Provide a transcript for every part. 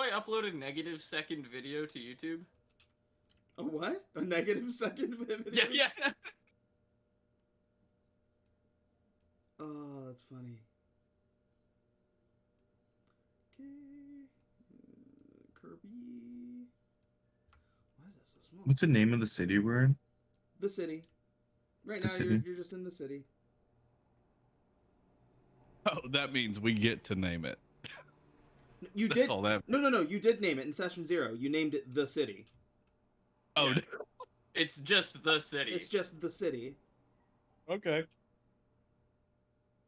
I upload a negative second video to YouTube? A what? A negative second video? Yeah. Oh, that's funny. Okay. Kirby. Why is that so small? What's the name of the city we're in? The city. Right The now, city? you're just in the city. Oh, that means we get to name it. You That's did. all that. No. You did name it in session 0. You named it the city. Oh, Yeah. It's just the city. It's just the city. okay.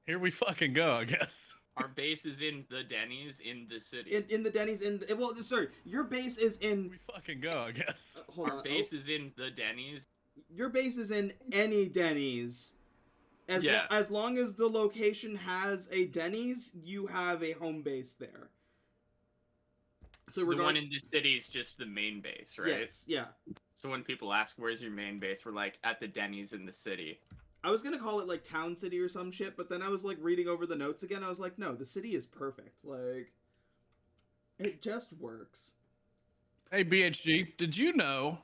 Here we fucking go, I guess. Our base is in the Denny's in the city. In the Denny's well, sorry, your base is in. We fucking go, I guess. Hold Our on. base is in the Denny's. Your base is in any Denny's. As long as the location has a Denny's, you have a home base there. So The one in the city is just the main base, right? Yes, yeah. So when people ask where's your main base, we're like at the Denny's in the city. I was gonna call it like Town City or some shit, but then I was like reading over the notes again. I was like, no, the city is perfect. Like, it just works. Hey, BHG, did you know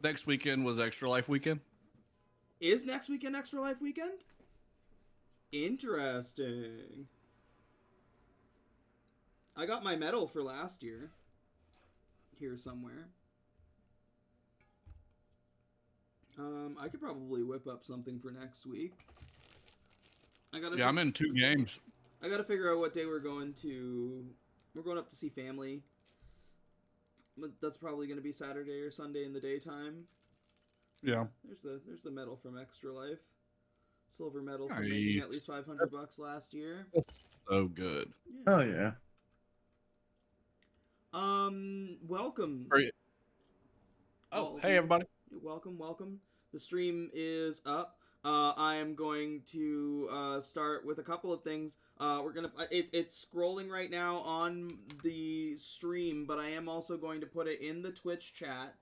next weekend was Extra Life weekend? Is next weekend Extra Life weekend? Interesting. I got my medal for last year. Here somewhere. I could probably whip up something for next week. I'm in 2 games. I gotta figure out what day we're going to. We're going up to see family. But that's probably gonna be Saturday or Sunday in the daytime. Yeah. There's the medal from Extra Life. Silver medal for Nice. making at least $500 last year. So good. Yeah. Oh yeah. Welcome. Great. Oh, hey everybody. Welcome. The stream is up. I am going to start with a couple of things. It's scrolling right now on the stream, but I am also going to put it in the Twitch chat.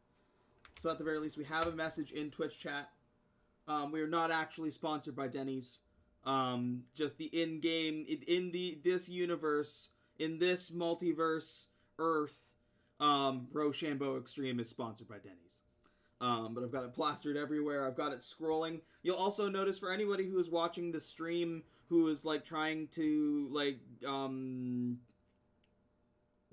So at the very least, we have a message in Twitch chat. We are not actually sponsored by Denny's. Just the in-game, this universe, in this multiverse Earth, Roshambo Extreme is sponsored by Denny's. But I've got it plastered everywhere. I've got it scrolling. You'll also notice for anybody who is watching the stream who is like trying to like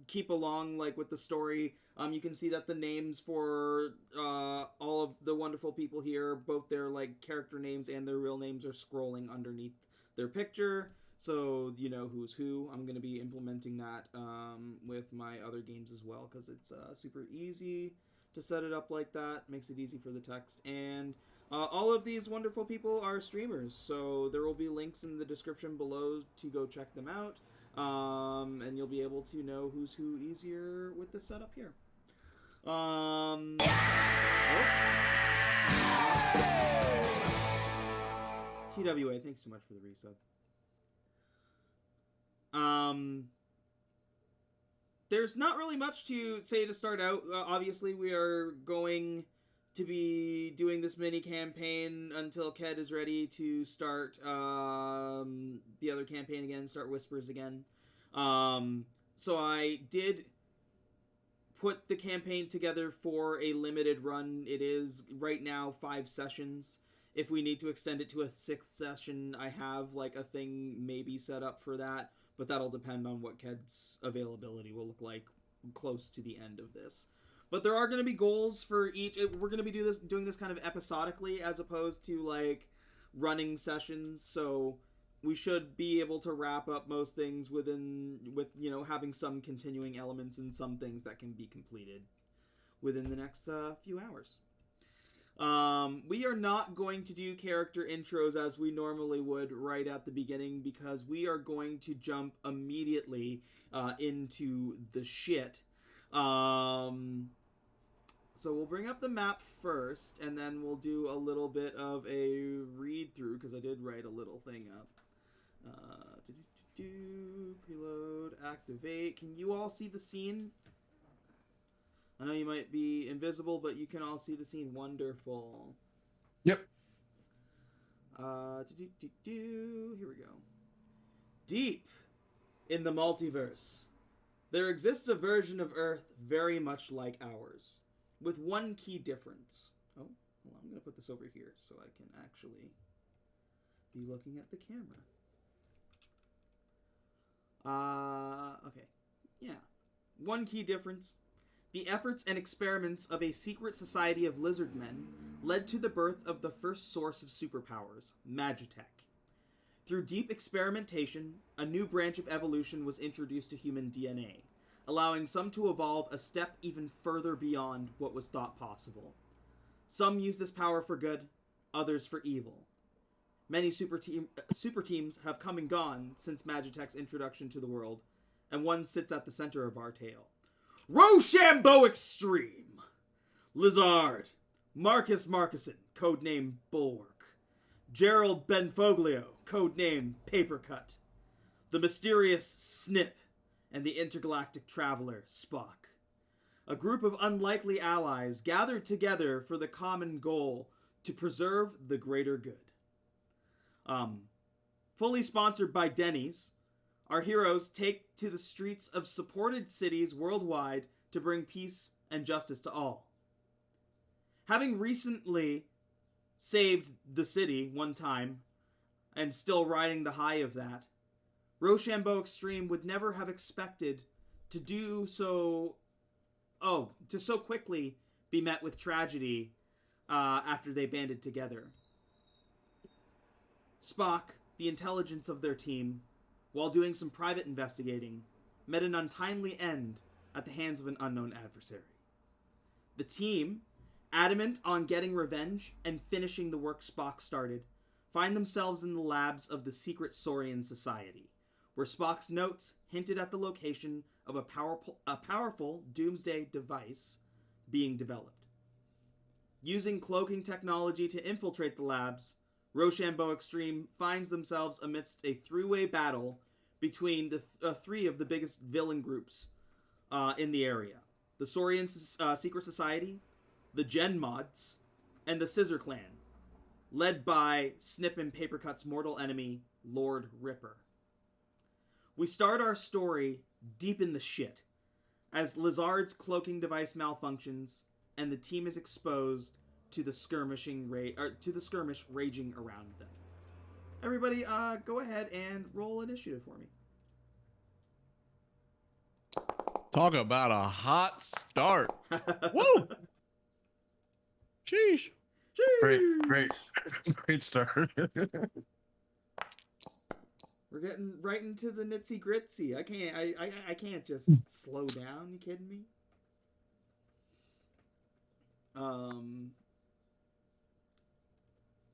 keep along like with the story, you can see that the names for all of the wonderful people here, both their like character names and their real names, are scrolling underneath their picture, so you know who's who. I'm going to be implementing that with my other games as well, because it's super easy to set it up like that. Makes it easy for the text. And all of these wonderful people are streamers, so there will be links in the description below to go check them out. And you'll be able to know who's who easier with this setup here. TWA, thanks so much for the resub. There's not really much to say to start out. Obviously, we are going to be doing this mini campaign until Ked is ready to start the other campaign again, start Whispers again. So I did put the campaign together for a limited run. It is right now 5 sessions. If we need to extend it to a 6th session, I have like a thing maybe set up for that. But that'll depend on what Ked's availability will look like close to the end of this. But there are going to be goals for each. We're going to be doing this kind of episodically as opposed to like running sessions. So we should be able to wrap up most things with having some continuing elements and some things that can be completed within the next few hours. We are not going to do character intros as we normally would right at the beginning, because we are going to jump immediately into the shit. So we'll bring up the map first, and then we'll do a little bit of a read-through, because I did write a little thing up. Preload, activate. Can you all see the scene? I know you might be invisible, but you can all see the scene. Wonderful. Yep. Here we go. Deep in the multiverse, There exists a version of Earth very much like ours, with one key difference. Oh, well, I'm going to put this over here so I can actually be looking at the camera. Okay. Yeah. One key difference. The efforts and experiments of a secret society of lizard men led to the birth of the first source of superpowers, Magitech. Through deep experimentation, a new branch of evolution was introduced to human DNA, allowing some to evolve a step even further beyond what was thought possible. Some use this power for good, others for evil. Many super teams have come and gone since Magitech's introduction to the world, and one sits at the center of our tale. Roshambo Extreme! Lizard, Marcus Marcuson, codename Bulwark. Gerald Benfoglio, codename Papercut. The mysterious Snip, and the intergalactic traveler Spock. A group of unlikely allies gathered together for the common goal to preserve the greater good. Fully sponsored by Denny's, our heroes take to the streets of supported cities worldwide to bring peace and justice to all. Having recently saved the city one time, and still riding the high of that, Roshambo Extreme would never have expected to do so... to so quickly be met with tragedy after they banded together. Spock, the intelligence of their team, while doing some private investigating, met an untimely end at the hands of an unknown adversary. The team, adamant on getting revenge and finishing the work Spock started, find themselves in the labs of the secret Saurian Society, where Spock's notes hinted at the location of a powerful doomsday device being developed. Using cloaking technology to infiltrate the labs, Roshambo Extreme finds themselves amidst a three-way battle between the three of the biggest villain groups in the area. The Saurian Secret Society, the Gen Mods, and the Scissor Clan, led by Snip and Papercut's mortal enemy, Lord Ripper. We start our story deep in the shit, as Lizard's cloaking device malfunctions, and the team is exposed to the skirmish raging around them. Everybody, go ahead and roll initiative for me. Talk about a hot start. Woo! Sheesh. Great start. We're getting right into the nitsy gritty. I can't just slow down. You kidding me?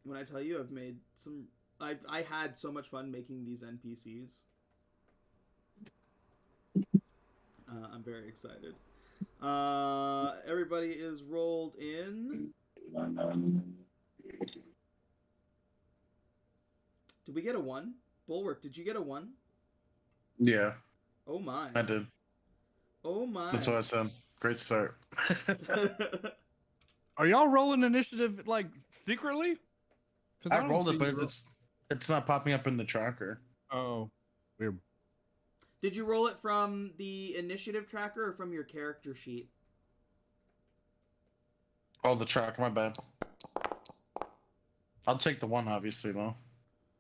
When I tell you I've made some, I had so much fun making these NPCs. I'm very excited. Everybody is rolled in. Did we get a 1? Bulwark, did you get a 1? Yeah. Oh my. I did. Oh my. That's what I said. Great start. Are y'all rolling initiative like secretly? I rolled it, but it's not popping up in the tracker. Oh, weird. Did you roll it from the initiative tracker or from your character sheet? Oh, the tracker, my bad. I'll take the 1, obviously, though.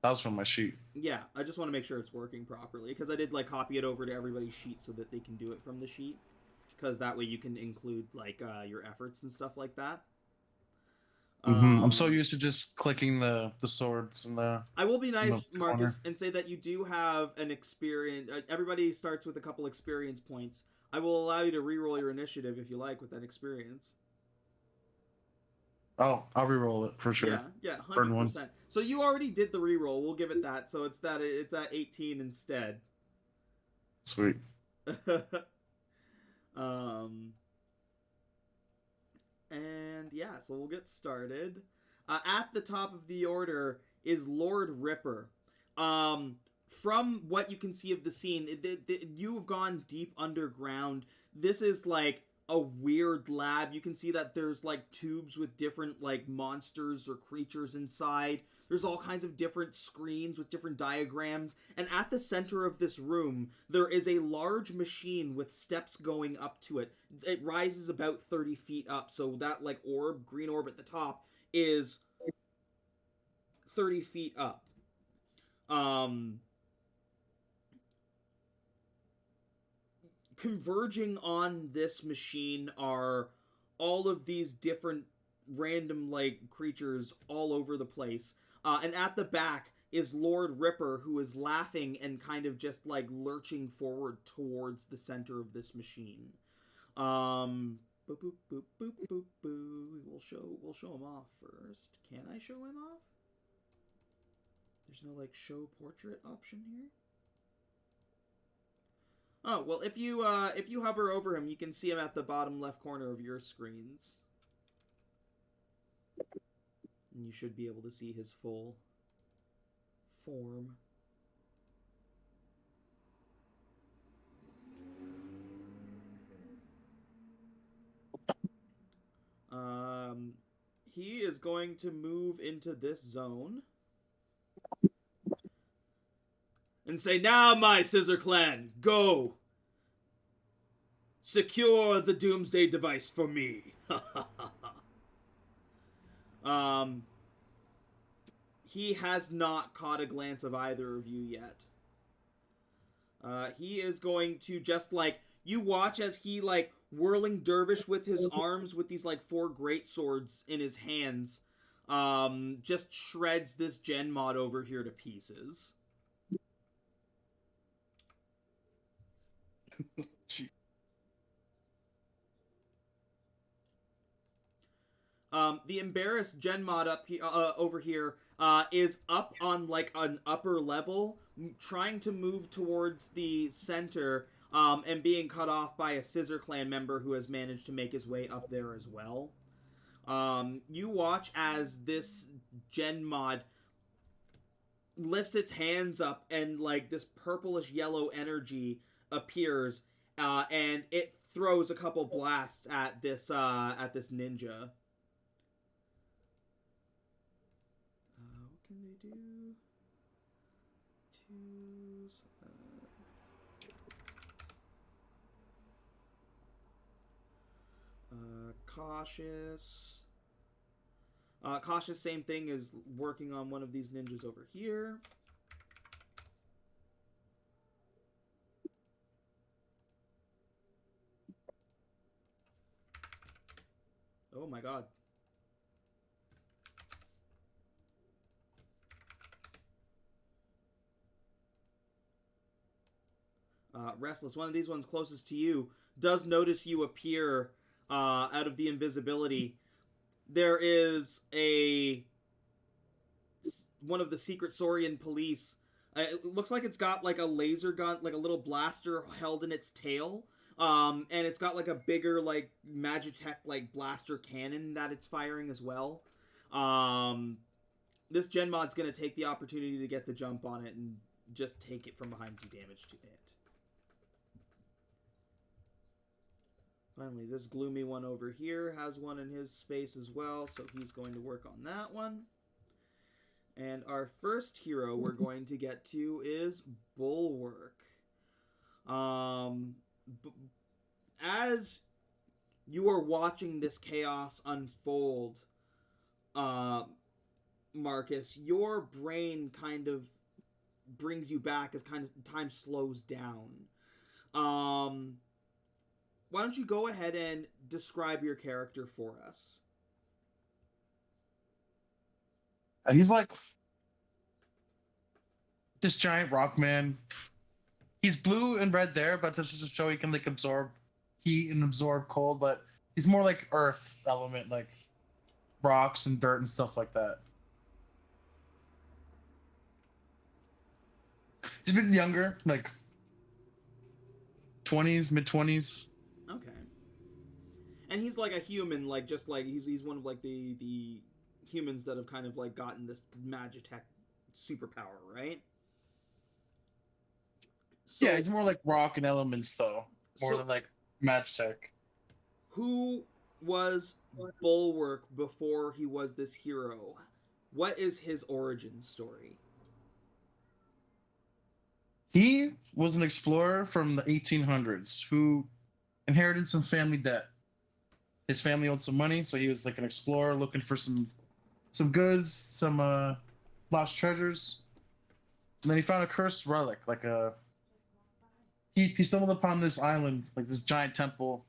That was from my sheet. Yeah, I just want to make sure it's working properly, because I did like copy it over to everybody's sheet so that they can do it from the sheet, because that way you can include like your efforts and stuff like that. I'm so used to just clicking the swords and the... I will be nice, Marcus, and say that you do have an experience. Everybody starts with a couple experience points. I will allow you to reroll your initiative if you like with that experience. Oh, I'll re-roll it for sure. Yeah, 100%. So you already did the re-roll. We'll give it that. So it's at 18 instead. Sweet. And yeah, so we'll get started. At the top of the order is Lord Ripper. From what you can see of the scene, you have gone deep underground. This is like a weird lab. You can see that there's like tubes with different like monsters or creatures inside. There's all kinds of different screens with different diagrams, and at the center of this room, there is a large machine with steps going up to it. It rises about 30 feet up, so that, like, green orb at the top, is 30 feet up. Converging on this machine are all of these different random, like, creatures all over the place. And at the back is Lord Ripper, who is laughing and kind of just, like, lurching forward towards the center of this machine. Boop, boop, boop, boop, boop, boop. We'll show him off first. Can I show him off? There's no, like, show portrait option here? Oh, well, if you hover over him, you can see him at the bottom left corner of your screens. And you should be able to see his full form. He is going to move into this zone. And say, "Now, my Scissor Clan, go! Secure the doomsday device for me." He has not caught a glance of either of you yet. He is going to just, like, you watch as he, like, whirling dervish with his arms with these, like, 4 great swords in his hands, just shreds this gen mod over here to pieces. The embarrassed gen mod up here, over here, is up on, like, an upper level, trying to move towards the center, and being cut off by a Scissor Clan member who has managed to make his way up there as well. You watch as this gen mod lifts its hands up and, like, this purplish yellow energy appears, and it throws a couple blasts at this ninja. What can they do? Cautious. Cautious, same thing as working on one of these ninjas over here. Oh my god. Restless, one of these ones closest to you, does notice you appear out of the invisibility. There is one of the secret Saurian police. It looks like it's got, like, a laser gun, like a little blaster held in its tail. And it's got, like, a bigger, like, Magitech, like, blaster cannon that it's firing as well. This gen mod's gonna take the opportunity to get the jump on it and just take it from behind, do damage to it. Finally, this gloomy one over here has one in his space as well, so he's going to work on that one. And our first hero we're going to get to is Bulwark. As you are watching this chaos unfold, Marcus, your brain kind of brings you back as kind of time slows down. Why don't you go ahead and describe your character for us? He's like this giant rock man. He's blue and red there, but this is to show he can, like, absorb heat and absorb cold, but he's more like earth element, like rocks and dirt and stuff like that. He's been younger, like 20s, mid-20s. Okay. And he's like a human, like, just like he's one of, like, the humans that have kind of, like, gotten this Magitech superpower, right? So, Yeah, he's more like rock and elements, though, more than, like, Magitech. Who was Bulwark before he was this hero? What is his origin story? He was an explorer from the 1800s who inherited some family debt. His family owed some money, so he was like an explorer looking for some goods, some lost treasures. And then he found a cursed relic, like a he stumbled upon this island, like this giant temple.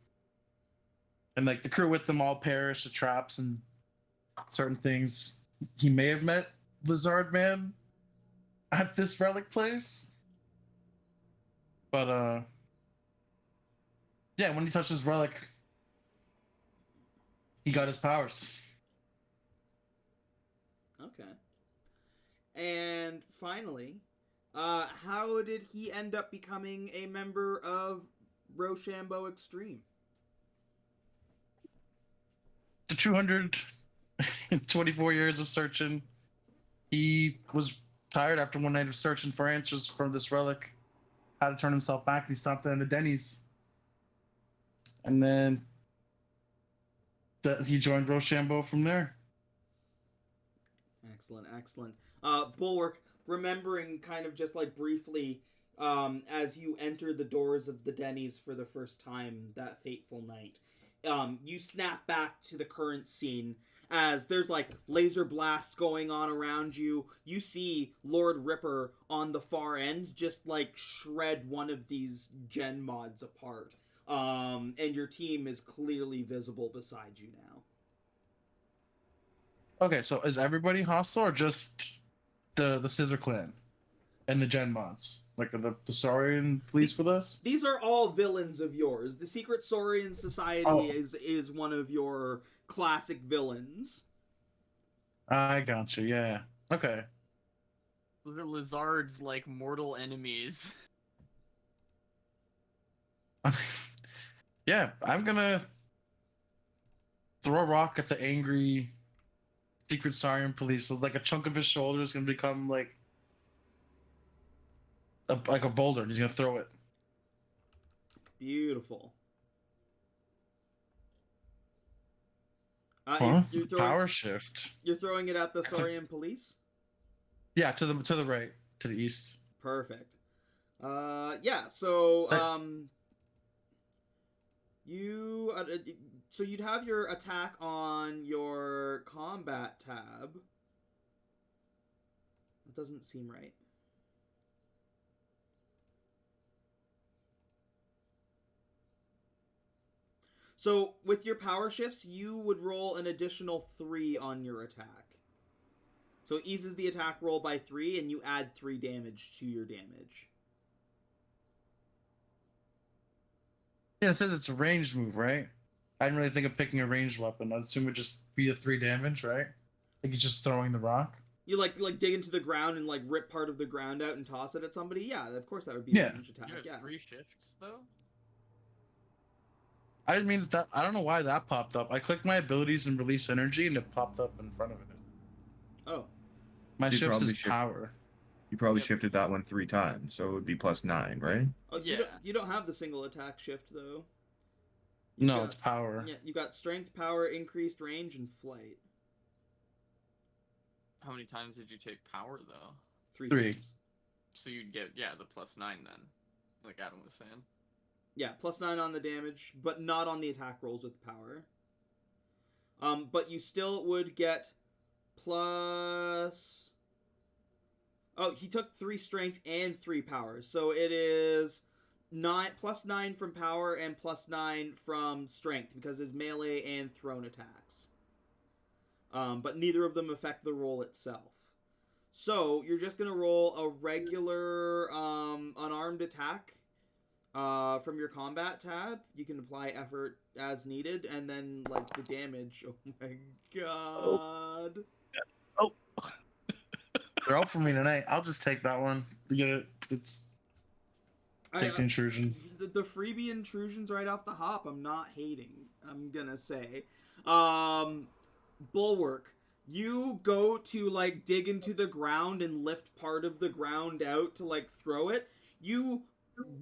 And like the crew with them all perished to traps and certain things. He may have met Lizard Man at this relic place. But yeah, when he touched his relic, he got his powers. Okay. And finally, how did he end up becoming a member of Roshambo Extreme? The 224 years of searching, he was tired after one night of searching for answers from this relic. Had to turn himself back, and he stopped at a Denny's. And then he joined Roshambo from there. Excellent, excellent. Bulwark, remembering kind of just like briefly as you enter the doors of the Denny's for the first time that fateful night, you snap back to the current scene as there's like laser blasts going on around you. You see Lord Ripper on the far end just like shred one of these gen mods apart. And your team is clearly visible beside you now. Okay, so is everybody hostile or just the Scissor Clan and the Gen Mods? Like are the Saurian police with us? These are all villains of yours. The Secret Saurian Society is one of your classic villains. I gotcha, yeah. Okay. The lizards like mortal enemies. Yeah, I'm gonna throw a rock at the angry Secret Saurian police. So like a chunk of his shoulder is gonna become like a boulder, and he's gonna throw it. Beautiful. You're throwing, Power shift. You're throwing it at the Saurian police? Yeah, to the right, to the east. Perfect. Yeah, so so you'd have your attack on your combat tab. That doesn't seem right. So with your power shifts, you would roll an additional 3 on your attack. So it eases the attack roll by 3, and you add 3 damage to your damage. Yeah, it says it's a ranged move, right? I didn't really think of picking a ranged weapon. I'd assume it'd just be a 3 damage, right? Like he's just throwing the rock. You like dig into the ground and like rip part of the ground out and toss it at somebody? Yeah, of course that would be a ranged attack. You have Yeah. 3 shifts though? I didn't mean that. I don't know why that popped up. I clicked my abilities and release energy, and it popped up in front of it. Oh. My shift is power. You probably shifted that one 3 times, so it would be +9, right? Oh, Yeah. You don't have the single attack shift though. No, it's power. Yeah, you got strength, power, increased range, and flight. How many times did you take power though? 3 3. times. So you'd get the +9 then, like Adam was saying. Yeah, +9 on the damage, but not on the attack rolls with power. But you still would get plus... Oh, he took 3 strength and 3 power. So it is +9 from power and +9 from strength because his melee and thrown attacks. But neither of them affect the roll itself. So you're just going to roll a regular unarmed attack from your combat tab. You can apply effort as needed, and then like the damage. Oh my god! Oh, they're out for me tonight. I'll just take that one. You get it? It's take the intrusion. The freebie intrusions right off the hop. I'm not hating. I'm gonna say, Bulwark. You go to like dig into the ground and lift part of the ground out to like throw it. You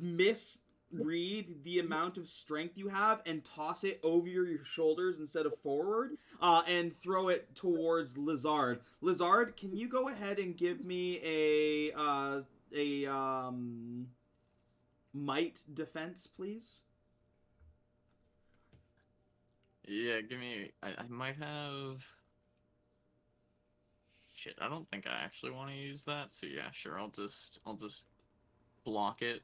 miss read the amount of strength you have and toss it over your shoulders instead of forward, and throw it towards Lizard. Lizard, can you go ahead and give me a might defense, please? Yeah, give me. I might have. Shit, I don't think I actually want to use that. So yeah, sure. I'll just block it.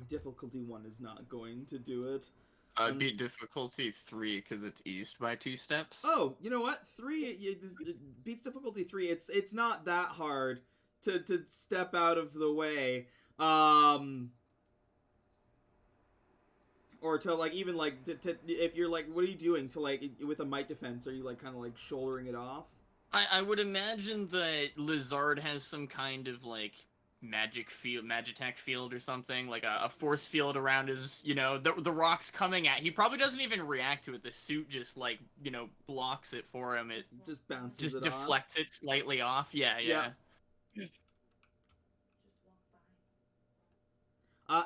Difficulty 1 is not going to do it. I'd be difficulty 3 because it's eased by 2 steps. Oh, you know what? 3 it beats difficulty 3. It's not that hard to step out of the way. Or to like even like to if you're like, what are you doing to like with a might defense? Are you like kind of like shouldering it off? I would imagine that Lizard has some kind of like magitech field or something, like a force field around his, the rocks coming at. He probably doesn't even react to it. The suit just like, blocks it for him. It just bounces just it deflects off. it slightly off. Yeah.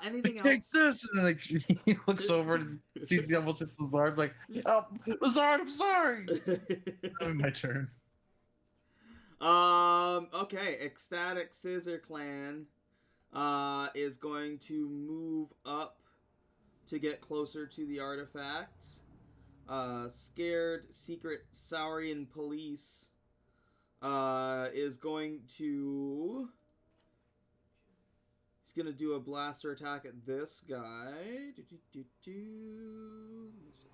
Anything Take else? this, and like he looks over and sees the almost hits Lizard, like, oh, Lizard, I'm sorry. My turn. Okay, Ecstatic Scissor Clan is going to move up to get closer to the artifacts. Scared Secret Saurian Police is going to... He's going to do a blaster attack at this guy. This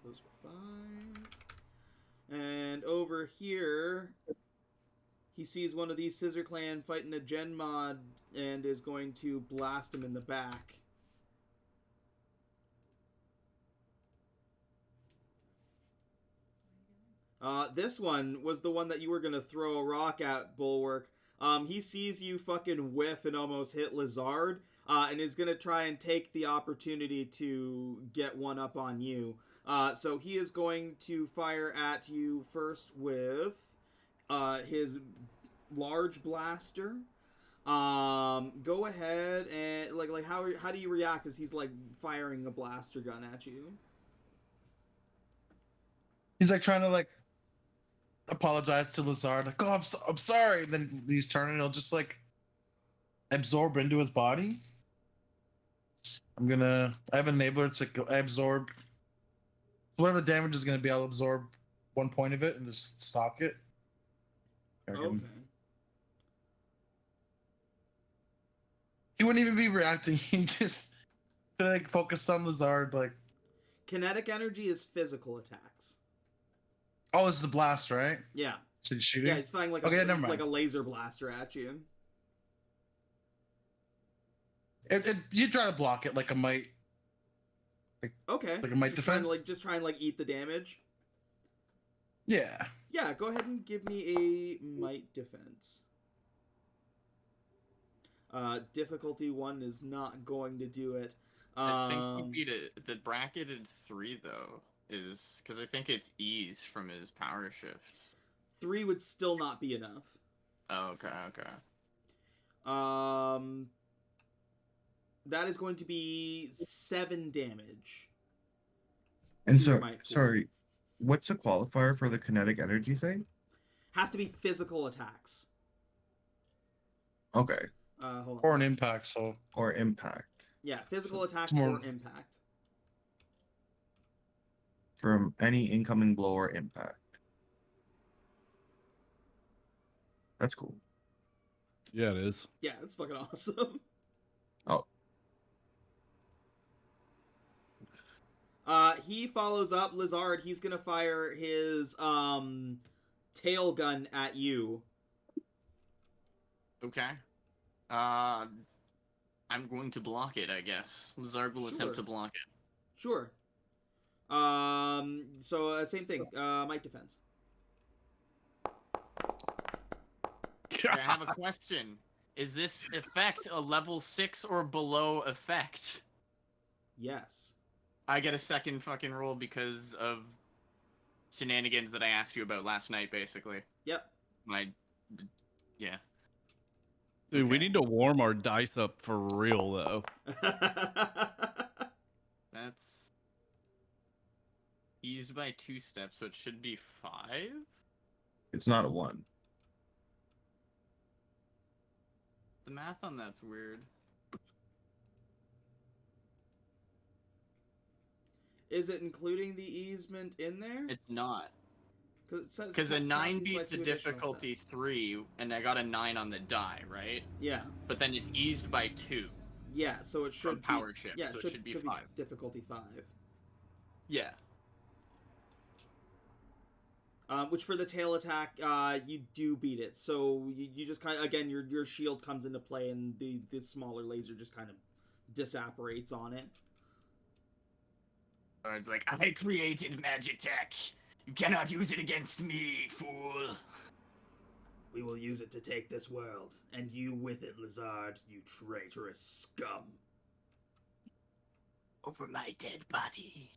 goes for 5. And over here... He sees one of these Scissor Clan fighting a Gen Mod and is going to blast him in the back. This one was the one that you were going to throw a rock at, Bulwark. He sees you fucking whiff and almost hit Lizard, and is going to try and take the opportunity to get one up on you. So he is going to fire at you first with... his large blaster. Go ahead and like how do you react as he's like firing a blaster gun at you? He's like trying to like apologize to Lizard, like, oh, I'm sorry. And then he's turning, he'll just like absorb into his body. I have an enabler. It's like I absorb whatever the damage is going to be. I'll absorb 1 point of it and just stock it. Okay. He wouldn't even be reacting. He just like focus on Lizard. Like, Kinetic energy is physical attacks. oh, this is the blast, right? Yeah. So he's shooting. Yeah, he's firing like Okay, never mind. like a laser blaster at you. You try to block it like a might. Okay. Like a might just trying defense. to, just try and like eat the damage. Yeah. Yeah, go ahead and give me a might defense. Difficulty 1 is not going to do it. I think he beat it. The bracketed 3 though is because I think it's ease from his power shifts. 3 would still not be enough. Oh, okay. That is going to be 7 damage. And to your so, might pool. sorry, what's the qualifier for the kinetic energy thing? Has to be physical attacks. Okay. Hold on. Or an impact. So Or impact. Yeah, physical attack more- or impact. From any incoming blow or impact. That's cool. Yeah, it is. Yeah, it's fucking awesome. Oh. He follows up Lizard. He's gonna fire his tail gun at you. Okay. I'm going to block it, I guess. Lizard will attempt to block it. Sure. So same thing. Might defense. Okay, I have a question. Is this effect a level 6 or below effect? Yes. I get a second fucking roll because of shenanigans that I asked you about last night, basically. Yep. my, yeah. Dude, we Okay. need to warm our dice up for real, though. That's eased by 2 steps, so it should be 5. It's not a 1. The math on that's weird. Is it including the easement in there? It's not. Because A 9 beats a difficulty 3, and I got a 9 on the die, right? Yeah. But then it's eased by 2. Yeah, so it should From power shift, yeah, so it should be 5. difficulty 5. Yeah. Which for the tail attack, you do beat it. So you just kind of, again, your shield comes into play, and the smaller laser just kind of disapparates on it. It's like, I created Magitech. You cannot use it against me, fool. We will use it to take this world, and you with it, Lizard, you traitorous scum. Over my dead body.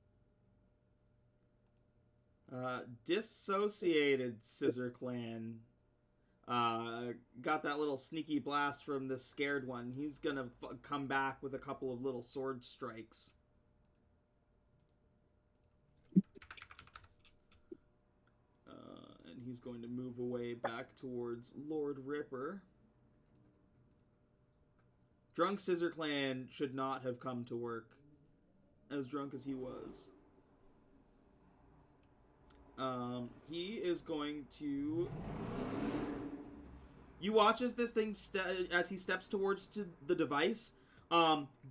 Dissociated Scissor Clan got that little sneaky blast from the scared one. He's gonna come back with a couple of little sword strikes. And he's going to move away back towards Lord Ripper. Drunk Scissor Clan should not have come to work as drunk as he was. He is going to... You watch as this thing, as he steps towards the device,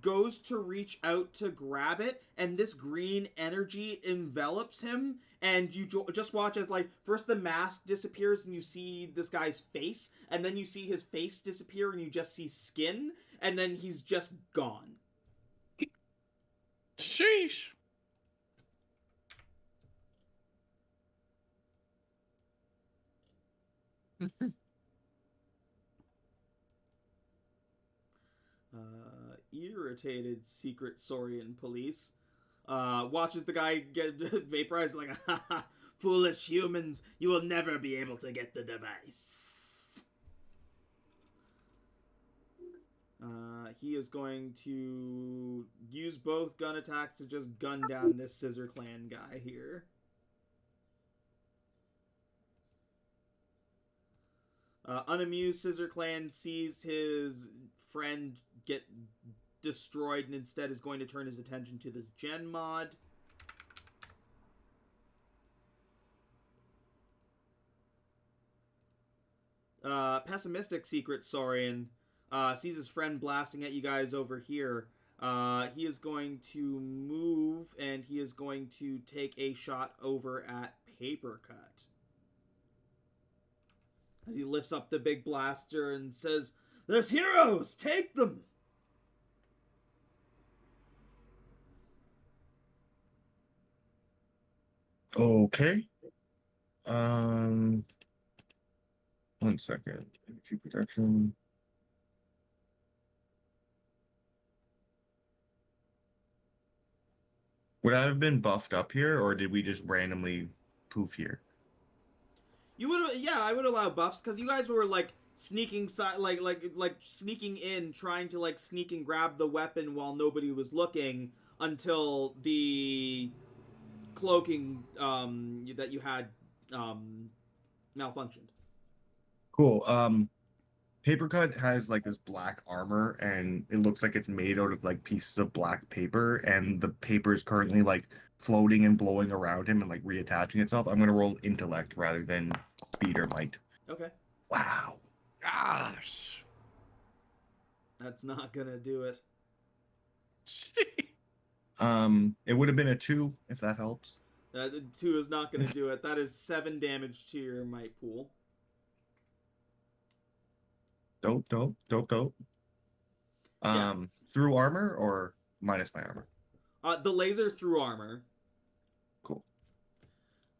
goes to reach out to grab it, and this green energy envelops him, and you just watch as, like, first the mask disappears and you see this guy's face, and then you see his face disappear and you just see skin, and then he's just gone. Sheesh. Irritated Secret Saurian police watches the guy get vaporized, like, ha ha, foolish humans, you will never be able to get the device. He is going to use both gun attacks to just gun down this Scissor Clan guy here. Unamused Scissor Clan sees his friend get destroyed and instead is going to turn his attention to this gen mod. Pessimistic Secret Saurian sees his friend blasting at you guys over here. He is going to move, and he is going to take a shot over at Papercut. As he lifts up the big blaster and says, "There's heroes! Take them!" Okay. 1 second. Energy protection. Would I have been buffed up here, or did we just randomly poof here? You would, yeah, I would allow buffs because you guys were like sneaking, like sneaking in, trying to like sneak and grab the weapon while nobody was looking until the cloaking that you had malfunctioned. Cool. Papercut has like this black armor, and it looks like it's made out of like pieces of black paper, and the paper is currently like floating and blowing around him and like reattaching itself. I'm gonna roll intellect rather than speed or might. Okay. Wow. Gosh. That's not gonna do it. It would have been a 2 if that helps. The 2 is not gonna do it. That is 7 damage to your might pool. Dope. Yeah. Through armor or minus my armor? The laser through armor. Cool.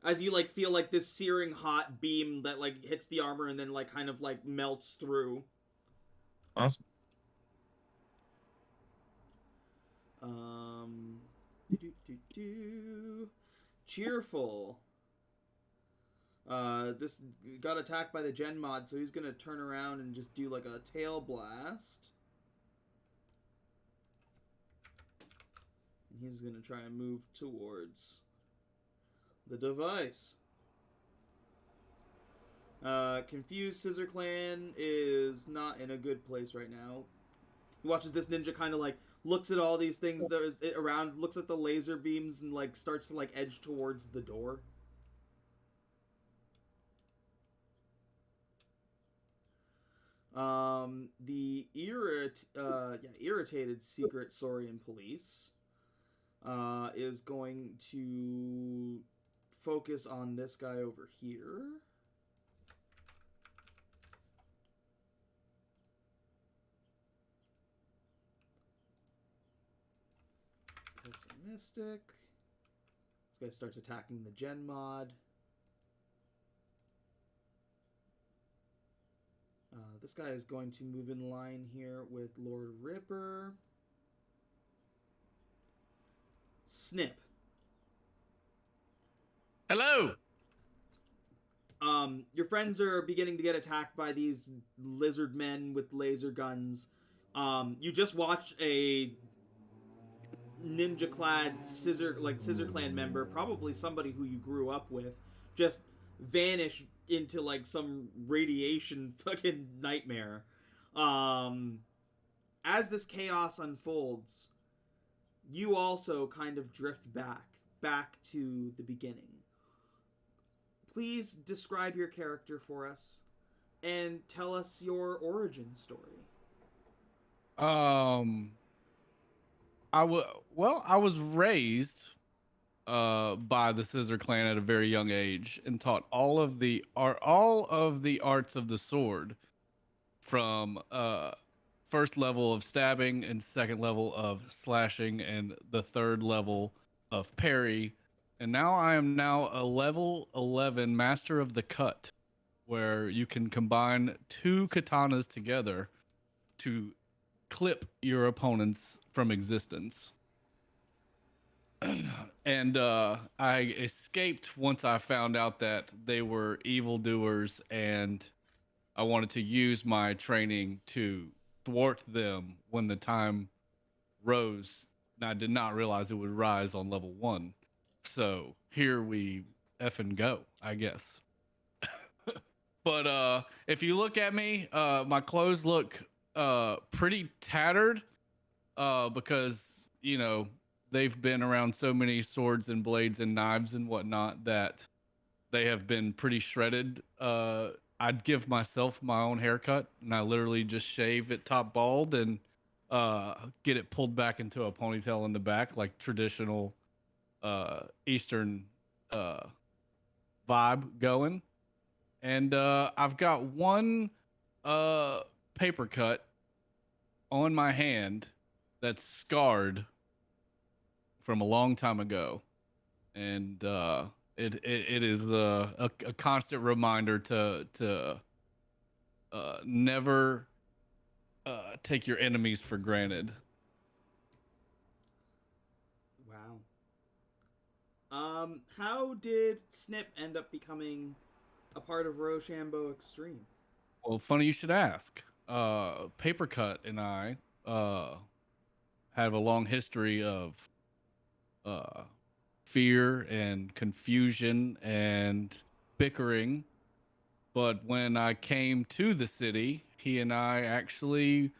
As you like feel like this searing hot beam that like hits the armor and then like kind of like melts through. Awesome. Cheerful. This got attacked by the gen mod, so he's gonna turn around and just do like a tail blast. And he's gonna try and move towards the device. Confused Scissor Clan is not in a good place right now. He watches this ninja kind of like looks at all these things that is around, looks at the laser beams, and like starts to like edge towards the door. The irritated Secret Saurian Police is going to focus on this guy over here. Pessimistic. This guy starts attacking the gen mod. This guy is going to move in line here with Lord Ripper. Snip. Hello. Your friends are beginning to get attacked by these lizard men with laser guns. You just watched a ninja-clad Scissor Clan member, probably somebody who you grew up with, just vanish into like some radiation fucking nightmare. As this chaos unfolds, you also kind of drift back to the beginning. Please describe your character for us and tell us your origin story. I was raised by the Scissor Clan at a very young age and taught all of the arts of the sword, from first level of stabbing and second level of slashing and the third level of parry. And now I am a level 11 master of the cut, where you can combine two katanas together to clip your opponents from existence. And I escaped once I found out that they were evildoers, and I wanted to use my training to thwart them when the time rose. And I did not realize it would rise on level 1. So here we effing go, I guess. But if you look at me, my clothes look pretty tattered because, you know, they've been around so many swords and blades and knives and whatnot that they have been pretty shredded. I'd give myself my own haircut, and I literally just shave it top bald and get it pulled back into a ponytail in the back, like traditional Eastern vibe going. And I've got one paper cut on my hand that's scarred from a long time ago, and it is a constant reminder to never take your enemies for granted. Wow. How did Snip end up becoming a part of Roshambo Extreme? Well, funny you should ask. Papercut and I have a long history of fear and confusion and bickering. But when I came to the city, he and I actually,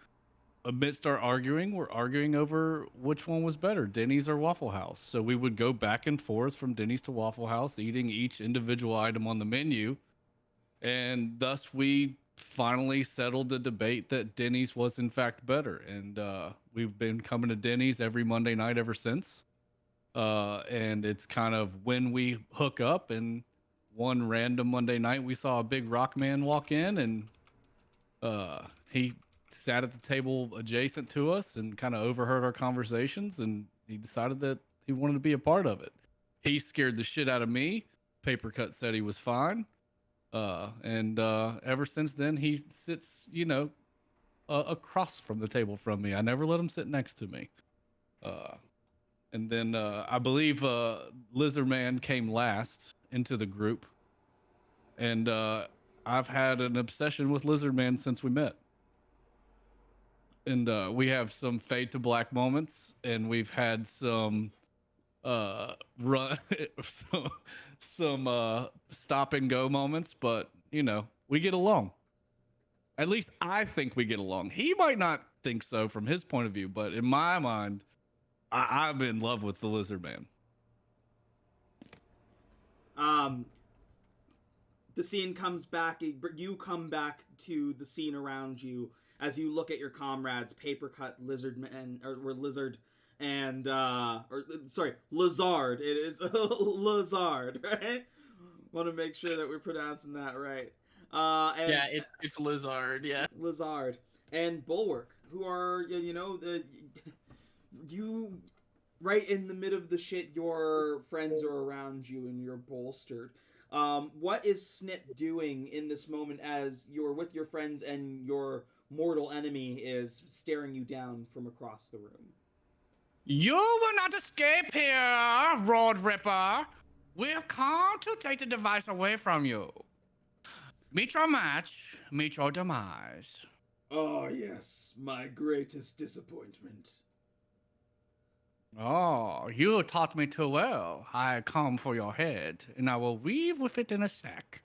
amidst our arguing, were arguing over which one was better, Denny's or Waffle House. So we would go back and forth from Denny's to Waffle House, eating each individual item on the menu. And thus we finally settled the debate that Denny's was in fact better. And we've been coming to Denny's every Monday night ever since. And it's kind of when we hook up, and one random Monday night we saw a big rock man walk in, and he sat at the table adjacent to us and kind of overheard our conversations, and he decided that he wanted to be a part of it. He scared the shit out of me. Papercut said he was fine. And ever since then, he sits, you know, across from the table from me. I never let him sit next to me. And then I believe Lizard Man came last into the group. and I've had an obsession with Lizard Man since we met. And we have some fade to black moments, and we've had some run some stop and go moments, but you know, we get along. At least I think we get along. He might not think so from his point of view, but in my mind, I'm in love with the Lizard Man. The scene comes back. You come back to the scene around you as you look at your comrades, Papercut, Lizard Man, or Lizard, and Lizard. It is Lizard, right? Want to make sure that we're pronouncing that right. And Yeah, it's Lizard. Yeah, Lizard and Bulwark, who are you right in the middle of the shit. Your friends are around you and you're bolstered. What is Snip doing in this moment as you're with your friends and your mortal enemy is staring you down from across the room? You will not escape here, Road Ripper. We have come to take the device away from you. Meet your match, meet your demise. Oh, yes, my greatest disappointment. Oh, you taught me too well. I come for your head, and I will leave with it in a sack.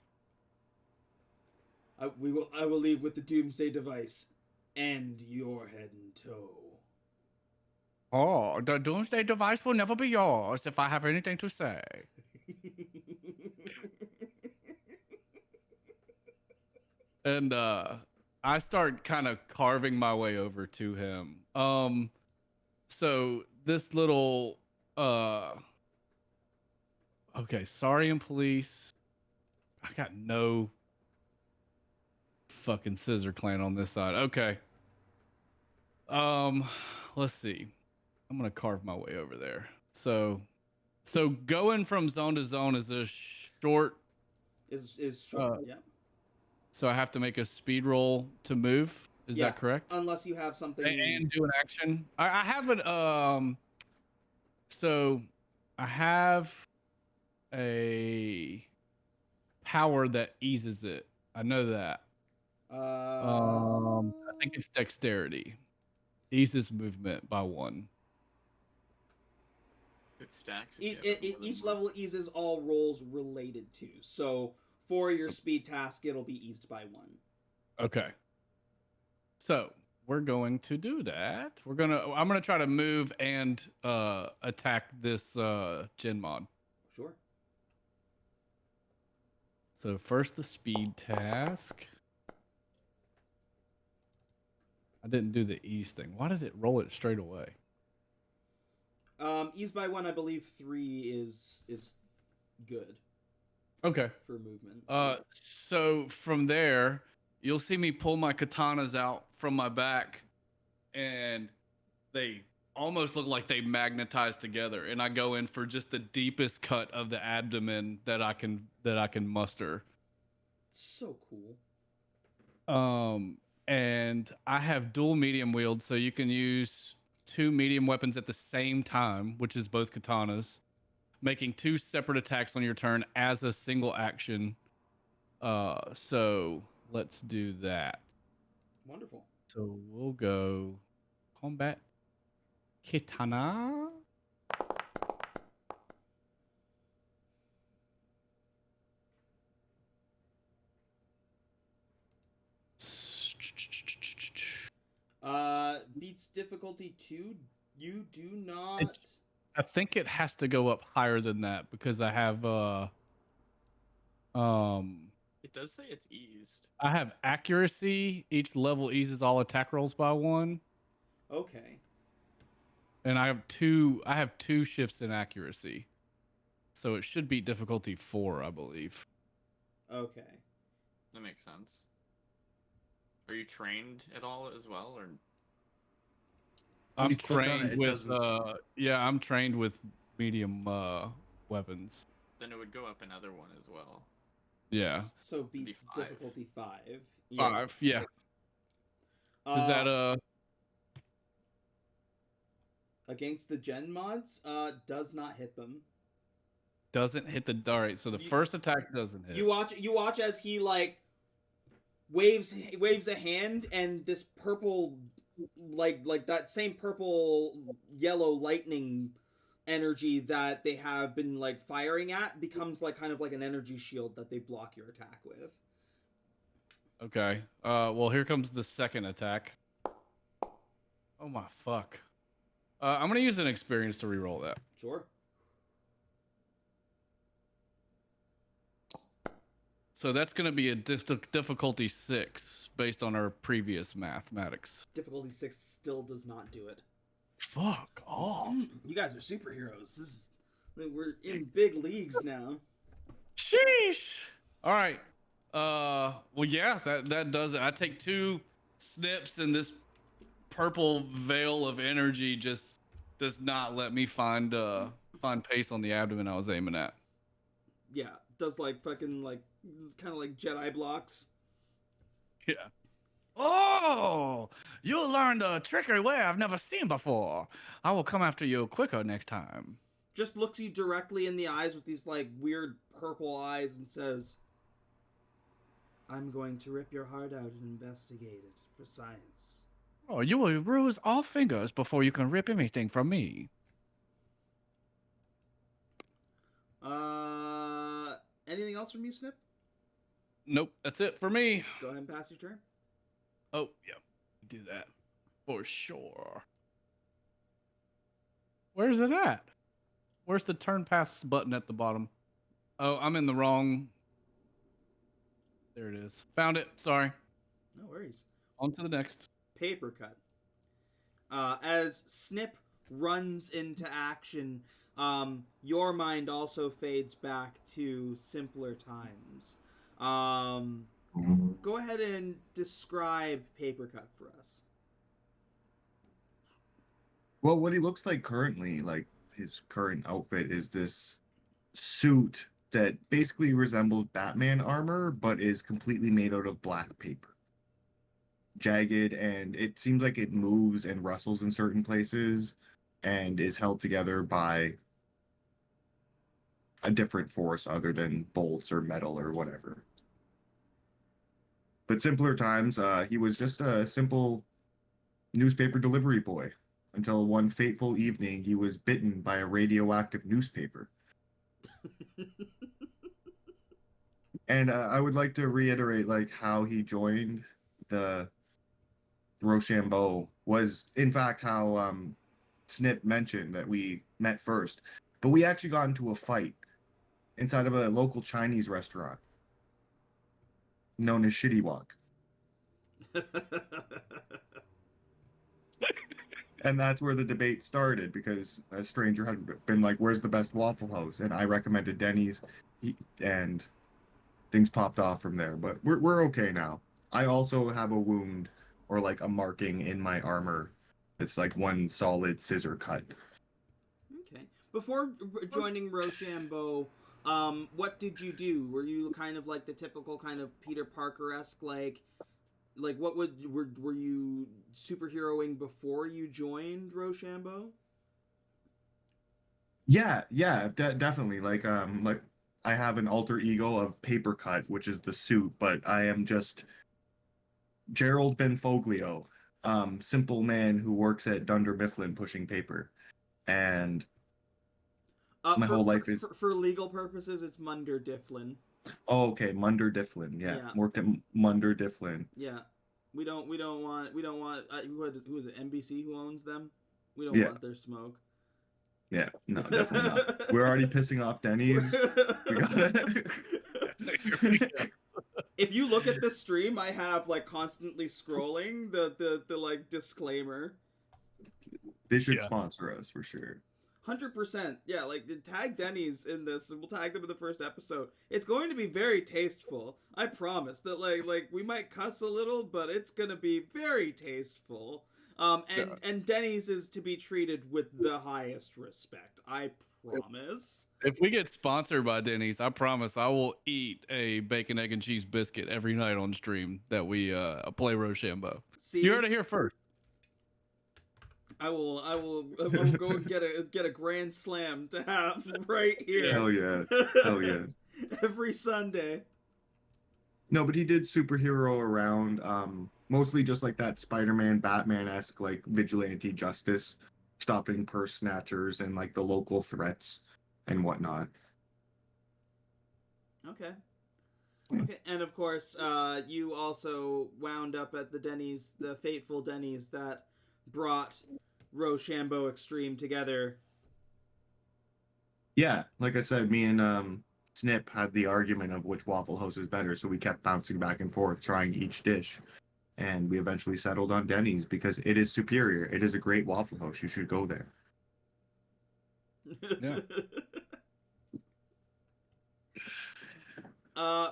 I will leave with the doomsday device and your head in tow. Oh, the doomsday device will never be yours if I have anything to say. And I start kind of carving my way over to him. So this little okay, Saurian police. I got no fucking Scissor Clan on this side. Okay. Let's see. I'm gonna carve my way over there. So going from zone to zone is a short. Is short, yeah. So I have to make a speed roll to move. Is that correct? Unless you have something and do an action. I have an So I have a power that eases it. I know that. I think it's dexterity. Eases movement by 1. it stacks. Each level eases all rolls related to. So for your speed task, it'll be eased by 1. Okay. So we're going to do that. I'm gonna try to move and attack this gen mod. Sure. So first the speed task. I didn't do the ease thing. Why did it roll it straight away? Ease by 1, I believe 3 is good. Okay. For movement. So from there, you'll see me pull my katanas out from my back, and they almost look like they magnetize together. And I go in for just the deepest cut of the abdomen that I can muster. So cool. And I have dual medium wield, so you can use 2 medium weapons at the same time, which is both katanas, making 2 separate attacks on your turn as a single action. So let's do that. Wonderful. So we'll go combat katana. Beats difficulty 2. You do not. I think it has to go up higher than that because I have It does say it's eased. I have accuracy. Each level eases all attack rolls by 1. Okay. And I have 2 shifts in accuracy. So it should beat difficulty 4, I believe. Okay. That makes sense. Are you trained at all as well, or? I'm you click on trained it, with doesn't- I'm trained with medium weapons. Then it would go up another one as well. Yeah. So be beats 5. difficulty 5. 5, yeah. Is that against the gen mods? Does not hit them. Doesn't hit the. All right, so the first attack doesn't hit. You watch as he like waves a hand, and this purple, like that same purple yellow lightning energy that they have been like firing at becomes like kind of like an energy shield that they block your attack with. Okay. Well, here comes the second attack. Oh my fuck. I'm gonna use an experience to reroll that. Sure. So that's gonna be a difficulty 6 based on our previous mathematics. Difficulty 6 still does not do it. Fuck off. You guys are superheroes. We're in big leagues now. Sheesh. All right. Well, yeah, that does it. I take 2 snips, and this purple veil of energy just does not let me find pace on the abdomen I was aiming at. Yeah, does like fucking like it's kind of like Jedi blocks. Yeah. Oh, you learned a trickery way I've never seen before. I will come after you quicker next time. Just looks you directly in the eyes with these like weird purple eyes and says, "I'm going to rip your heart out and investigate it for science." Oh, you will bruise all fingers before you can rip anything from me. Anything else from you, Snip? Nope, that's it for me. Go ahead and pass your turn. Oh, yeah, do that for sure. Where's it at? Where's the turn pass button at the bottom? Oh, I'm in the wrong. There it is. Found it. Sorry. No worries. On to the next. Paper cut. As Snip runs into action, your mind also fades back to simpler times. Go ahead and describe Paper Cut for us. Well, what he looks like currently, like his current outfit, is this suit that basically resembles Batman armor, but is completely made out of black paper. Jagged, and it seems like it moves and rustles in certain places and is held together by a different force other than bolts or metal or whatever. But simpler times, he was just a simple newspaper delivery boy until one fateful evening he was bitten by a radioactive newspaper. And I would like to reiterate like how he joined the Roshambo was in fact how Snip mentioned that we met first. But we actually got into a fight inside of a local Chinese restaurant known as Shitty Walk. And that's where the debate started because a stranger had been like, "Where's the best Waffle House?" And I recommended Denny's, and things popped off from there. But we're okay now. I also have a wound or like a marking in my armor. It's like one solid scissor cut. Okay. Before joining Roshambo, what did you do? Were you kind of like the typical kind of Peter Parker-esque, like what were you superheroing before you joined Roshambo? Yeah, definitely. Like I have an alter ego of Paper Cut, which is the suit, but I am just Gerald Benfoglio, simple man who works at Dunder Mifflin pushing paper, and my whole life is for legal purposes. It's Munder Difflin. Oh, okay, Munder Difflin. Yeah, worked at Munder Difflin. Yeah, we don't want. Who is it? NBC who owns them? We don't want their smoke. Yeah, no, definitely not. We're already pissing off Denny's. We gotta... If you look at the stream, I have like constantly scrolling the like disclaimer. They should sponsor us for sure. 100%. Yeah, like tag Denny's in this, and we'll tag them in the first episode. It's going to be very tasteful. I promise that like we might cuss a little, but it's gonna be very tasteful. And Denny's is to be treated with the highest respect. I promise. If we get sponsored by Denny's, I promise I will eat a bacon, egg, and cheese biscuit every night on stream that we play Roshambo. See, you heard it here first. I will go and get a grand slam to have right here. Hell yeah. Hell yeah. Every Sunday. No, but he did superhero around, mostly just like that Spider-Man, Batman-esque, like vigilante justice, stopping purse snatchers and like the local threats and whatnot. Okay. Okay, and of course, you also wound up at the Denny's, the fateful Denny's that brought Roshambo Extreme together. Yeah, like I said, me and Snip had the argument of which Waffle House is better, so we kept bouncing back and forth, trying each dish. And we eventually settled on Denny's because it is superior. It is a great Waffle House. You should go there. Yeah.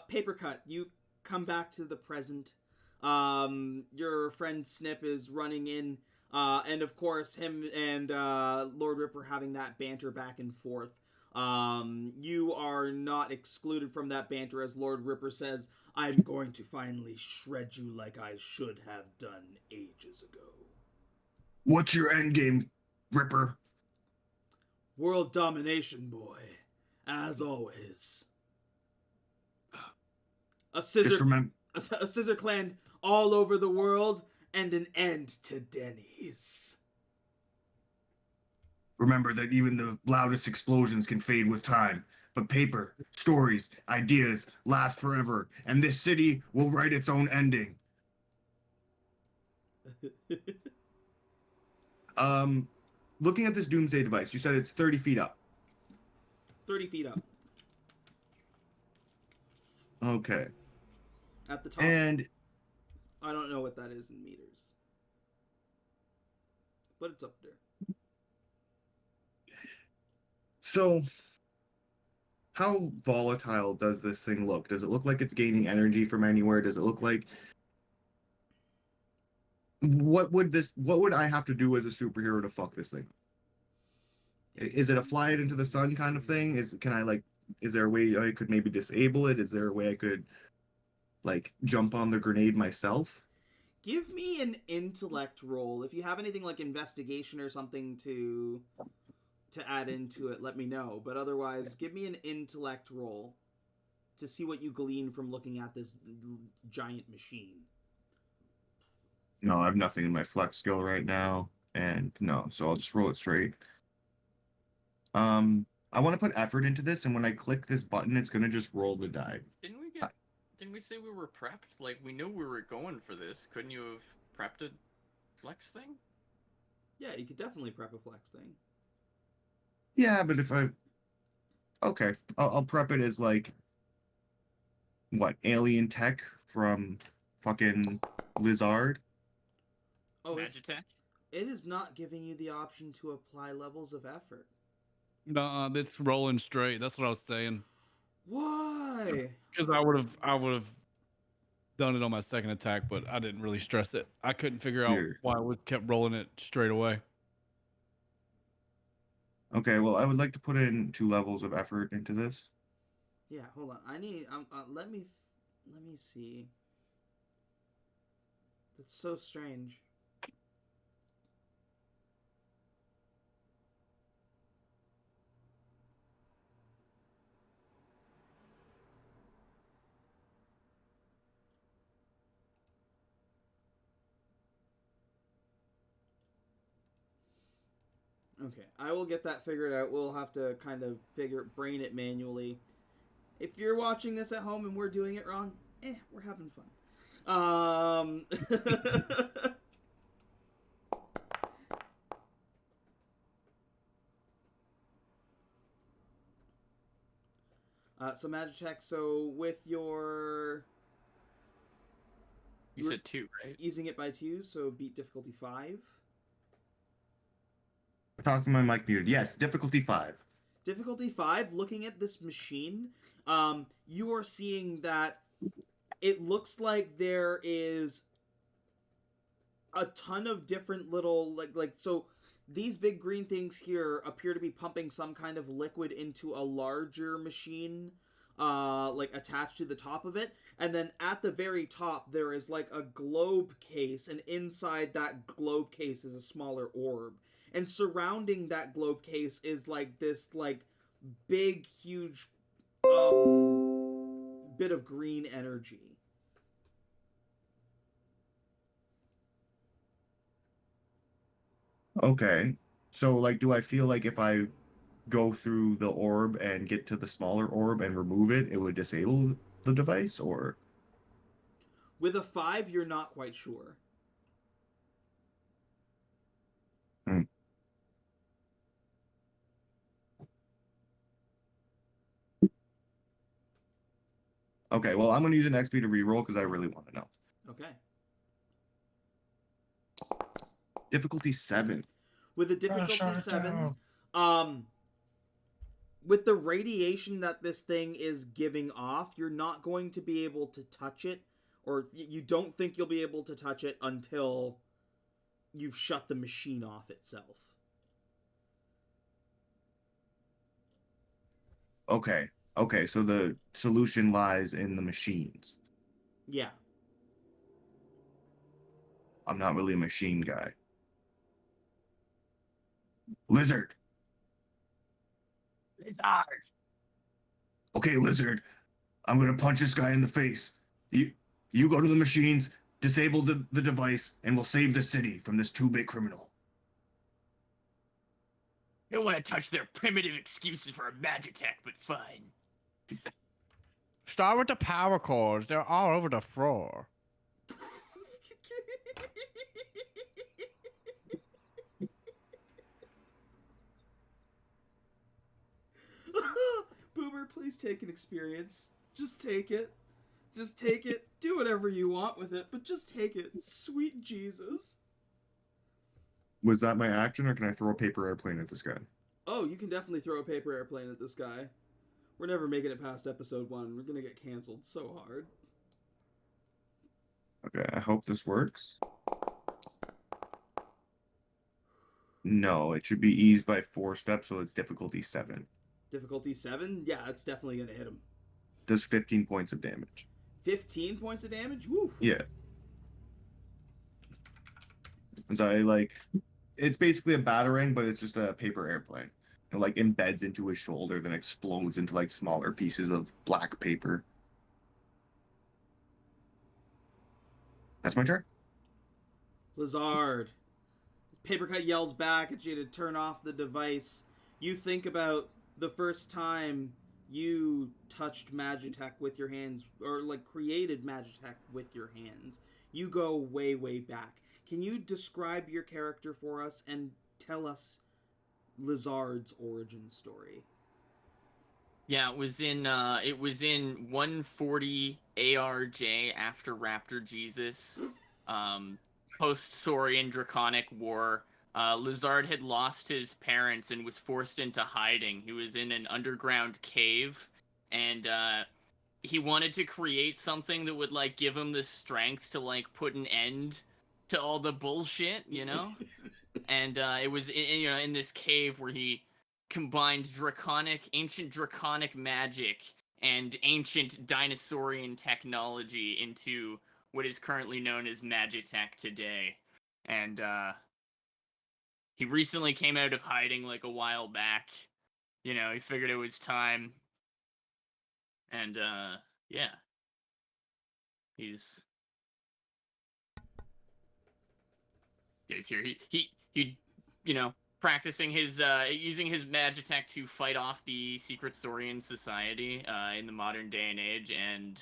Paper cut. You come back to the present. Your friend Snip is running in, and of course, him and Lord Ripper having that banter back and forth. You are not excluded from that banter as Lord Ripper says, "I'm going to finally shred you like I should have done ages ago." What's your end game, Ripper? World domination, boy. As always. A scissor clan all over the world, and an end to Denny's. Remember that even the loudest explosions can fade with time, but paper, stories, ideas last forever, and this city will write its own ending. Looking at this doomsday device, you said it's 30 feet up. 30 feet up. Okay. At the top. And I don't know what that is in meters. But it's up there. so, how volatile does this thing look? Does it look like it's gaining energy from anywhere? Does it look like what would I have to do as a superhero to fuck this thing? Is it a fly it into the sun kind of thing? Is there a way I could maybe disable it? Is there a way I could like jump on the grenade myself? Give me an intellect roll. If you have anything like investigation or something to add into it, let me know. But otherwise, give me an intellect roll to see what you glean from looking at this giant machine. No, I have nothing in my flex skill right now, and no, so I'll just roll it straight. I want to put effort into this, and when I click this button, it's gonna just roll the die. Didn't we say we were prepped? Like, we knew we were going for this. Couldn't you have prepped a flex thing? Yeah, you could definitely prep a flex thing. Yeah, but if I'll prep it as like what, alien tech from fucking Lizard. Oh, Magitech? it is not giving you the option to apply levels of effort. No, that's rolling straight. That's what I was saying. Why? Because I would have done it on my second attack, but I didn't really stress it. I couldn't figure out Weird. why I kept rolling it straight away. Okay, well, I would like to put in 2 levels of effort into this. Yeah, hold on. I need. Let me see. That's so strange. Okay, I will get that figured out. We'll have to kind of brain it manually. If you're watching this at home and we're doing it wrong, we're having fun. So Magitech, so with your... You said 2, right? Easing it by 2, so beat difficulty 5. I talked to my mic muted. Yes, difficulty 5. Difficulty 5, looking at this machine, you are seeing that it looks like there is a ton of different little, so these big green things here appear to be pumping some kind of liquid into a larger machine, like attached to the top of it, and then at the very top there is like a globe case, and inside that globe case is a smaller orb, and surrounding that globe case is like this like big huge bit of green energy. Okay. So, like, do I feel like if I go through the orb and get to the smaller orb and remove it, it would disable the device, or? With a 5, you're not quite sure. Hmm. Okay, well, I'm going to use an XP to reroll because I really want to know. Okay. Difficulty 7. With a difficulty 7, with the radiation that this thing is giving off, you're not going to be able to touch it, or you don't think you'll be able to touch it until you've shut the machine off itself. Okay. Okay, so the solution lies in the machines. Yeah. I'm not really a machine guy. Lizard. Lizard. Okay, Lizard. I'm gonna punch this guy in the face. You go to the machines, disable the device, and we'll save the city from this 2-bit criminal. Don't want to touch their primitive excuses for a magic attack, but fine. Start with the power cords. They're all over the floor. Boomer, please take an experience. Just take it. Just take it. Do whatever you want with it, but just take it. Sweet Jesus. Was that my action, or can I throw a paper airplane at this guy? Oh, you can definitely throw a paper airplane at this guy. We're never making it past episode 1. We're gonna get canceled so hard. Okay, I hope this works. No, it should be eased by 4 steps, so it's difficulty 7. Difficulty 7? Yeah, that's definitely gonna hit him. Does 15 points of damage. 15 points of damage? Woo! Yeah. So it's basically a battering, but it's just a paper airplane. It like embeds into his shoulder, then explodes into like smaller pieces of black paper. That's my turn. Lizard. Papercut yells back at you to turn off the device. You think about the first time you touched Magitech with your hands, or like created Magitech with your hands. You go way, way back. Can you describe your character for us and tell us Lizard's origin story? Yeah, it was in 140 ARJ after Raptor Jesus. Post-Saurian Draconic War. Lizard had lost his parents and was forced into hiding. He was in an underground cave, and he wanted to create something that would like give him the strength to like put an end to all the bullshit, you know? And it was in this cave where he combined ancient draconic magic and ancient dinosaurian technology into what is currently known as Magitech today. And he recently came out of hiding like a while back. You know, he figured it was time. And yeah. He's here. He you know, practicing his using his Magitech to fight off the secret Saurian society in the modern day and age, and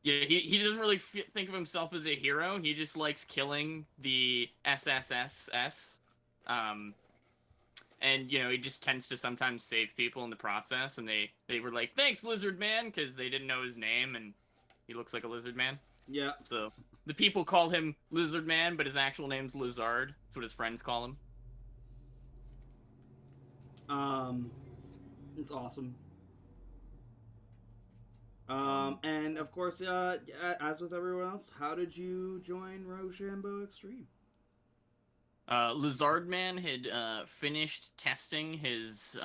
yeah, he doesn't really think of himself as a hero. He just likes killing the SSSS, and you know, he just tends to sometimes save people in the process. And they were like, "Thanks, Lizard Man," because they didn't know his name, and he looks like a lizard man. Yeah. So the people call him Lizard Man, but his actual name's Lizard. That's what his friends call him. It's awesome. And of course, as with everyone else, how did you join Roshambo Extreme? Lizard Man had finished testing his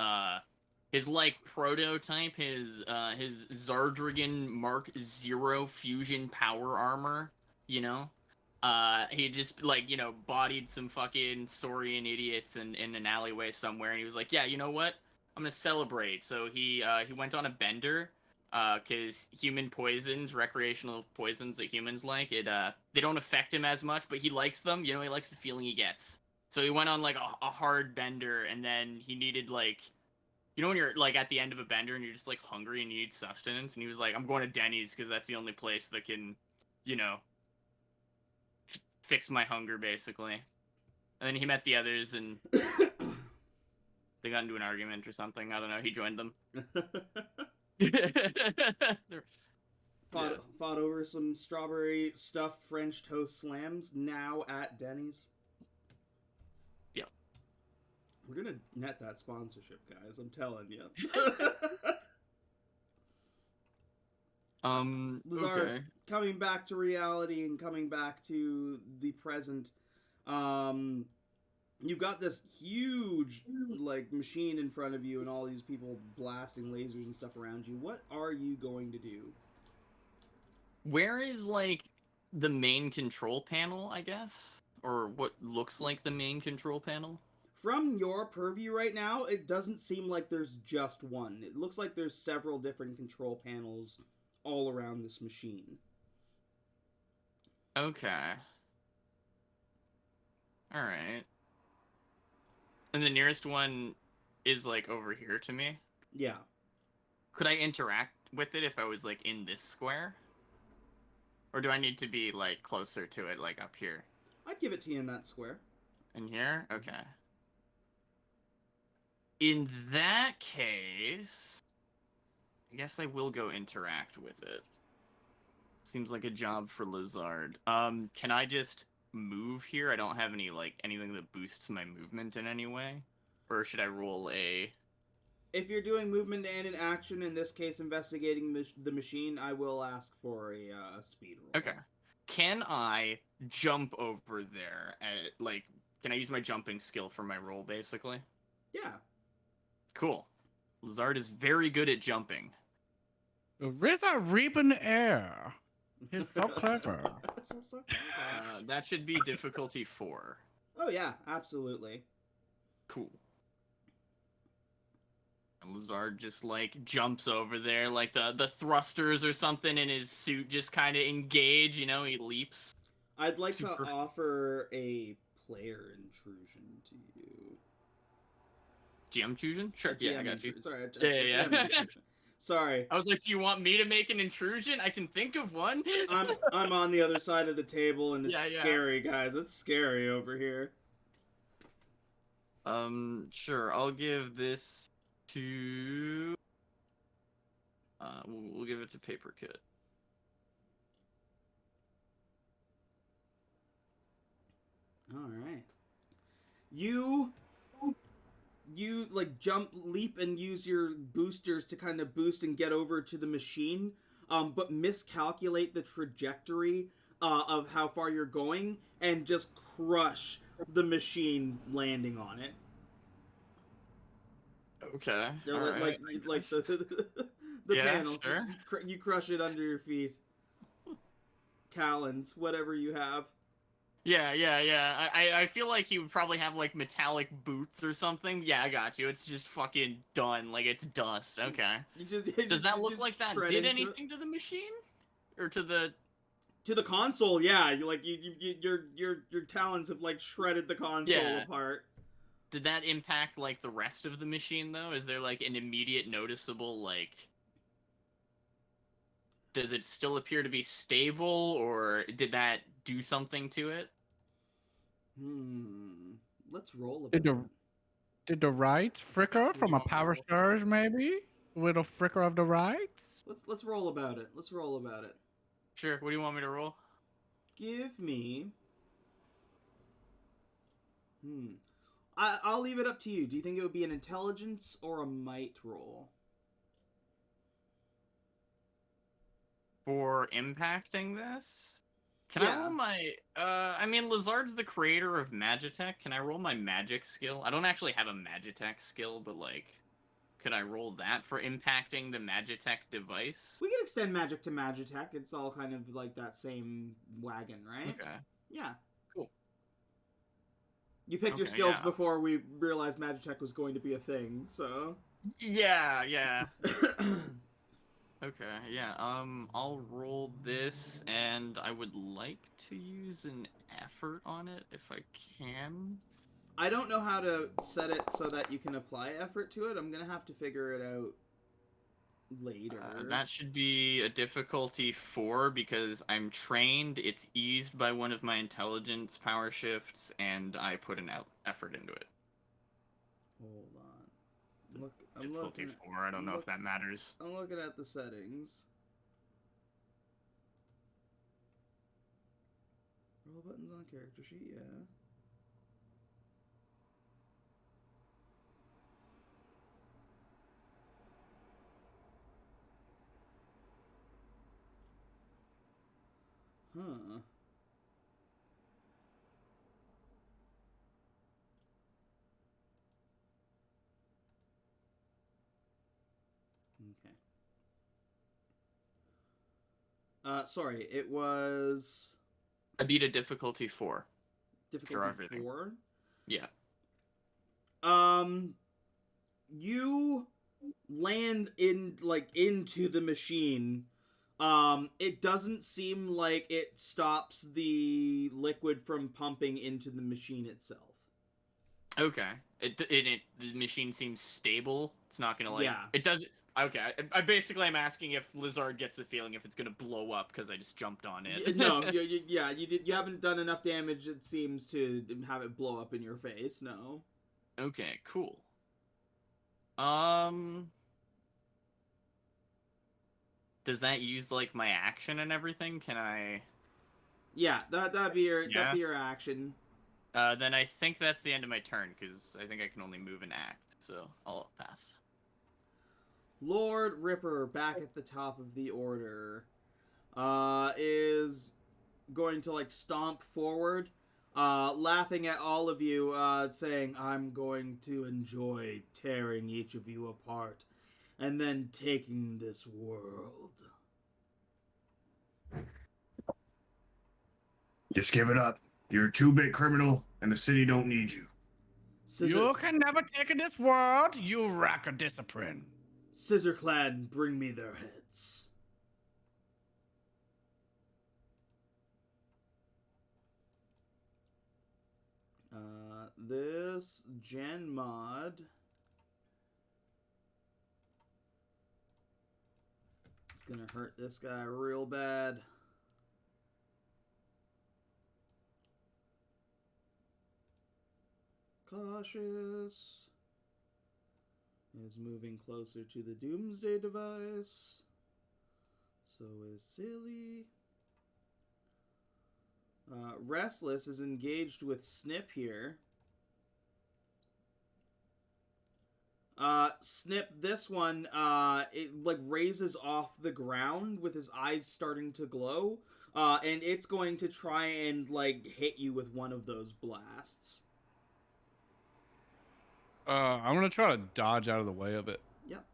His like prototype, his Zardrigan Mark Zero fusion power armor, you know. He just like, you know, bodied some fucking Saurian idiots in an alleyway somewhere, and he was like, yeah, you know what? I'm gonna celebrate. So he went on a bender, because human poisons, recreational poisons that humans like, they don't affect him as much, but he likes them. You know, he likes the feeling he gets. So he went on like a hard bender, and then he needed like, you know, when you're like at the end of a bender and you're just like hungry and you need sustenance, and he was like, I'm going to Denny's because that's the only place that can, you know, fix my hunger basically. And then he met the others and they got into an argument or something. I don't know. He joined them. Fought over some strawberry stuffed French toast slams now at Denny's. Yeah. We're gonna net that sponsorship, guys. I'm telling you. Lazar, Okay. coming back to reality and coming back to the present, you've got this huge like machine in front of you and all these people blasting lasers and stuff around you. What are you going to do? Where is like the main control panel, I guess? Or what looks like the main control panel? From your purview right now, it doesn't seem like there's just one. It looks like there's several different control panels all around this machine. Okay. Alright. And the nearest one is like over here to me? Yeah. Could I interact with it if I was like in this square? Or do I need to be like closer to it, like up here? I'd give it to you in that square. In here? Okay. In that case, I guess I will go interact with it. Seems like a job for Lizard. Can I just move here? I don't have any like anything that boosts my movement in any way. Or should I roll a? If you're doing movement and an action, in this case investigating the machine, I will ask for a speed roll. Okay. Can I jump over there? Like, can I use my jumping skill for my roll, basically? Yeah. Cool. Lizard is very good at jumping. RZA reap in the air. He's so clever. so clever. That should be difficulty 4. Oh yeah, absolutely. Cool. And Lizard just like jumps over there, like the thrusters or something in his suit just kind of engage. You know, he leaps. I'd like Super. to offer a player intrusion to you. GM intrusion? Sure. Yeah, I got you. Sorry. Yeah. Sorry. I was like, do you want me to make an intrusion? I can think of one. I'm on the other side of the table, and it's Yeah. scary, guys. It's scary over here. Sure. I'll give this to. We'll give it to Paper Kit. All right. You like jump, leap, and use your boosters to kind of boost and get over to the machine, but miscalculate the trajectory of how far you're going and just crush the machine landing on it. Okay. They're all like right. the Yeah, panel. sure. You crush it under your feet. Talons, whatever you have. Yeah. I feel like he would probably have like metallic boots or something. Yeah, I got you. It's just fucking done. Like it's dust. Okay. Does that look like that did anything to the machine, or to the console? Yeah, your talons have like shredded the console apart. Did that impact like the rest of the machine though? Is there like an immediate noticeable like? Does it still appear to be stable, or did that do something to it? Let's roll a bit. Did the rights flicker from a power surge, maybe? With a flicker of the rights? Let's roll about it. Sure. What do you want me to roll? Give me. I'll leave it up to you. Do you think it would be an intelligence or a might roll? For impacting this? Can I roll my I mean Lizard's the creator of Magitech. Can I roll my magic skill? I don't actually have a Magitech skill, but like Could I roll that for impacting the Magitech device? We can extend magic to Magitech. It's all kind of like that same wagon, right? Okay. Yeah. Cool. You picked your Okay, skills yeah. before we realized Magitech was going to be a thing, so. Yeah. Okay, yeah. I'll roll this, and I would like to use an effort on it if I can. I don't know how to set it so that you can apply effort to it. I'm gonna have to figure it out later. That should be a difficulty 4 because I'm trained. It's eased by one of my intelligence power shifts, and I put an effort into it. Hold on. I'm Difficulty looking 4. I don't know if that matters. I'm looking at the settings. Roll buttons on character sheet, yeah. Huh. Okay. Sorry, it was I beat a difficulty 4. difficulty everything. 4. Yeah. You land into the machine. It doesn't seem like it stops the liquid from pumping into the machine itself. Okay. The machine seems stable. It's not gonna like. Yeah. It does. Okay. I basically am asking if Lizard gets the feeling if it's gonna blow up because I just jumped on it. No, you haven't done enough damage. It seems to have it blow up in your face. No. Okay. Cool. Does that use like my action and everything? Can I? Yeah, that'd be your action. Then I think that's the end of my turn because I think I can only move and act. So I'll pass. Lord Ripper, back at the top of the order, is going to like stomp forward, laughing at all of you, saying, "I'm going to enjoy tearing each of you apart, and then taking this world." Just give it up. You're a 2-bit criminal, and the city don't need you. You can never take this world. You lack a discipline. Scissor Clan, bring me their heads. This gen mod is gonna hurt this guy real bad. Cautious is moving closer to the doomsday device. So is Silly. Restless is engaged with Snip here. Snip, this one, it like raises off the ground with his eyes starting to glow. And it's going to try and like hit you with one of those blasts. I'm gonna try to dodge out of the way of it. Yep.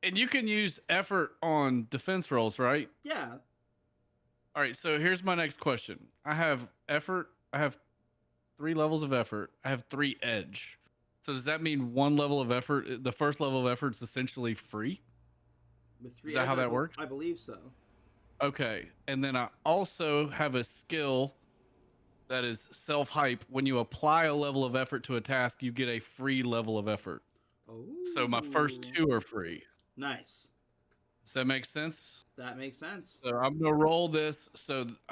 And you can use effort on defense rolls, right? Yeah. All right, so here's my next question. I have effort. I have 3 levels of effort. I have 3 edge. So does that mean 1 level of effort, the first level of effort is essentially free? With 3 Is that how that works? I believe so. Okay, and then I also have a skill that is self-hype. When you apply a level of effort to a task, you get a free level of effort. Oh. So my first 2 are free. Nice. Does that make sense? That makes sense. So I'm gonna roll this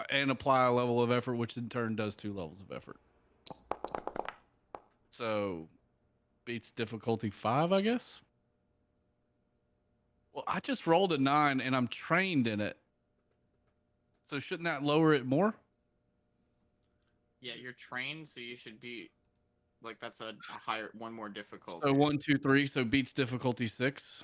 and apply a level of effort, which in turn does 2 levels of effort. So beats difficulty 5, I guess. Well, I just rolled a 9 and I'm trained in it. So shouldn't that lower it more? Yeah, you're trained, so you should be like that's a higher one more difficult. So 1, 2, 3. So beats difficulty 6.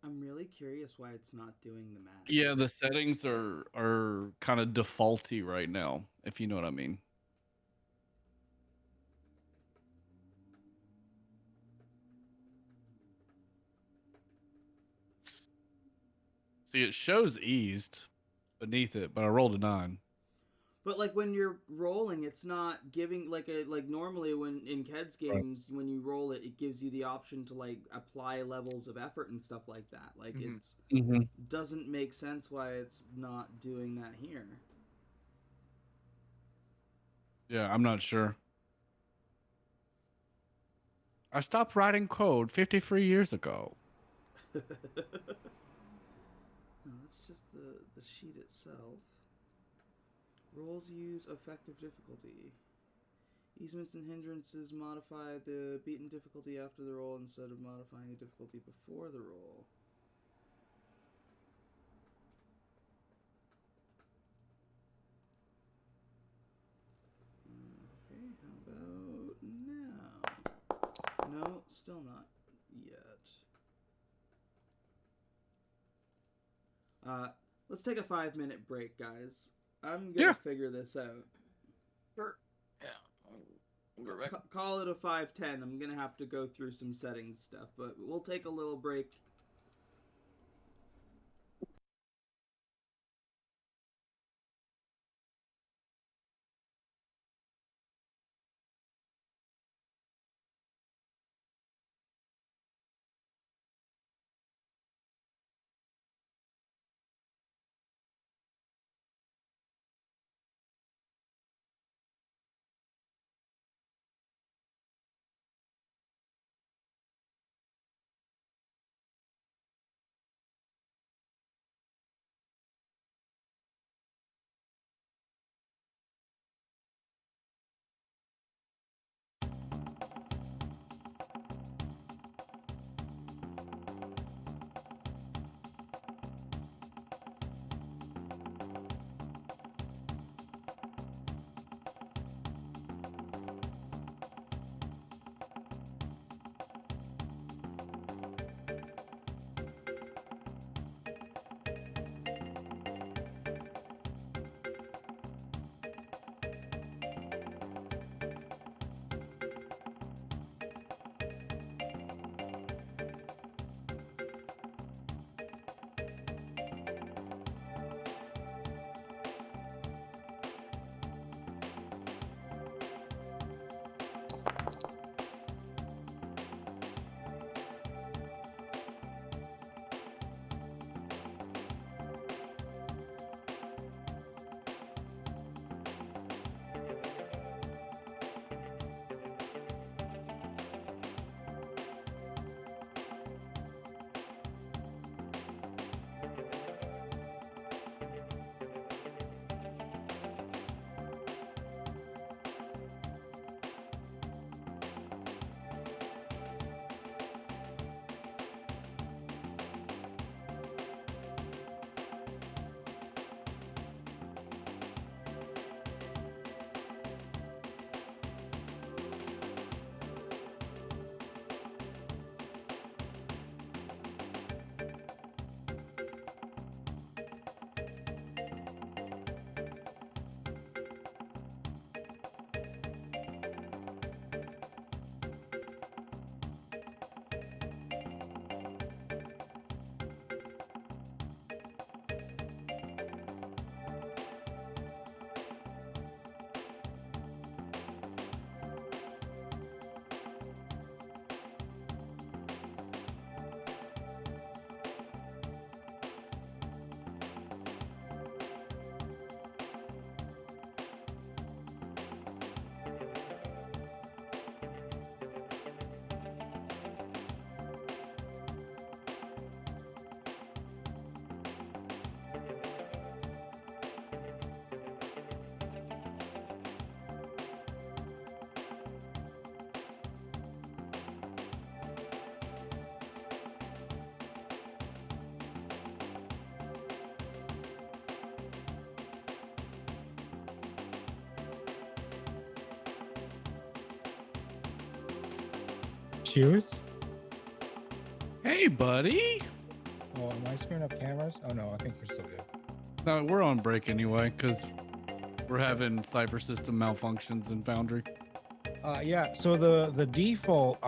I'm really really curious why it's not doing the math. Yeah, the settings are kind of defaulty right now, if you know what I mean. See, it shows eased beneath it, but I rolled a 9. But like when you're rolling, it's not giving like normally when in Ked's games when you roll it, it gives you the option to like apply levels of effort and stuff like that. Like it's doesn't make sense why it's not doing that here. Yeah, I'm not sure. I stopped writing code 53 years ago. No, that's just the sheet itself. Rolls use effective difficulty. Easements and hindrances modify the beaten difficulty after the roll instead of modifying the difficulty before the roll. Okay, how about now? No, still not yet. Let's take a 5-minute break, guys. I'm gonna figure this out. Sure. Yeah. We'll go back. Call it a 5:10. I'm gonna have to go through some settings stuff, but we'll take a little break. Cheers. Hey, buddy. Well, I'm screwing up cameras? Oh no, I think you're still good. No, we're on break anyway because we're having cipher system malfunctions in Foundry. Yeah. So the default,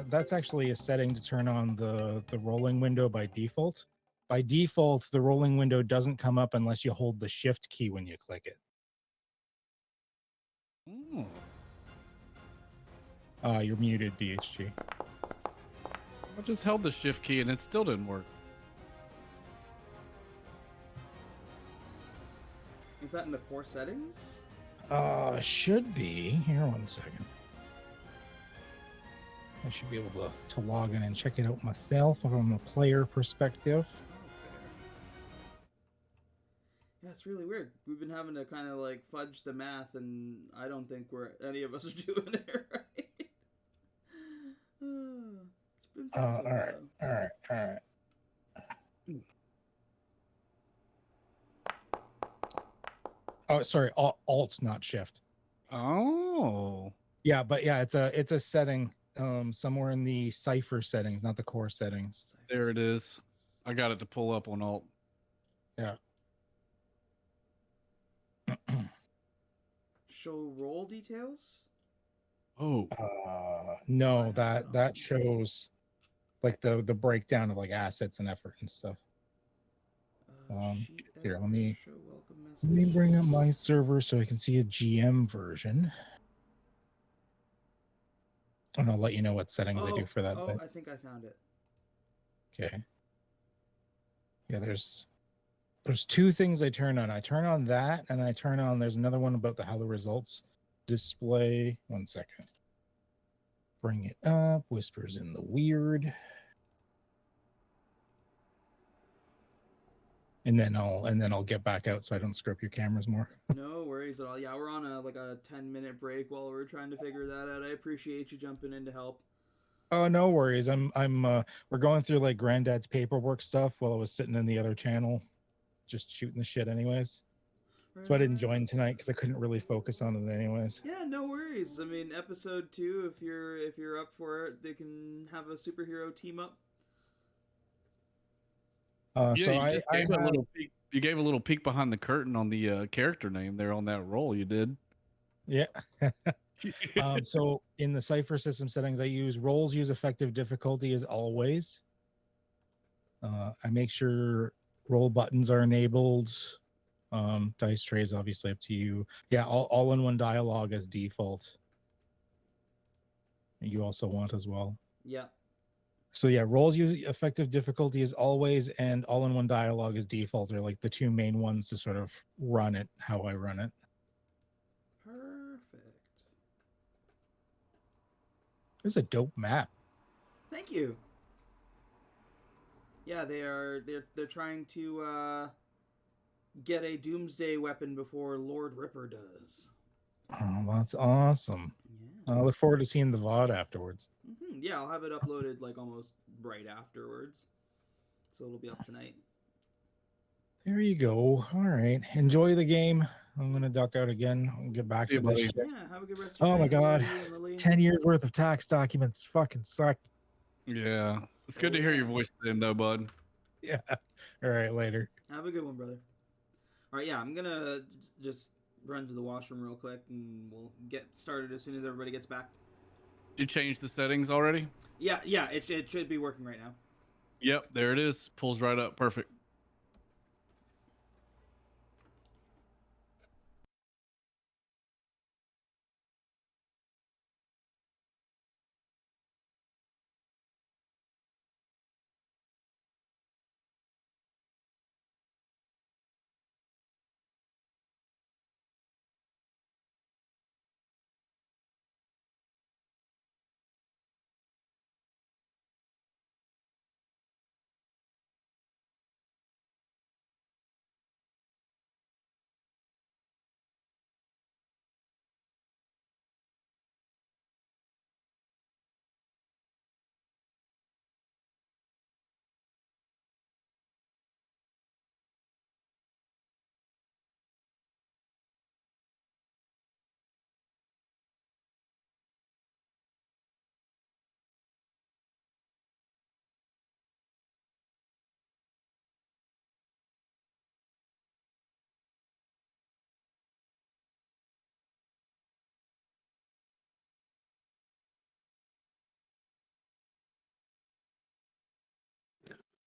that's actually a setting to turn on the rolling window by default. By default, the rolling window doesn't come up unless you hold the shift key when you click it. Ooh. You're muted, BHG. I just held the shift key and it still didn't work. Is that in the core settings? Should be. Here, one second. I should be able to log in and check it out myself from a player perspective. Yeah, it's really weird. We've been having to kind of like fudge the math, and I don't think any of us are doing it right. It's been All fun right, so all right. Oh, sorry, Alt, not Shift. Oh. Yeah, but yeah, it's a setting somewhere in the cipher settings, not the core settings. There it is. I got it to pull up on Alt. Yeah. Show roll details? Oh. No, that shows like the breakdown of like assets and effort and stuff. Sheet Here, editor, let me show welcome let me message. bring up my server so I can see a GM version. And I'll let you know what settings I do for that. Oh, I think I found it. Okay. Yeah, there's two things I turn on. I turn on that, and I turn on. There's another one about how the results display. 1 second. Bring it up. Whispers in the weird. And then I'll get back out so I don't screw up your cameras more. No worries at all. Yeah, we're on a 10-minute break while we're trying to figure that out. I appreciate you jumping in to help. Oh, no worries. We're going through like Granddad's paperwork stuff while I was sitting in the other channel, just shooting the shit anyways. That's why I didn't join tonight because I couldn't really focus on it anyways. Yeah, no worries. I mean, episode 2, if you're up for it, they can have a superhero team up. Yeah, So you just gave a little peek. You gave a little peek behind the curtain on the character name there on that roll. You did. Yeah. So in the cipher system settings, I use rolls use effective difficulty as always. I make sure roll buttons are enabled. Dice trays obviously up to you. Yeah, all in one dialogue as default. You also want as well. Yeah. So yeah, rolls use effective difficulty as always, and all in one dialogue as default are like the two main ones to sort of run it how I run it. Perfect. It's a dope map. Thank you. Yeah, they're trying to get a doomsday weapon before Lord Ripper does. Oh, that's awesome. Yeah. I look forward to seeing the VOD afterwards. Yeah, I'll have it uploaded like almost right afterwards. So it'll be up tonight. There you go. All right. Enjoy the game. I'm going to duck out again. I'll get back See to you, this buddy. shit. Yeah, have a good rest of your Oh my night, God. Lily and Lily. 10 years worth of tax documents fucking suck. Yeah, it's good to hear your voice then, though, bud. Yeah. All right. Later. Have a good one, brother. All right, yeah, I'm going to just run to the washroom real quick and we'll get started as soon as everybody gets back. You changed the settings already? Yeah, it should be working right now. Yep, there it is. Pulls right up. Perfect.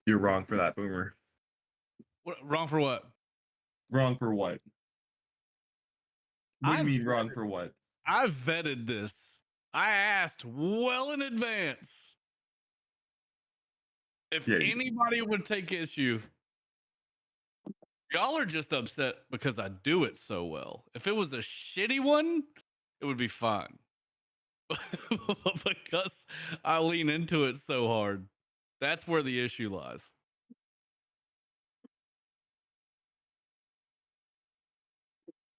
You're wrong for that, Boomer. Wrong for what? Wrong for what? What do you I've mean wrong vetted- for what? I vetted this. I asked well in advance if Yeah, anybody would take issue. Y'all are just upset because I do it so well. If it was a shitty one, it would be fine. Because I lean into it so hard, that's where the issue lies.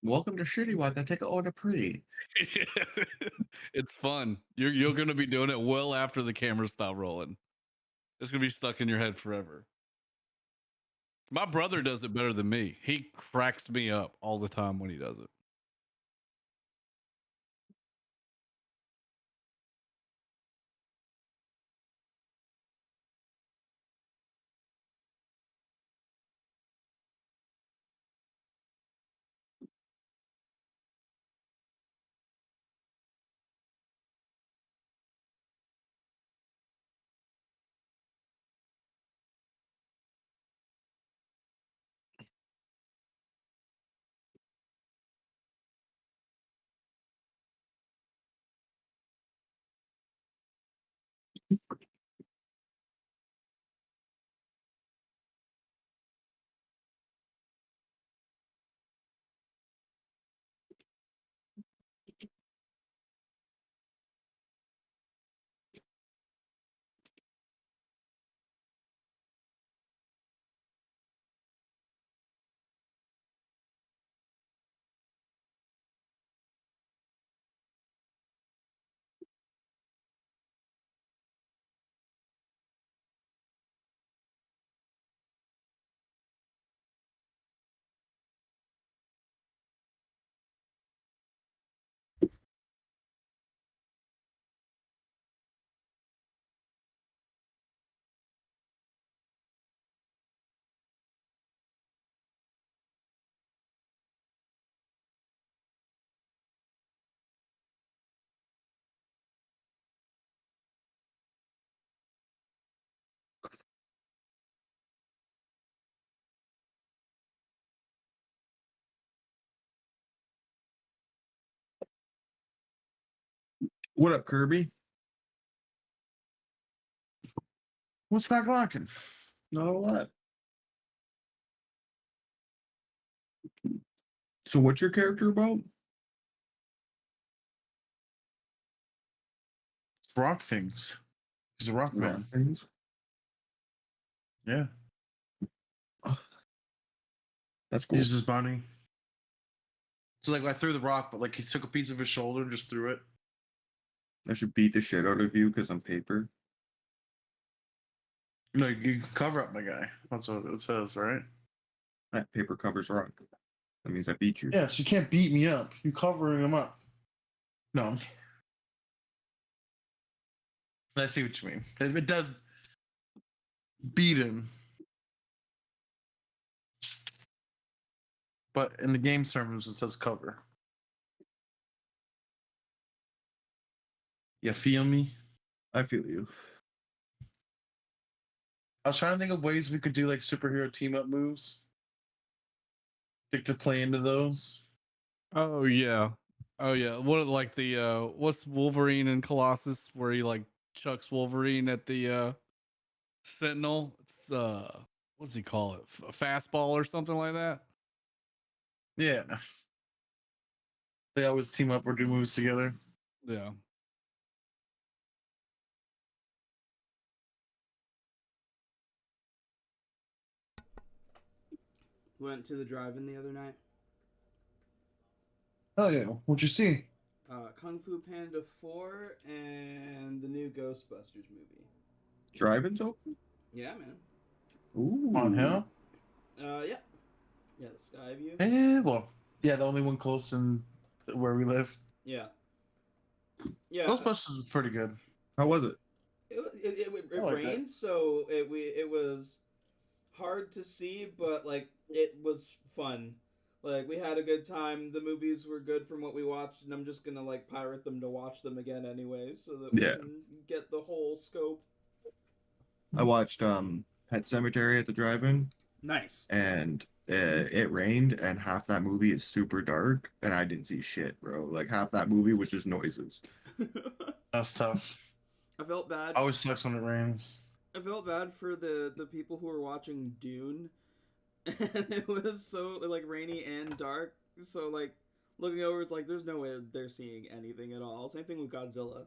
Welcome to Shitty One. I take an order pre. It's fun. You're going to be doing it well after the cameras stop rolling. It's going to be stuck in your head forever. My brother does it better than me. He cracks me up all the time when he does it. What up, Kirby? What's back locking? Not a lot. So, what's your character about? It's rock things. He's a rock man. Things. Yeah. That's cool. He's his bunny. So like I threw the rock, but like he took a piece of his shoulder and just threw it. I should beat the shit out of you because I'm paper. No, you cover up my guy. That's what it says, right? That paper covers rock. That means I beat you. Yes, you can't beat me up. You're covering him up. No. I see what you mean. It does beat him. But in the game terms, it says cover. You feel me? I feel you. I was trying to think of ways we could do like superhero team up moves. Like to play into those. Oh yeah. Oh yeah. What like the what's Wolverine and Colossus where he like chucks Wolverine at the Sentinel? It's what does he call it? A fastball or something like that? Yeah. They always team up or do moves together. Yeah. Went to the drive-in the other night. Oh yeah. What'd you see? Kung Fu Panda 4 and the new Ghostbusters movie. Drive-ins open? Yeah, man. Ooh. On Hill? Yeah. Yeah, the Skyview. Well, yeah, the only one close in where we live. Yeah. Yeah. Ghostbusters was pretty good. How was it? It I like that. rained, so it was hard to see, but like it was fun. Like we had a good time. The movies were good from what we watched, and I'm just gonna like pirate them to watch them again anyway, so that we Yeah. can get the whole scope. I watched Pet Cemetery at the drive-in, Nice. and it rained, and half that movie is super dark, and I didn't see shit, bro. Like half that movie was just noises. That's tough. I felt bad. Always sucks when it rains. I felt bad for the people who were watching Dune, and it was so like rainy and dark. So like looking over, it's like there's no way they're seeing anything at all. Same thing with Godzilla.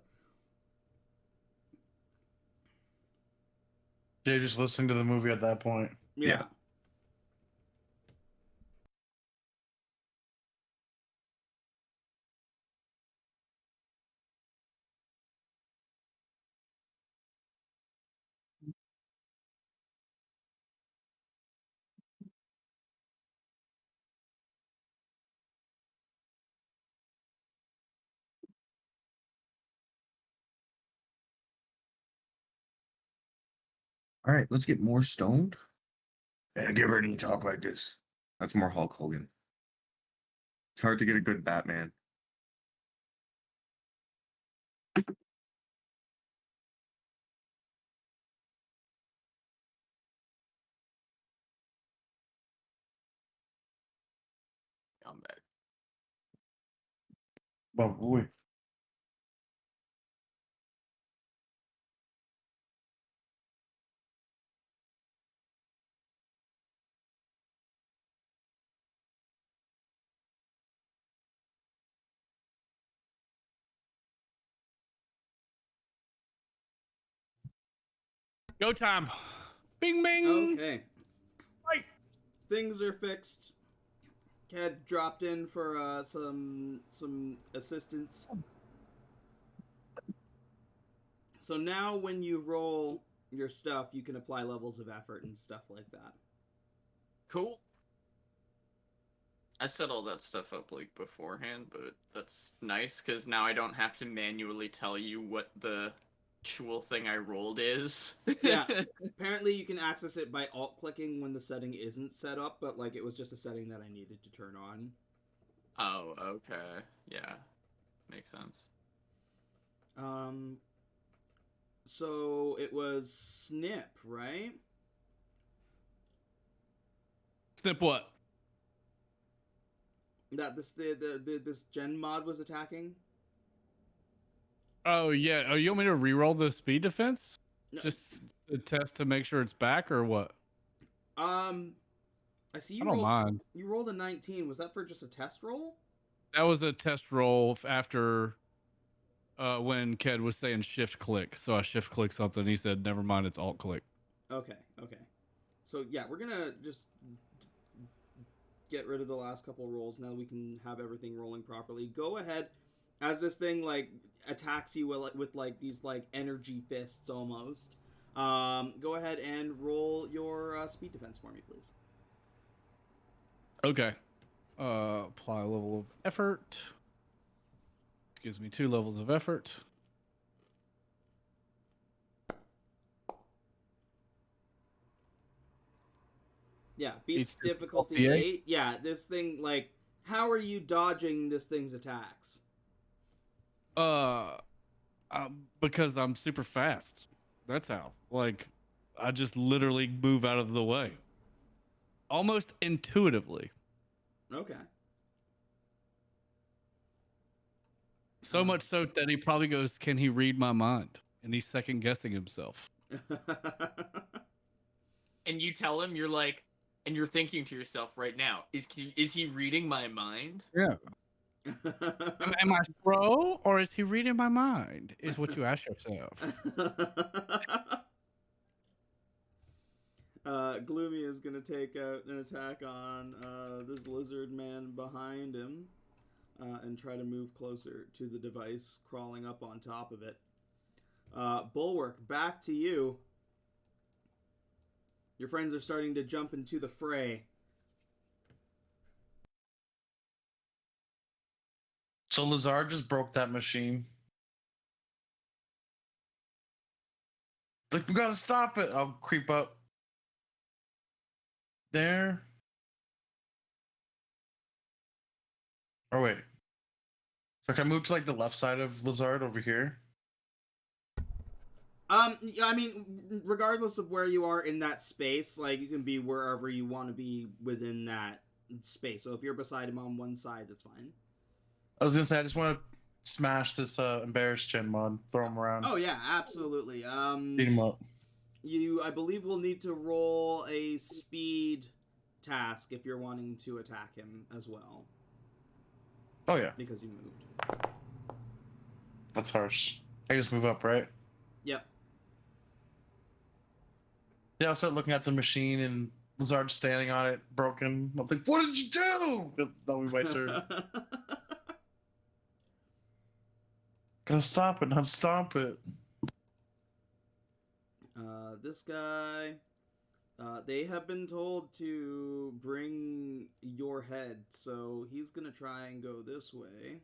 They're just listening to the movie at that point. Yeah. All right, let's get more stoned and get ready to talk like this. That's more Hulk Hogan. It's hard to get a good Batman. I'm back. But boy. Go time. Bing bing. Okay. Right. Things are fixed. Cat dropped in for some assistance. So now when you roll your stuff, you can apply levels of effort and stuff like that. Cool. I set all that stuff up like beforehand, but that's nice because now I don't have to manually tell you what the actual thing I rolled is. Yeah. Apparently you can access it by alt-clicking when the setting isn't set up, but like it was just a setting that I needed to turn on. Oh, okay. Yeah. Makes sense. So it was Snip, right? Snip what? That this gen mod was attacking? Oh yeah. Oh, you want me to reroll the speed defense? No. Just a test to make sure it's back or what? I see you I don't mind. You rolled a 19. Was that for just a test roll? That was a test roll after when Ked was saying shift click. So I shift click something. He said, never mind, it's alt click. Okay. So yeah, we're gonna just get rid of the last couple rolls. Now we can have everything rolling properly. Go ahead, as this thing like attacks you with like these like energy fists almost. Go ahead and roll your speed defense for me, please. Okay. Apply a level of effort. Gives me 2 levels of effort. Yeah, beats Beats difficulty difficulty 8. Yeah, this thing, like, how are you dodging this thing's attacks? Because I'm super fast. That's how. Like, I just literally move out of the way. Almost intuitively. Okay. So much so that he probably goes, can he read my mind? And he's second guessing himself. And you tell him, you're like, and you're thinking to yourself right now, is he reading my mind? Yeah. Am I slow or is he reading my mind? Is what you ask yourself. Gloomy is going to take out an attack on this lizard man behind him and try to move closer to the device, crawling up on top of it. Bulwark, back to you. Your friends are starting to jump into the fray. So Lazar just broke that machine. Like, we gotta stop it. I'll creep up. There. Oh, wait. So can I move to, like, the left side of Lazard over here? Yeah, I mean, regardless of where you are in that space, like, you can be wherever you want to be within that space. So if you're beside him on one side, that's fine. I was gonna say I just want to smash this embarrassed Gen mod, throw him around, Oh yeah, absolutely. beat him up. You, I believe, will need to roll a speed task if you're wanting to attack him as well, Oh yeah, because you moved. that's harsh. I just move up, right? Yep. Yeah, I'll start looking at the machine and Lizard standing on it, broken. I'm like, what did you do? That'll be my turn. Gotta stop it, not stomp it. This guy, they have been told to bring your head, so he's gonna try and go this way.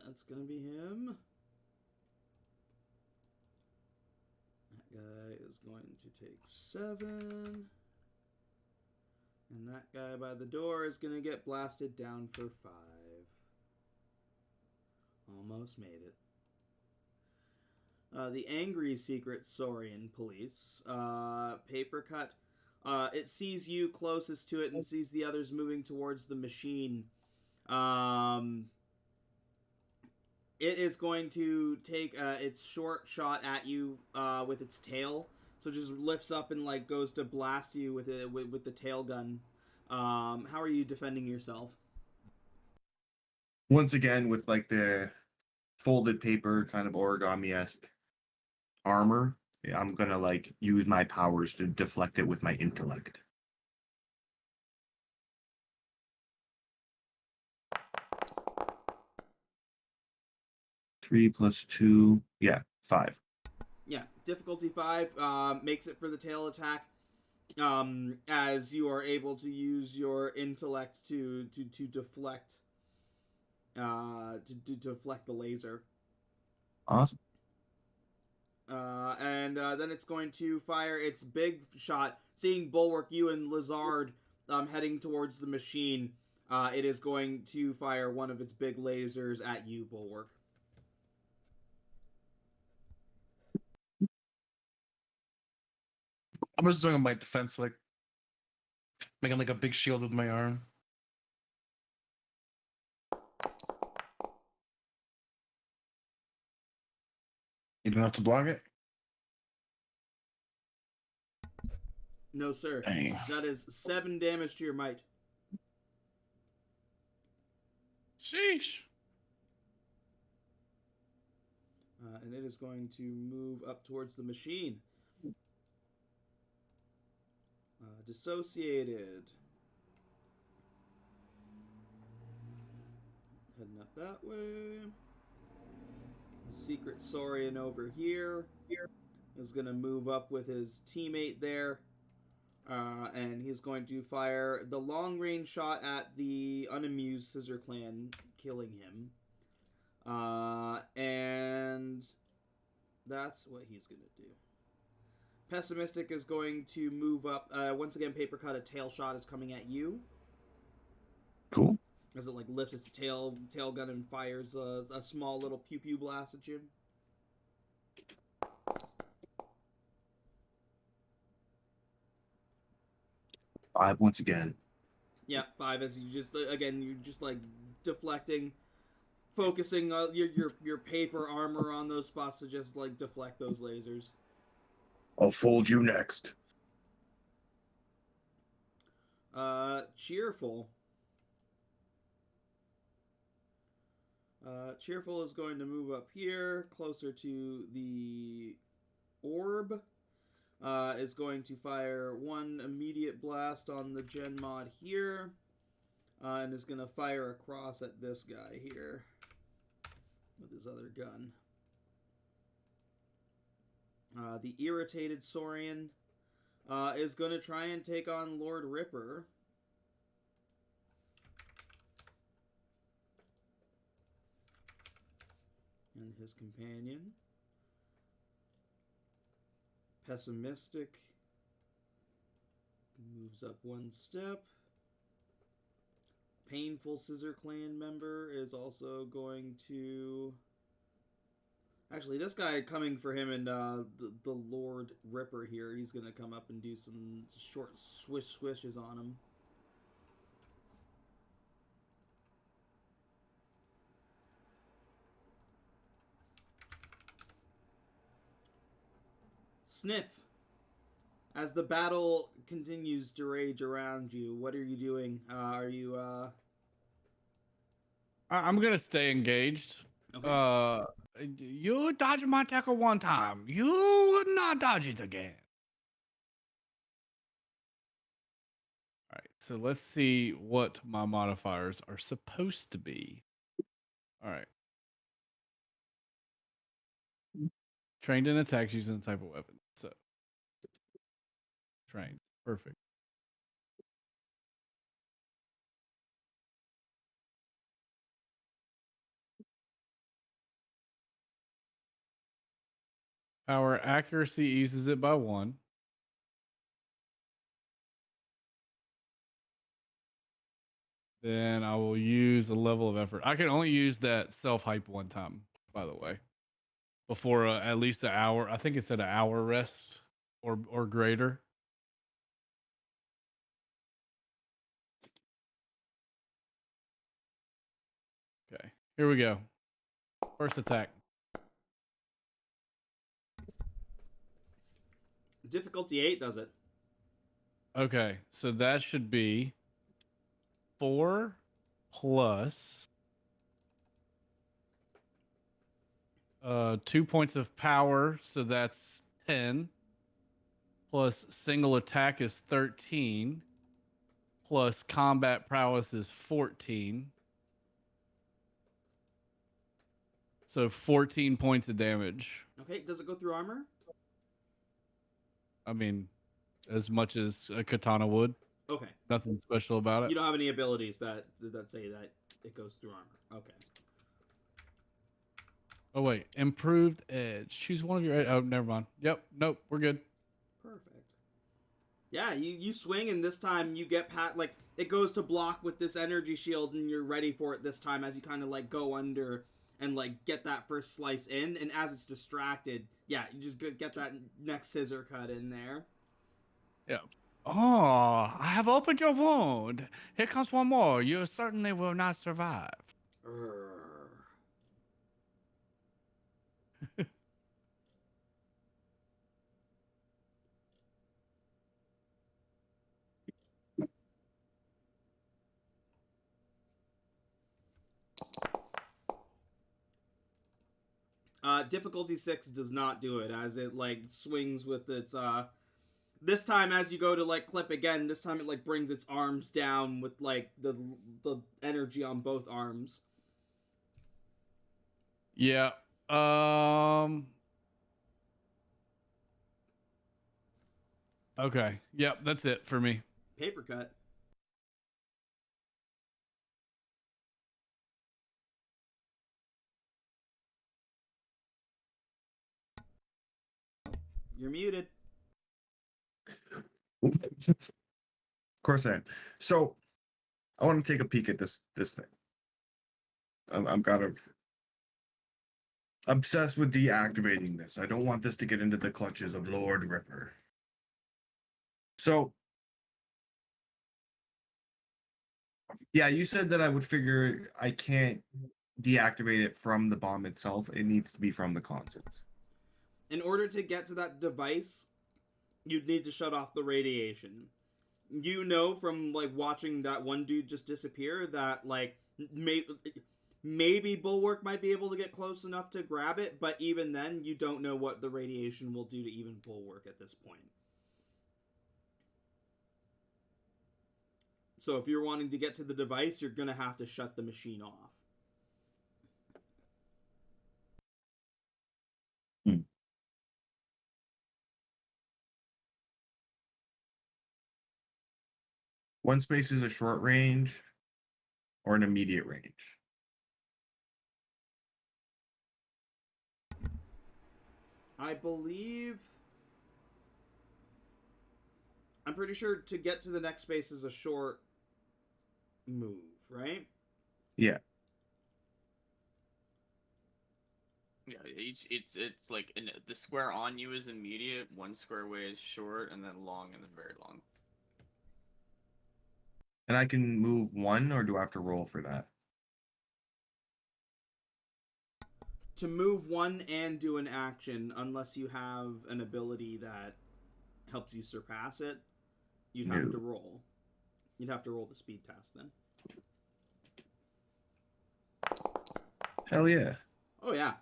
That's gonna be him. That guy is going to take 7. And that guy by the door is gonna get blasted down for 5. Almost made it. The angry secret Saurian police. Paper cut. It sees you closest to it and sees the others moving towards the machine. It is going to take its short shot at you with its tail. So it just lifts up and like goes to blast you with it with the tail gun. How are you defending yourself? Once again, with like the folded paper kind of origami-esque armor, I'm gonna like use my powers to deflect it with my intellect. Three plus 2, yeah, 5. Yeah, difficulty 5 makes it for the tail attack. As you are able to use your intellect to deflect to deflect the laser. Awesome. And then it's going to fire its big shot. Seeing Bulwark, you and Lizard heading towards the machine, it is going to fire one of its big lasers at you, Bulwark. I'm just doing my defense, like making like a big shield with my arm. You don't have to block it? No, sir. Dang. That is 7 damage to your might. Sheesh. And it is going to move up towards the machine. Dissociated. Heading up that way. A secret Saurian over here is going to move up with his teammate there. And he's going to fire the long-range shot at the unamused Scissor Clan, killing him. And that's what he's going to do. Pessimistic is going to move up. Once again, Paper Cut, a tail shot is coming at you. Cool. As it like lifts its tail gun and fires a small little pew pew blast at you. Five once again. Yeah, 5 as you just again you're just like deflecting, focusing your paper armor on those spots to just like deflect those lasers. I'll fold you next. Cheerful. Cheerful is going to move up here, closer to the orb. Is going to fire one immediate blast on the gen mod here. And is going to fire across at this guy here. With his other gun. The irritated Saurian is going to try and take on Lord Ripper. And his companion. Pessimistic moves up one step. Painful Scissor Clan member is also going to Actually, this guy coming for him and the Lord Ripper here, he's gonna come up and do some short swishes on him. Sniff. As the battle continues to rage around you, what are you doing? Are you I'm gonna stay engaged. okay? You dodged my tackle one time. You would not dodge it again. All right, so let's see what my modifiers are supposed to be. All right. Trained in attacks using the type of weapon. So, trained. Perfect. Power accuracy eases it by 1. Then I will use a level of effort. I can only use that self-hype one time, by the way. Before at least an hour. I think it said an hour rest or greater. Okay, here we go. First attack. Difficulty 8 does it. Okay, so that should be 4 plus 2 points of power, so that's 10. Plus single attack is 13. Plus combat prowess is 14. So 14 points of damage. Okay, does it go through armor? I mean, as much as a katana would. Okay. Nothing special about it. You don't have any abilities that say that it goes through armor. Okay. Oh wait, improved edge. Choose one of your. Oh, never mind. Yep. Nope. We're good. Perfect. Yeah, you swing and this time you get like it goes to block with this energy shield and you're ready for it this time as you kind of like go under and like get that first slice in, and as it's distracted, yeah, you just get that next scissor cut in there. Yeah. Oh, I have opened your wound. Here comes one more. You certainly will not survive. Difficulty 6 does not do it as it like swings with its this time as you go to like clip again, this time it like brings its arms down with like the energy on both arms. Yeah. Okay. Yep, that's it for me. Paper cut. You're muted. Of course I am. So I want to take a peek at this thing. I'm kind of obsessed with deactivating this. I don't want this to get into the clutches of Lord Ripper. So yeah, you said that I would figure I can't deactivate it from the bomb itself. It needs to be from the consoles. In order to get to that device, you'd need to shut off the radiation. You know from like watching that one dude just disappear that like maybe Bulwark might be able to get close enough to grab it, but even then you don't know what the radiation will do to even Bulwark at this point. So if you're wanting to get to the device, you're going to have to shut the machine off. One space is a short range or an immediate range. I believe... I'm pretty sure to get to the next space is a short move, right? Yeah. Yeah, it's like the square on you is immediate, one square away is short, and then long, and then very long. And I can move one, or do I have to roll for that? To move one and do an action, unless you have an ability that helps you surpass it, you'd have to No. roll. You'd have to roll the speed test then. Hell yeah. Oh yeah.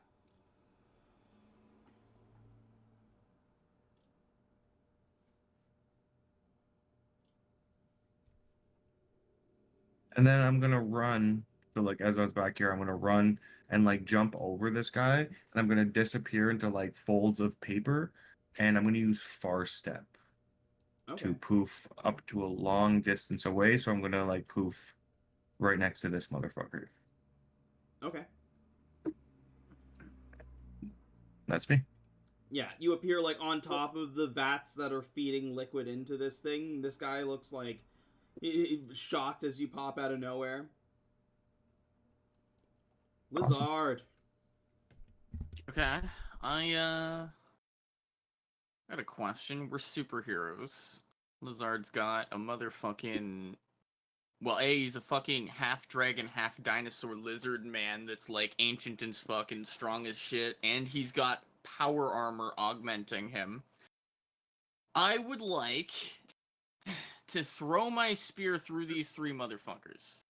And then I'm gonna run. So like as I was back here, I'm gonna run and like jump over this guy, and I'm gonna disappear into like folds of paper, and I'm gonna use far step Okay. to poof up to a long distance away. So I'm gonna like poof right next to this motherfucker. Okay. That's me. Yeah, you appear like on top of the vats that are feeding liquid into this thing. This guy looks like shocked as you pop out of nowhere. Awesome. Lizard. Okay, I got a question. We're superheroes. Lizard's got a motherfucking. Well, he's a fucking half dragon, half dinosaur lizard man that's like ancient and fucking strong as shit, and he's got power armor augmenting him. I would like to throw my spear through these three motherfuckers.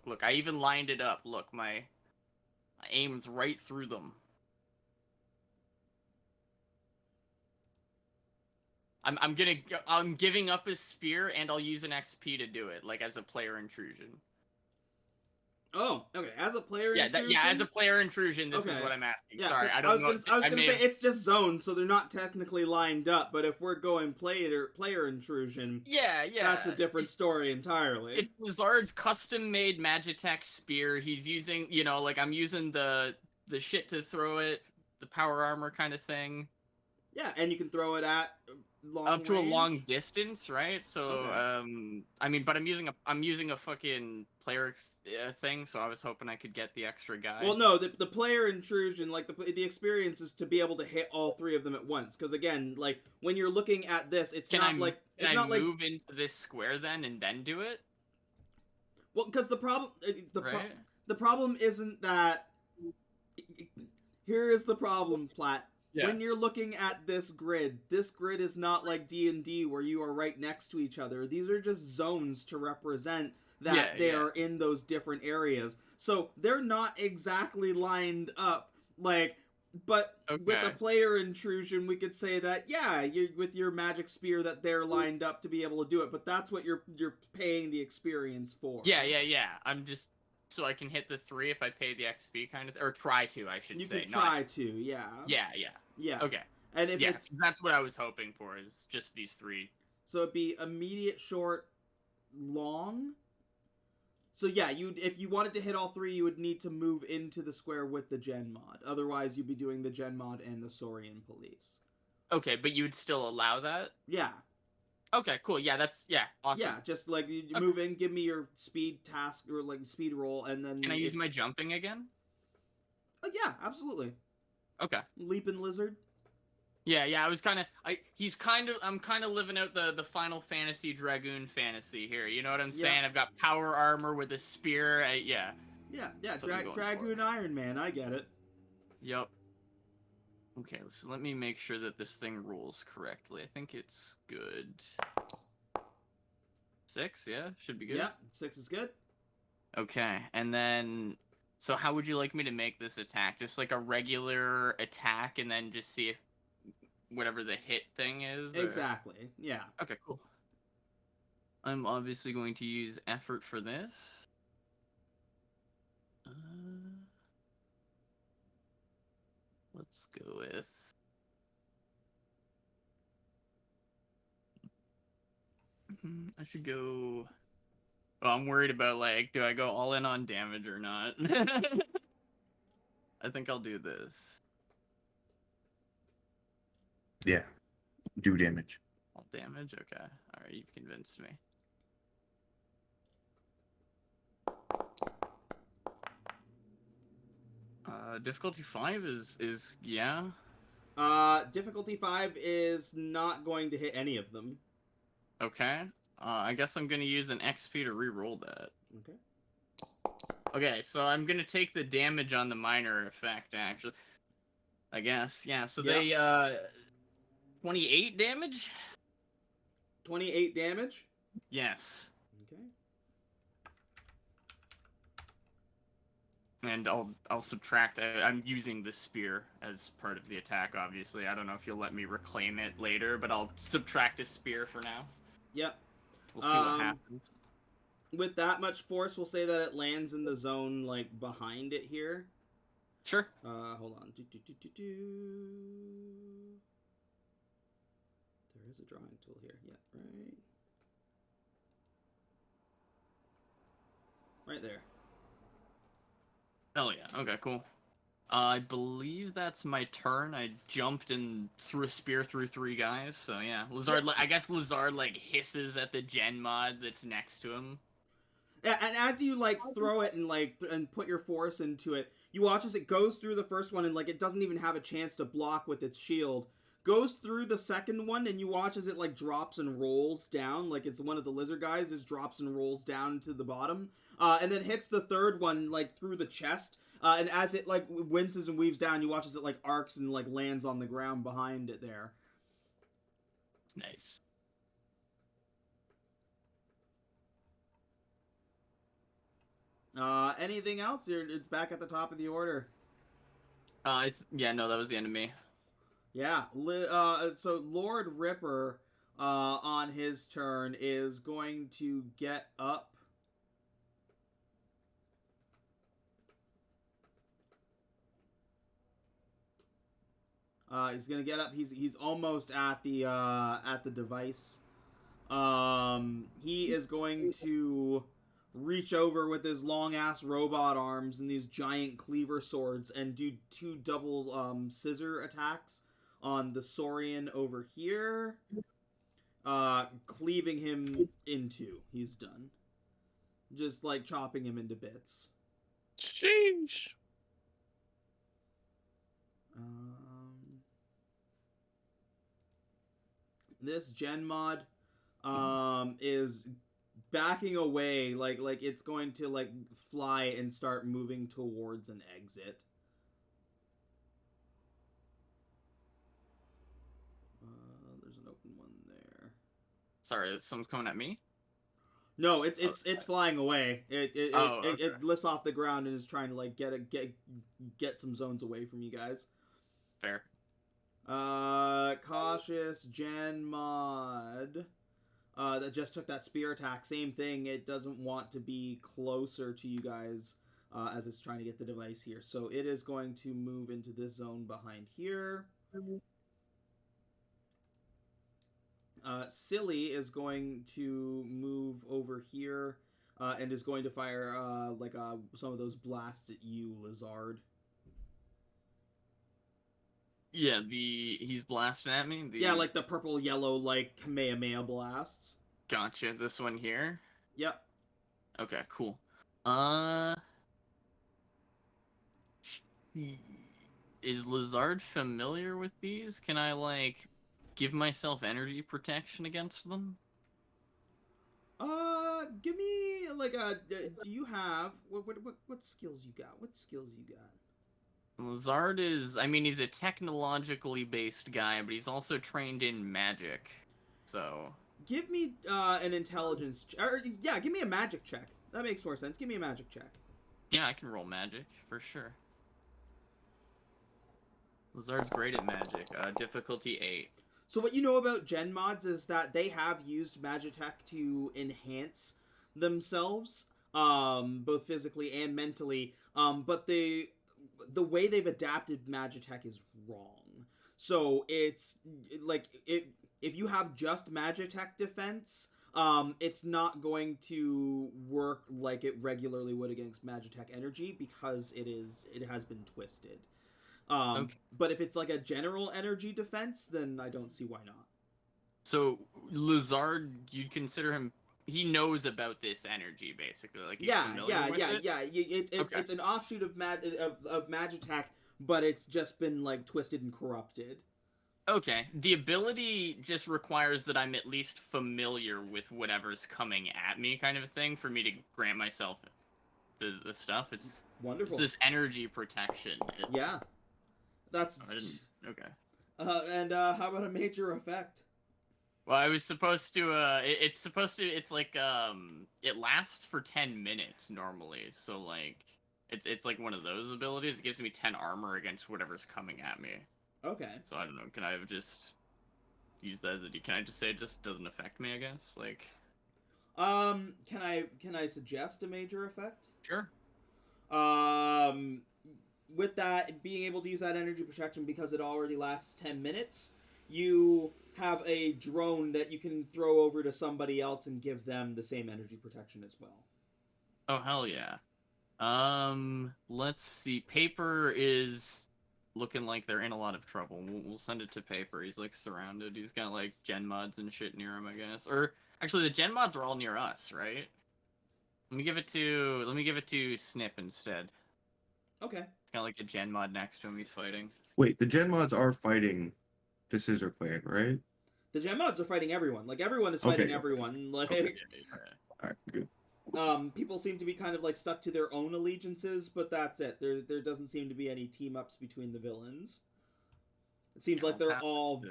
Look, I even lined it up. Look, my aim's right through them. I'm giving up a spear, and I'll use an XP to do it, like as a player intrusion. Oh, okay. As a player intrusion. Yeah, as a player intrusion, this is what I'm asking. Yeah, Sorry, I was gonna say it's just zones, so they're not technically lined up. But if we're going player intrusion, yeah, that's a different story entirely. It's Lizard's custom-made Magitech spear. He's using, like I'm using the shit to throw it, the power armor kind of thing. Yeah, and you can throw it at up to a long distance, right? So, Okay. I mean, but I'm using a fucking player thing, so I was hoping I could get the extra guy. Well, no, the player intrusion, like the experience is to be able to hit all three of them at once. Because again, like when you're looking at this, it's Can not I like move into this square then and then do it? Well, because the problem Right? the problem isn't that. Here is the problem, Plat. Yeah. When you're looking at this grid is not like D&D where you are right next to each other. These are just zones to represent that they are in those different areas. So they're not exactly lined up. Like, but with a player intrusion, we could say that, yeah, with your magic spear that they're lined up to be able to do it. But that's what you're paying the experience for. Yeah. I'm just... So I can hit the 3 if I pay the XP kind of... Or try to, I should say. You could try to, yeah. Yeah. Okay. And if it's... That's what I was hoping for, is just these 3. So it'd be immediate, short, long. So yeah, if you wanted to hit all 3, you would need to move into the square with the gen mod. Otherwise, you'd be doing the gen mod and the Saurian police. Okay, but you would still allow that? Yeah. Okay, cool. Yeah, awesome. Yeah, just like you move in, give me your speed task or like speed roll, and then... Can I use my jumping again? Yeah, absolutely. Okay. Leaping lizard. Yeah, I'm kind of living out the Final Fantasy Dragoon fantasy here. You know what I'm saying? I've got power armor with a spear. Yeah, Dragoon Iron Man. I get it. Yep. Okay, so let me make sure that this thing rolls correctly. I think it's good. 6, yeah? Should be good. Yeah, 6 is good. Okay, and then... So how would you like me to make this attack? Just like a regular attack, and then just see if whatever the hit thing is? Or... Exactly, yeah. Okay, cool. I'm obviously going to use effort for this. Let's go with... I should go... Oh, I'm worried about, like, do I go all in on damage or not? I think I'll do this. Yeah. Do damage. All damage? Okay. Alright, you've convinced me. Difficulty 5 is yeah. Difficulty 5 is not going to hit any of them. Okay. I guess I'm gonna use an XP to re-roll that. Okay. Okay, so I'm gonna take the damage on the minor effect, actually. I guess, yeah. So Yeah. they 28 damage. 28 damage. Yes, Okay. and I'll subtract that. I'm using the spear as part of the attack. Obviously, I don't know if you'll let me reclaim it later, but I'll subtract a spear for now. Yep. We'll see what happens. With that much force, we'll say that it lands in the zone like behind it here. Sure. Hold on. There is a drawing tool here. Yeah, right. Right there. Oh yeah. Okay. Cool. I believe that's my turn. I jumped and threw a spear through 3 guys. So yeah, Lazard. I guess Lazard like hisses at the gen mod that's next to him. Yeah, and as you like throw it and like and put your force into it, you watch as it goes through the first one and like it doesn't even have a chance to block with its shield. Goes through the second one and you watch as it like drops and rolls down, like it's one of the lizard guys, just drops and rolls down to the bottom, and then hits the third one like through the chest. And as it like winces and weaves down, you watch as it like arcs and like lands on the ground behind it there. It's nice. Anything else? It's back at the top of the order. Yeah, no, that was the end of me. Yeah. So Lord Ripper, on his turn, is going to get up. He's gonna get up. He's almost at the device. He is going to reach over with his long ass robot arms and these giant cleaver swords and do 2 double scissor attacks on the Saurian over here, cleaving him in 2. He's done. Just like chopping him into bits. Sheesh. This gen mod is backing away, like it's going to like fly and start moving towards an exit. There's an open one there. Sorry, someone's coming at me. No, it's flying away. Okay. It lifts off the ground and is trying to like get some zones away from you guys. Fair. Cautious gen mod. That just took that spear attack. Same thing. It doesn't want to be closer to you guys as it's trying to get the device here. So it is going to move into this zone behind here. Silly is going to move over here and is going to fire some of those blasts at you, Lizard. Yeah, he's blasting at me. Yeah, like the purple yellow like Kamehameha blasts. Gotcha. This one here. Yep. Okay, cool. Is Lizard familiar with these? Can I like give myself energy protection against them? Give me like do you have what skills you got? What skills you got? Lizard is, I mean, he's a technologically based guy, but he's also trained in magic. So give me an intelligence give me a magic check. That makes more sense. Give me a magic check. Yeah, I can roll magic for sure. Lizard's great at magic. Difficulty 8. So what you know about gen mods is that they have used Magitech to enhance themselves, both physically and mentally. But the way they've adapted Magitech is wrong. So it's like if you have just Magitech defense, it's not going to work like it regularly would against Magitech energy because it has been twisted. Okay. But if it's like a general energy defense, then I don't see why not. So Lizard, you'd consider him he knows about this energy basically. Like he's Yeah, familiar yeah, with yeah, it. yeah. Okay. It's an offshoot of Magitech, but it's just been like twisted and corrupted. Okay, the ability just requires that I'm at least familiar with whatever's coming at me, kind of a thing, for me to grant myself the stuff. It's Wonderful. this energy protection. Yeah, that's. I didn't. Okay. And how about a major effect? Well, I was supposed to. It's supposed to. It's like it lasts for 10 minutes normally. So like, it's like one of those abilities. It gives me 10 armor against whatever's coming at me. Okay. So I don't know. Can I have just use that as a? Can I just say it just doesn't affect me? I guess like. Can I suggest a major effect? Sure. With that, being able to use that energy protection because it already lasts 10 minutes, you have a drone that you can throw over to somebody else and give them the same energy protection as well. Oh hell yeah. Let's see. Paper is looking like they're in a lot of trouble. We'll send it to Paper. He's like surrounded. He's got like gen mods and shit near him, I guess. Or actually, the gen mods are all near us, right? Let me give it to Snip instead. Okay. It's got like a gen mod next to him. He's fighting. Wait, the Gen mods are fighting the Scissor Clan, right? The gen mods are fighting everyone. Like everyone is fighting Okay. everyone. Like Okay. All right, good. people seem to be kind of like stuck to their own allegiances, but that's it. There doesn't seem to be any team ups between the villains. It seems like they're all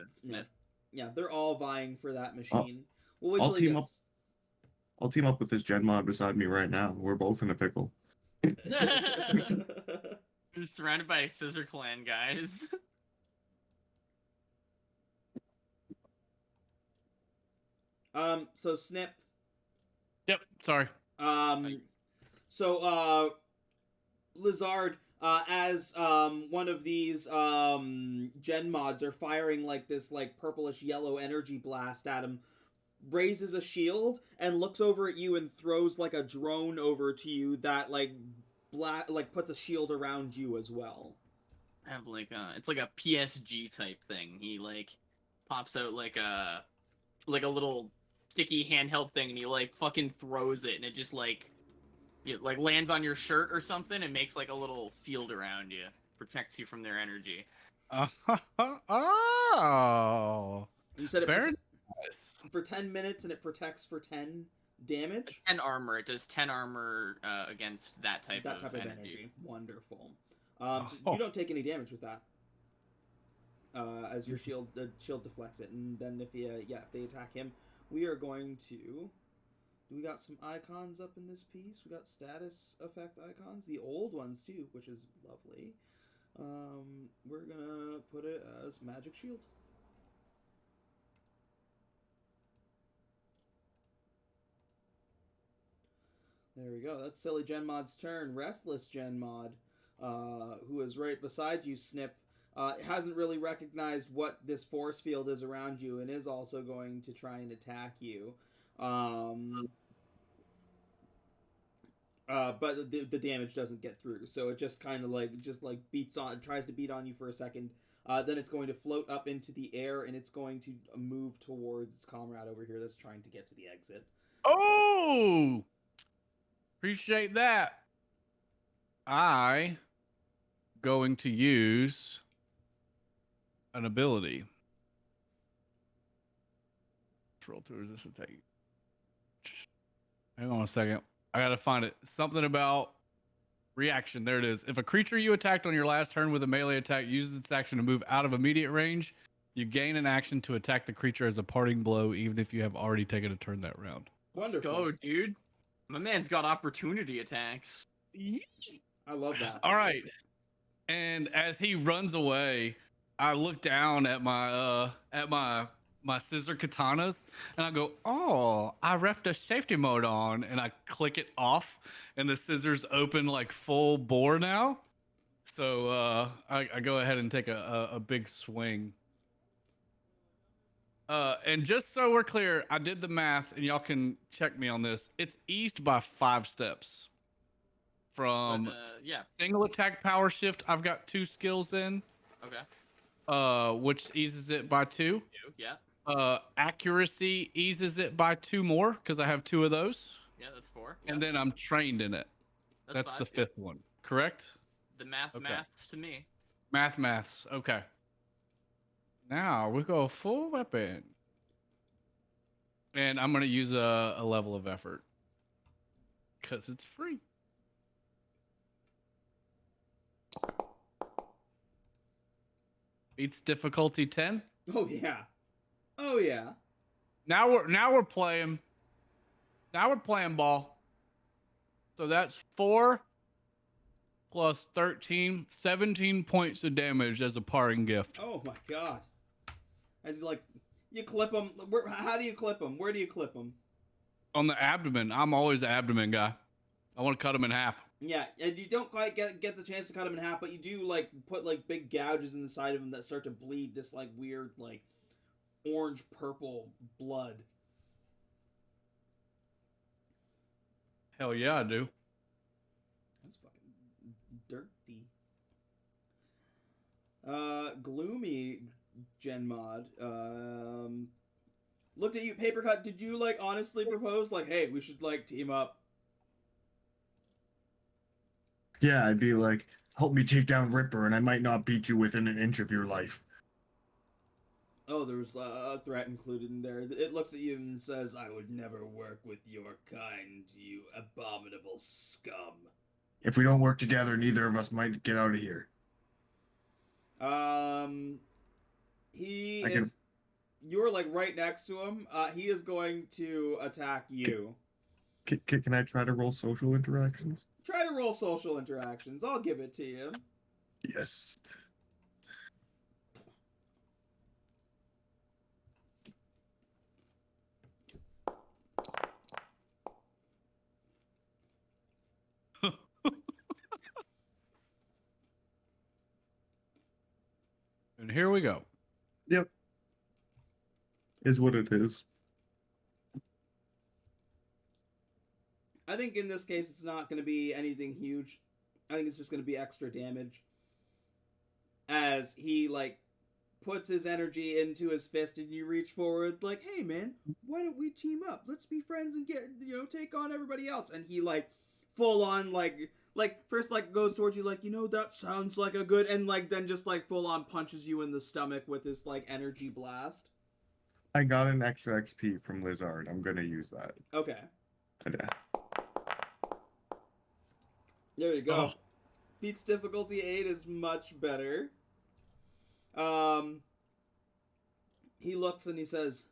they're all vying for that machine. We'll wait till he gets... I'll team up with this Gen mod beside me right now. We're both in a pickle. You're surrounded by Scissor Clan guys. So Snip. Yep. Sorry. So Lizard, as one of these gen mods are firing like this like purplish yellow energy blast at him, raises a shield and looks over at you and throws like a drone over to you that like puts a shield around you as well. I have like it's like a PSG type thing. He like pops out like a little sticky handheld thing and he like fucking throws it and it just like it like lands on your shirt or something and makes like a little field around you, protects you from their energy. Oh. You said it Very nice. for 10 minutes and it protects for 10 damage. 10 armor. It does 10 armor against that type of energy. Wonderful. So you don't take any damage with that. As your shield deflects it, and then if they attack him, we are going to. We got some icons up in this piece. We got status effect icons, the old ones too, which is lovely. We're gonna put it as magic shield. There we go. That's silly Gen Mod's turn. Restless Gen Mod, who is right beside you, Snip, hasn't really recognized what this force field is around you and is also going to try and attack you. But the damage doesn't get through, so it just kind of like tries to beat on you for a second. Then it's going to float up into the air and it's going to move towards its comrade over here that's trying to get to the exit. Oh, appreciate that. I going to use an ability. Roll to resist attack. Hang on a second. I gotta find it. Something about reaction. There it is. If a creature you attacked on your last turn with a melee attack uses its action to move out of immediate range, you gain an action to attack the creature as a parting blow, even if you have already taken a turn that round. Wonderful. Let's go, dude. My man's got opportunity attacks. I love that. All right. And as he runs away, I look down at my scissor katanas and I go, oh, I left a safety mode on, and I click it off and the scissors open like full bore now. So I go ahead and take a big swing. And just so we're clear, I did the math and y'all can check me on this. It's eased by 5 steps. From single attack power shift, I've got 2 skills in. Okay. Which eases it by 2. Yeah. Accuracy eases it by 2 more because I have 2 of those. Yeah, that's 4. And then I'm trained in it. That's 5, the 5th one, correct? The maths to me. Maths. Okay. Now we go full weapon. And I'm going to use a level of effort because it's free. Beats difficulty 10. Oh yeah. Oh yeah. Now we're playing. Now we're playing ball. So that's 4 plus 13, 17 points of damage as a parting gift. Oh my god. As you like, you clip him. How do you clip him? Where do you clip him? On the abdomen. I'm always the abdomen guy. I want to cut him in half. Yeah, and you don't quite get the chance to cut him in half, but you do like put like big gouges in the side of him that start to bleed this like weird like orange purple blood. Hell yeah, I do. That's fucking dirty. Gloomy Gen Mod. Looked at you, Papercut. Did you like honestly propose like, hey, we should like team up? Yeah, I'd be like, help me take down Ripper, and I might not beat you within an inch of your life. Oh, there was a threat included in there. It looks at you and says, I would never work with your kind, you abominable scum. If we don't work together, neither of us might get out of here. You're like right next to him. He is going to attack you. Can I try to roll social interactions? Try to roll social interactions. I'll give it to you. Yes. And here we go. Yep. Is what it is. I think in this case it's not going to be anything huge. I think it's just going to be extra damage. As he, like, puts his energy into his fist and you reach forward, like, hey, man, why don't we team up? Let's be friends and get, take on everybody else. And he, like, full on, like first, like, goes towards you, like, that sounds like a good, and, like, then just, like, full on punches you in the stomach with his, like, energy blast. I got an extra XP from Lizard. I'm going to use that. Okay. Yeah. There you go. Oh. Beats difficulty 8 is much better. He looks and he says,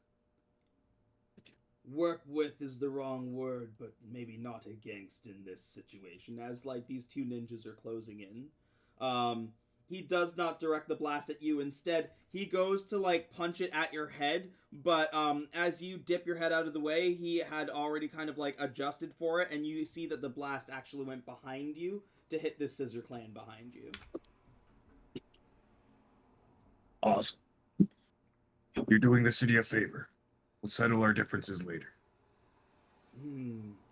work with is the wrong word, but maybe not against in this situation, as like these two ninjas are closing in. He does not direct the blast at you. Instead, he goes to like punch it at your head, but as you dip your head out of the way, he had already kind of like adjusted for it, and you see that the blast actually went behind you to hit this Scissor Clan behind you. Awesome. You're doing the city a favor. We'll settle our differences later.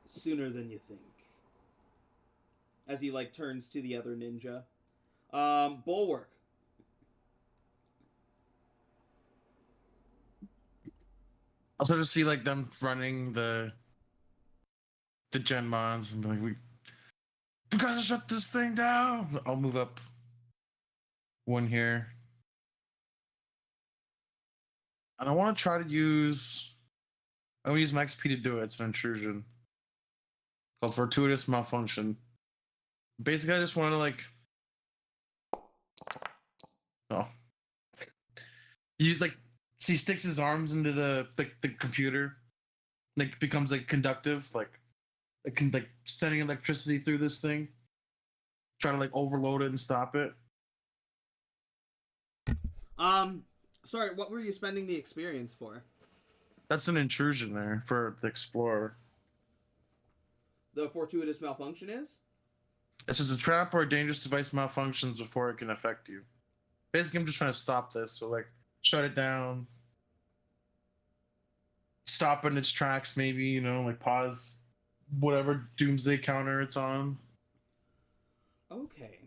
Sooner than you think. As he like turns to the other ninja. Bulwark. I'll sort of see like them running the gen mods and be like, we gotta shut this thing down. I'll move up one here. And I want to try to use... I'm going to use my XP to do it. It's an intrusion. Called Fortuitous Malfunction. Basically, I just want to, like... Oh. You, like... So he sticks his arms into the computer. Like, becomes, like, conductive. Like sending electricity through this thing. Try to, like, overload it and stop it. Sorry, what were you spending the experience for? That's an intrusion there for the Explorer. The Fortuitous Malfunction is? This is a trap or a dangerous device malfunctions before it can affect you. Basically, I'm just trying to stop this. So, like, shut it down. Stop it in its tracks, maybe, like pause whatever doomsday counter it's on. Okay.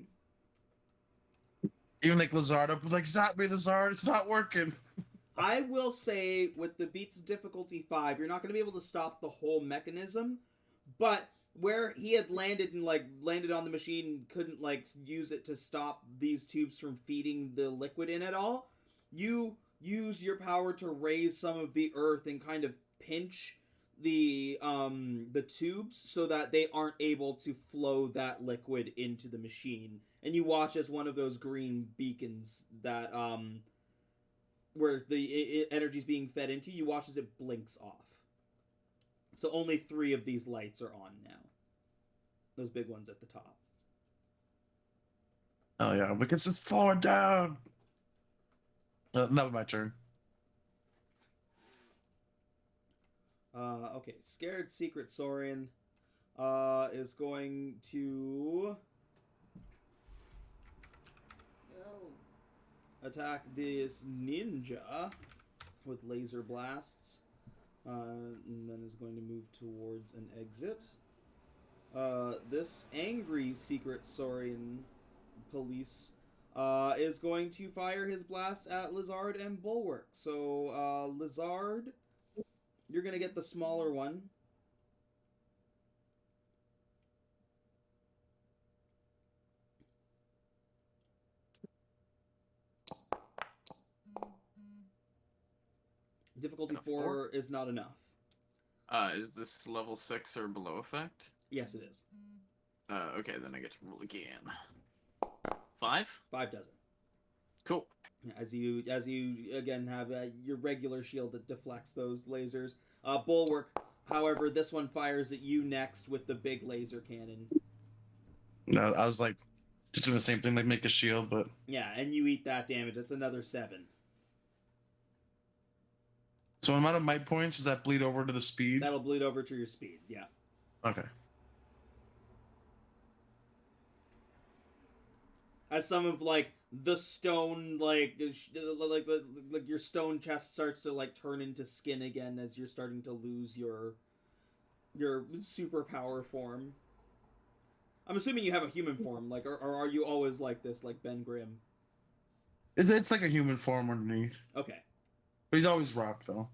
Even like Lizard up, like, zap me, Lizard, it's not working. I will say with the Beats difficulty 5, you're not going to be able to stop the whole mechanism, but where he had landed and landed on the machine and couldn't use it to stop these tubes from feeding the liquid in at all, you use your power to raise some of the earth and kind of pinch the tubes so that they aren't able to flow that liquid into the machine. And you watch as one of those green beacons that where the energy's being fed into, you watch as it blinks off. So only 3 of these lights are on now. Those big ones at the top. Oh yeah, Wicket's just falling down. Not my turn. Okay, Scared Secret Saurian is going to attack this ninja with laser blasts, and then is going to move towards an exit. This angry Secret Saurian police is going to fire his blast at Lizard and Bulwark. So, Lizard, you're going to get the smaller one. Difficulty 4 is not enough. Is this level 6 or below effect? Yes, it is. Okay, then I get to roll again. 5? 5 doesn't. Cool. As you again have your regular shield that deflects those lasers. Bulwark, however, this one fires at you next with the big laser cannon. No, I was just doing the same thing, make a shield, but Yeah, and you eat that damage. That's another 7. so amount of might points, does that bleed over to the speed? That'll bleed over to your speed. Yeah. Okay. As some of the stone your stone chest starts to turn into skin again as you're starting to lose your superpower form. I'm assuming you have a human form, or are you always like this, like Ben Grimm? It's like a human form underneath. Okay. But he's always rock, though.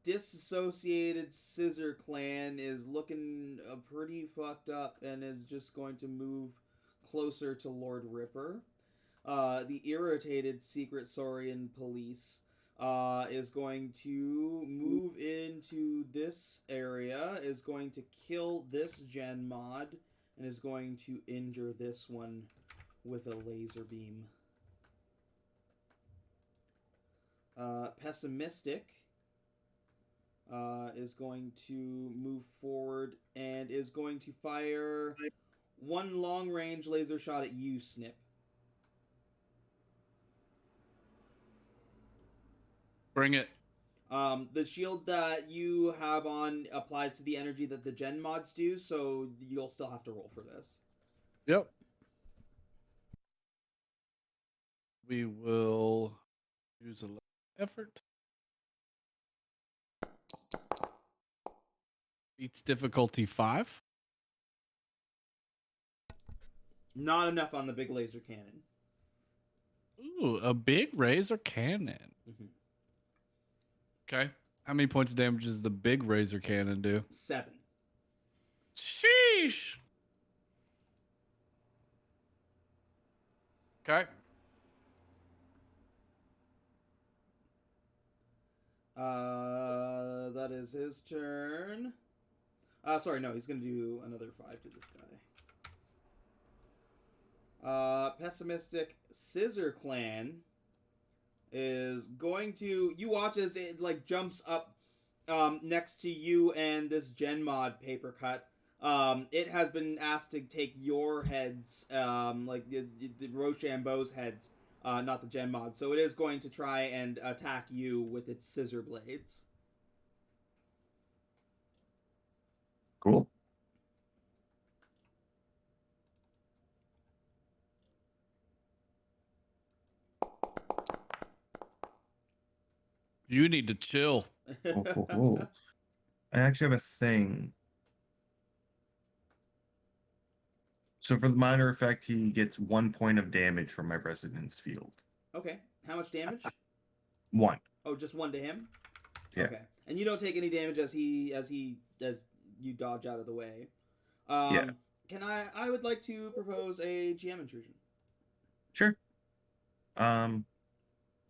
Disassociated Scissor Clan is looking pretty fucked up and is just going to move closer to Lord Ripper. The irritated Secret Saurian police is going to move into this area, is going to kill this gen mod, and is going to injure this one with a laser beam. Pessimistic is going to move forward and is going to fire one long-range laser shot at you, Snip. Bring it. The shield that you have on applies to the energy that the gen mods do, so you'll still have to roll for this. Yep. We will use a little effort. Beats difficulty 5. Not enough on the big laser cannon. Ooh, a big razor cannon. Mm-hmm. Okay. How many points of damage does the big razor cannon do? 7. Sheesh. Okay. That is his turn. Sorry, no, he's gonna do another 5 to this guy. Pessimistic Scissor Clan is going to... You watch as it, jumps up next to you and this gen mod paper cut. It has been asked to take your heads, the Roshambo's heads, not the gen mod. So it is going to try and attack you with its scissor blades. Cool. You need to chill. Oh. I actually have a thing. So for the minor effect, he gets 1 point of damage from my resonance field. Okay. How much damage? 1. Oh, just 1 to him. Yeah. Okay, and you don't take any damage as you dodge out of the way. Yeah. Can I would like to propose a GM intrusion. Sure.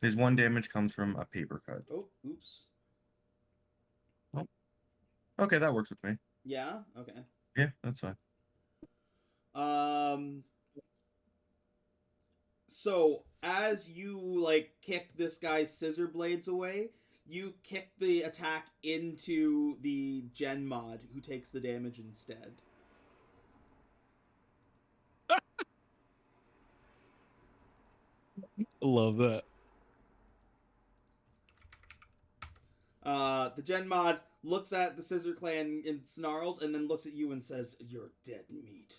His 1 damage comes from a paper cut. Oh, oops. Okay, that works with me. Yeah. Okay. Yeah, that's fine. So as you like kick this guy's scissor blades away, you kick the attack into the Gen mod, who takes the damage instead. Love that. The Gen mod looks at the Scissor Clan and snarls, and then looks at you and says, "You're dead meat."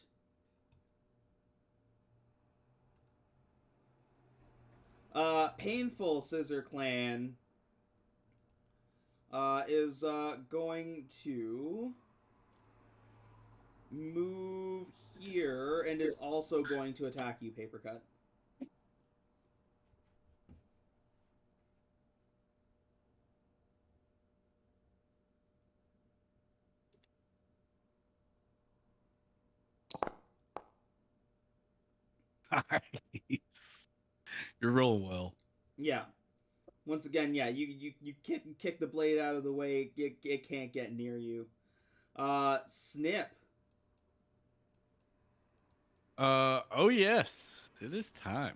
Painful Scissor Clan is going to move here and is also going to attack you, Papercut. Nice. You're rolling well. Yeah. Once again, yeah, you kick the blade out of the way. It can't get near you. Snip. Oh yes, it is time.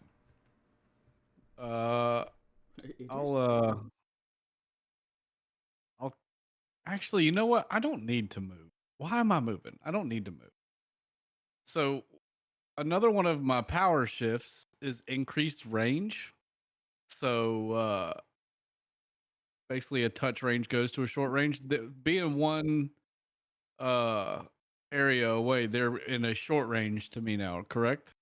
I'll actually, you know what? I don't need to move. Why am I moving? I don't need to move. So another one of my power shifts is increased range. So basically a touch range goes to a short range. Being one area away, they're in a short range to me now, correct?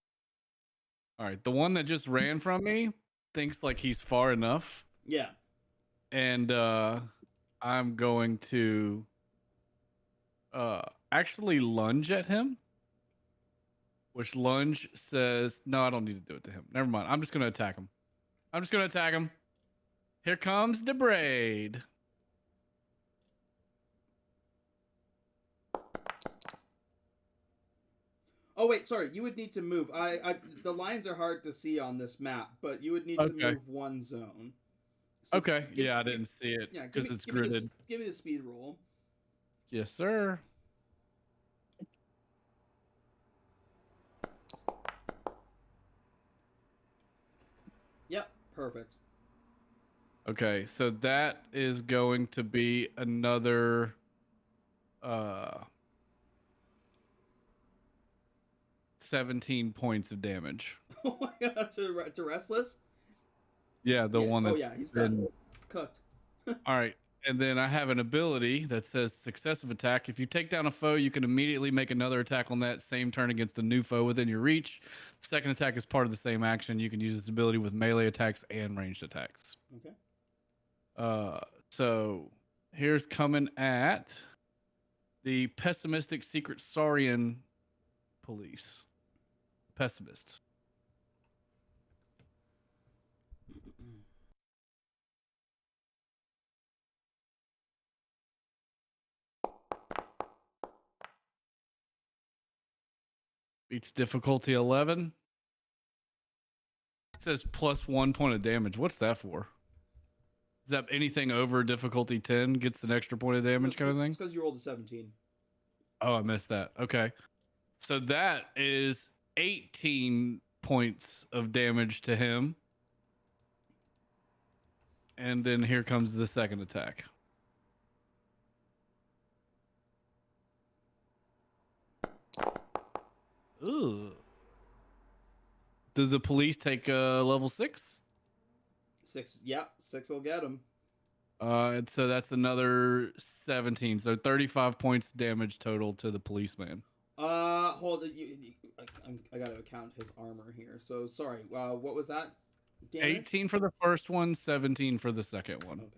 All right. The one that just ran from me thinks like he's far enough. Yeah. And I'm going to actually lunge at him. Which lunge says, no, I don't need to do it to him. Never mind. I'm just going to attack him. Here comes the braid. Oh wait, sorry. You would need to move. The lines are hard to see on this map, but you would need to move one zone. So Okay. Yeah, I didn't see it because it's gridded. Give me the speed roll. Yes, sir. Yep, perfect. Okay, so that is going to be another 17 points of damage. Oh my god, to Restless? Yeah, the one that's he's done. Cooked. All right. And then I have an ability that says successive attack. If you take down a foe, you can immediately make another attack on that same turn against a new foe within your reach. Second attack is part of the same action. You can use this ability with melee attacks and ranged attacks. Okay. So here's coming at the pessimistic secret Saurian police. Pessimist. Each difficulty 11. It says plus 1 point of damage. What's that for? Is that anything over difficulty 10 gets an extra point of damage kind of thing? It's because you rolled a 17. Oh, I missed that. Okay. So that is 18 points of damage to him. And then here comes the second attack. Ooh. Does the police take level 6? 6. Yeah, 6 will get him. And so that's another 17. So 35 points damage total to the policeman. Hold it. I gotta count his armor here. So sorry. What was that? Damage? 18 for the first one, 17 for the second one. Okay.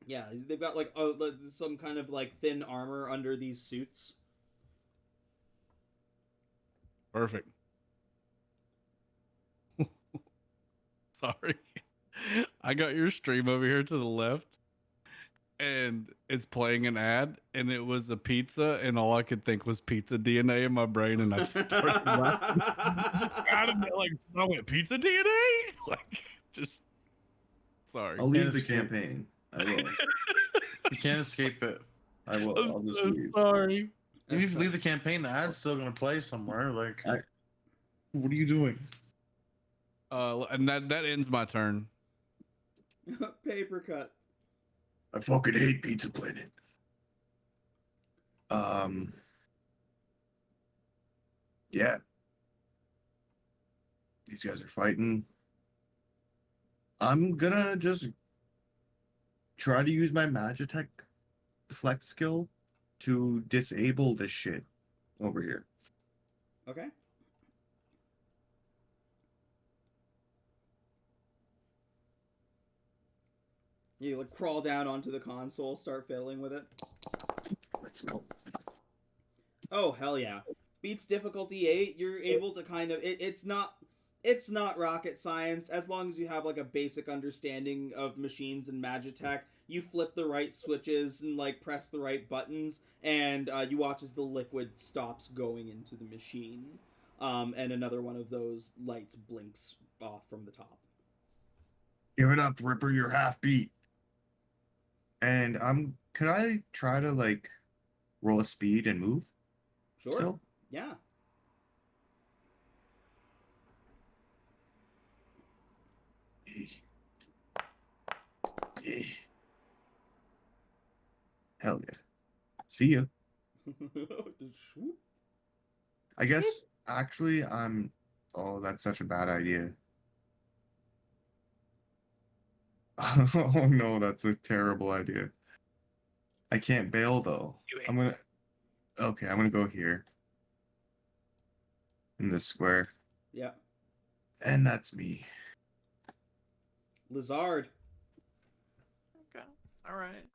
Yeah, they've got like some kind of like thin armor under these suits. Perfect. Sorry. I got your stream over here to the left, and it's playing an ad, and it was a pizza, and all I could think was pizza DNA in my brain, and I just started laughing. Out of it, like, I went, pizza DNA? Like, just, sorry. I'll leave the escape. campaign. I will. You can't escape it. I will. I'm I'll just so leave. sorry. Even if you leave the campaign, the ad's still gonna play somewhere. Like, I- what are you doing? And that ends my turn. Paper cut. I fucking hate Pizza Planet. Yeah. These guys are fighting. I'm gonna just try to use my Magitech deflect skill to disable this shit over here. Okay. You like crawl down onto the console, start fiddling with it. Let's go. Oh hell yeah! Beats difficulty 8. You're able to kind of it's not rocket science as long as you have like a basic understanding of machines and Magitech. You flip the right switches and like press the right buttons, and you watch as the liquid stops going into the machine, and another one of those lights blinks off from the top. Give it up, Ripper. You're half beat. And could I try to like roll a speed and move? Sure. Still? Yeah. Yeah. Hell yeah. See ya. Swoop. I guess actually oh, that's such a bad idea. Oh no, that's a terrible idea. I can't bail though. I'm gonna go here. In this square. Yeah. And that's me. Lizard. Okay. All right.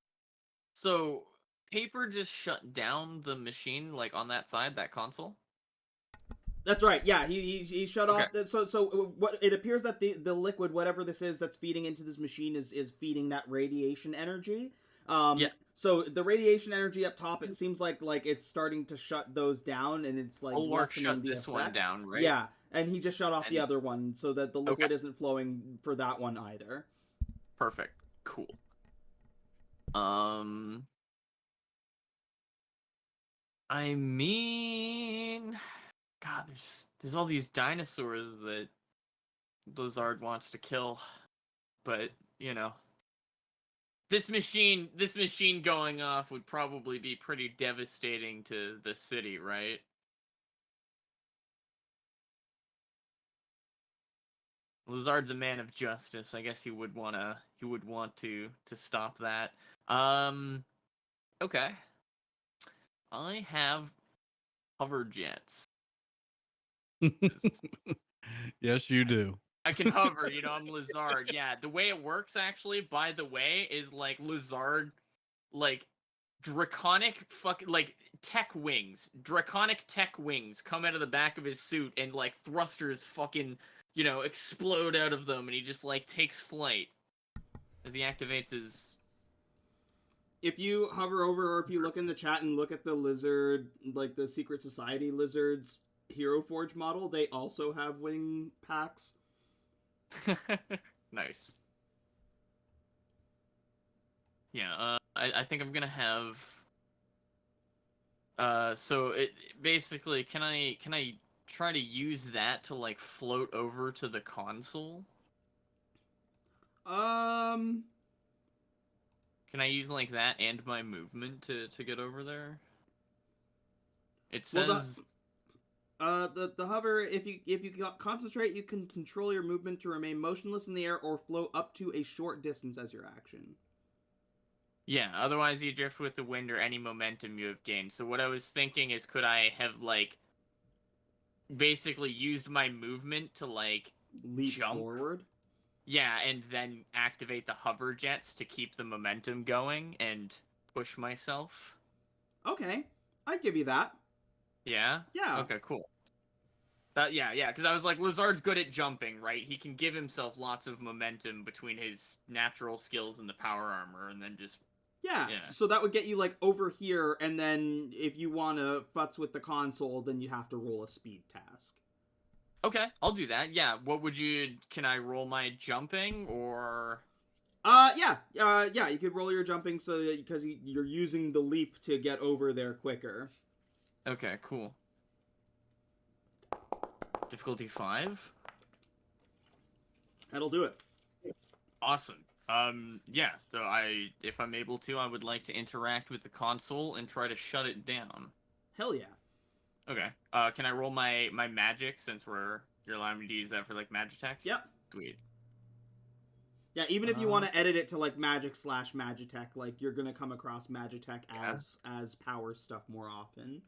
So, Paper just shut down the machine, like on that side, that console. That's right. Yeah, he shut Okay. off. So what it appears that the liquid, whatever this is that's feeding into this machine, is feeding that radiation energy. Yeah. So the radiation energy up top, it seems like it's starting to shut those down, and it's like Bulwark lessening shut the this one effect. down, right? Yeah, and he just shut off the And- other one so that the liquid isn't flowing for that one either. Perfect. Cool. I mean, God, there's all these dinosaurs that Blizzard wants to kill, but you know, this machine going off would probably be pretty devastating to the city, right? Blizzard's a man of justice. I guess he would want to stop that. Okay. I have hover jets. Yes, you do. I can hover, you know, I'm Lizard. Yeah, the way it works actually, by the way, is like Lizard, like draconic draconic tech wings come out of the back of his suit and like thrusters fucking, you know, explode out of them and he just like takes flight as he activates his. If you hover over, or if you look in the chat and look at the lizard, like the Secret Society lizards Hero Forge model, they also have wing packs. Nice. Yeah, I think I'm gonna have. So it basically, can I try to use that to like float over to the console? Can I use like that and my movement to get over there? It says. The hover, if you concentrate, you can control your movement to remain motionless in the air or float up to a short distance as your action. Yeah, otherwise you drift with the wind or any momentum you have gained. So what I was thinking is, could I have like basically used my movement to like Leap jump forward. Yeah, and then activate the hover jets to keep the momentum going and push myself. Okay, I'd give you that. Yeah? Yeah. Okay, cool. Yeah, because I was like, Lizard's good at jumping, right? He can give himself lots of momentum between his natural skills and the power armor, and then just Yeah, Yeah. so that would get you like over here, and then if you want to futz with the console, then you have to roll a speed task. Okay, I'll do that. Yeah, what would you? Can I roll my jumping or? Yeah, you could roll your jumping so that because you're using the leap to get over there quicker. Okay, cool. Difficulty 5. That'll do it. Awesome. Yeah. So if I'm able to, I would like to interact with the console and try to shut it down. Hell yeah. Okay. Can I roll my magic since you're allowing me to use that for like Magitech? Yep. Sweet. Yeah, even if you want to edit it to like magic/Magitech, like you're gonna come across Magitech as power stuff more often.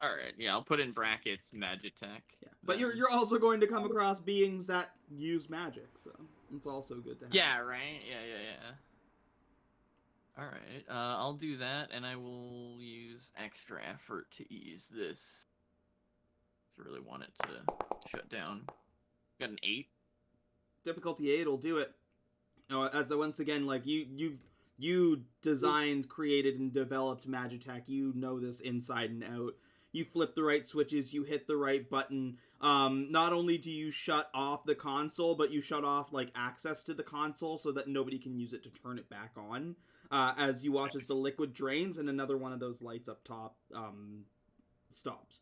All right. Yeah, I'll put in brackets Magitech. Yeah, but you're also going to come across beings that use magic, so it's also good to have. Yeah. Right. Yeah. All right. I'll do that, and I will use extra effort to ease this. I really want it to shut down. Got an 8. Difficulty 8 will do it. As once again, like you designed, created, and developed Magitech. You know this inside and out. You flip the right switches, you hit the right button. Not only do you shut off the console, but you shut off like access to the console so that nobody can use it to turn it back on. As you watch as the liquid drains and another one of those lights up top stops.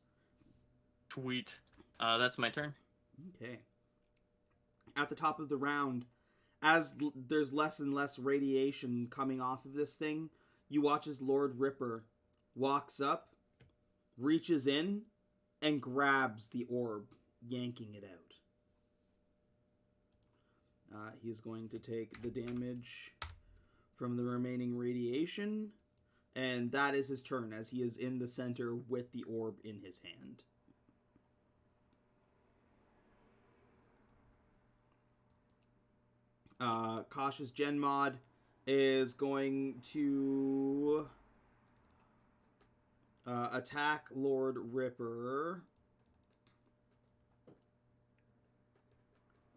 Sweet. That's my turn. Okay. At the top of the round, as there's less and less radiation coming off of this thing, you watch as Lord Ripper walks up, reaches in, and grabs the orb, yanking it out. He's going to take the damage from the remaining radiation, and that is his turn, as he is in the center with the orb in his hand. Cautious Gen Mod is going to attack Lord Ripper,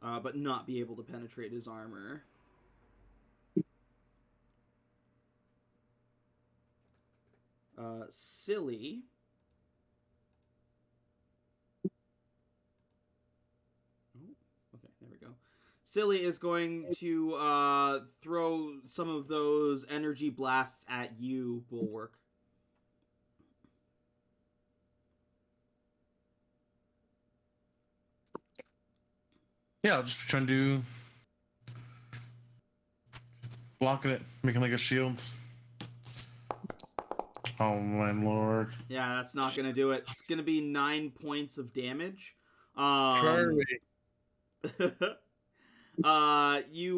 but not be able to penetrate his armor. Silly. Okay, there we go. Silly is going to throw some of those energy blasts at you, Bulwark. Yeah, I'll just be trying to blocking it, making like a shield. Oh my lord. Yeah, that's not going to do it. It's going to be 9 points of damage. You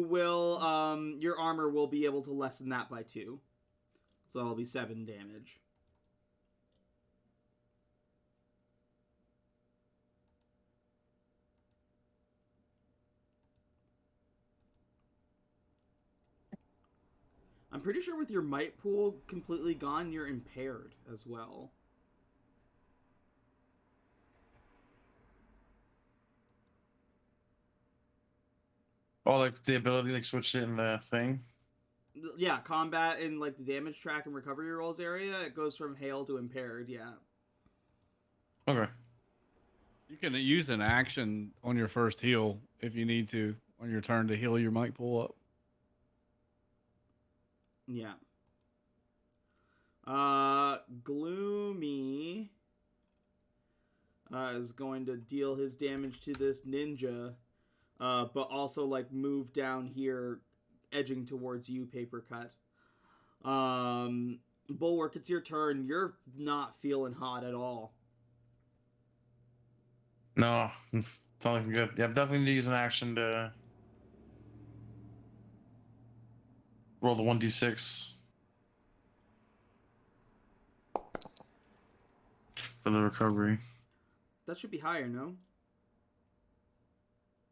will, your armor will be able to lessen that by 2. So that'll be 7 damage. I'm pretty sure with your might pool completely gone, you're impaired as well. Oh, like the ability like switched it in the thing. Yeah, combat in like the damage track and recovery rolls area, it goes from hail to impaired, yeah. Okay. You can use an action on your first heal if you need to on your turn to heal your might pull up. Yeah. Gloomy is going to deal his damage to this ninja, but also like move down here, edging towards you, Paper Cut. Bulwark, it's your turn. You're not feeling hot at all. No, it's not looking good. Yeah, I'm definitely need to use an action to roll the 1d6 for the recovery. That should be higher, no?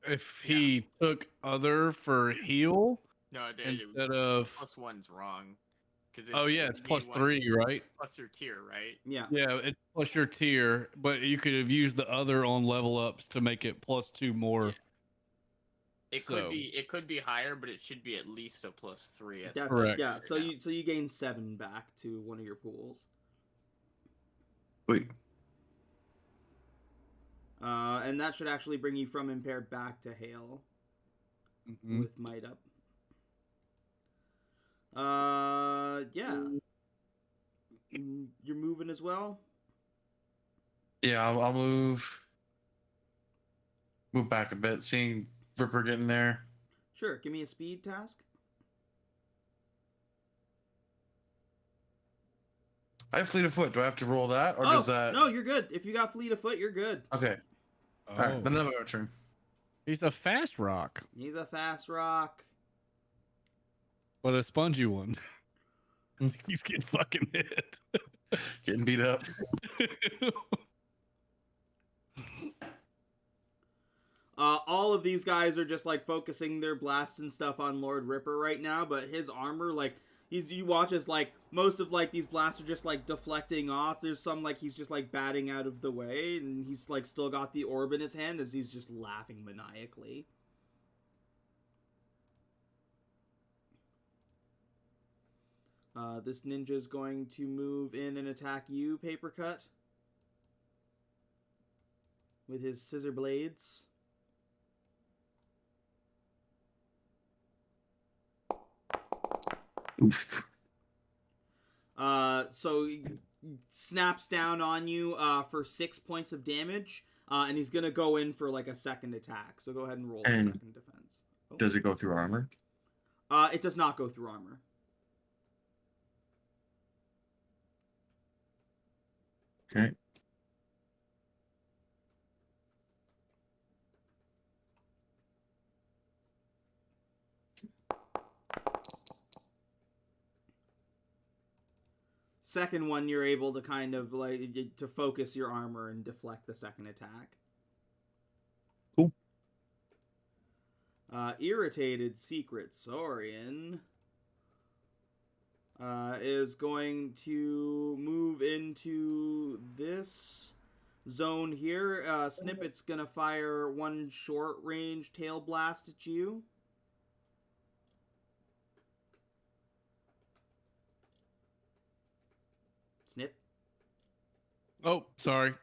If he took other for heal No, instead of +1's wrong. Because Oh yeah, it's +3, right? Plus your tier, right? Yeah. Yeah, it's plus your tier, but you could have used the other on level ups to make it +2 more. Yeah. It could be higher, but it should be at least a +3. Correct. Yeah. So you gain 7 back to one of your pools. Wait. And that should actually bring you from impaired back to hail with might up. Yeah. You're moving as well. Yeah, I'll move back a bit, seeing Ripper getting there. Sure. Give me a speed task. I have fleet of foot. Do I have to roll that, or does that? No, you're good. If you got fleet of foot, you're good. Okay. Oh. All right. Then another turn. He's a fast rock, He's a fast rock. but a spongy one. He's getting fucking hit. Getting beat up. All of these guys are just like focusing their blasts and stuff on Lord Ripper right now, but his armor, like, you watch as like most of like these blasts are just like deflecting off. There's some like he's just like batting out of the way, and he's like still got the orb in his hand as he's just laughing maniacally. This ninja is going to move in and attack you, Papercut, with his scissor blades. Oof. So he snaps down on you for 6 points of damage, and he's gonna go in for like a second attack. So go ahead and roll a And second defense. Oh. Does it go through armor? It does not go through armor. Okay. Second one, you're able to kind of like to focus your armor and deflect the second attack. Cool. Irritated Secret Saurian is going to move into this zone here. Snippet's gonna fire one short range tail blast at you. Snip. Oh, sorry.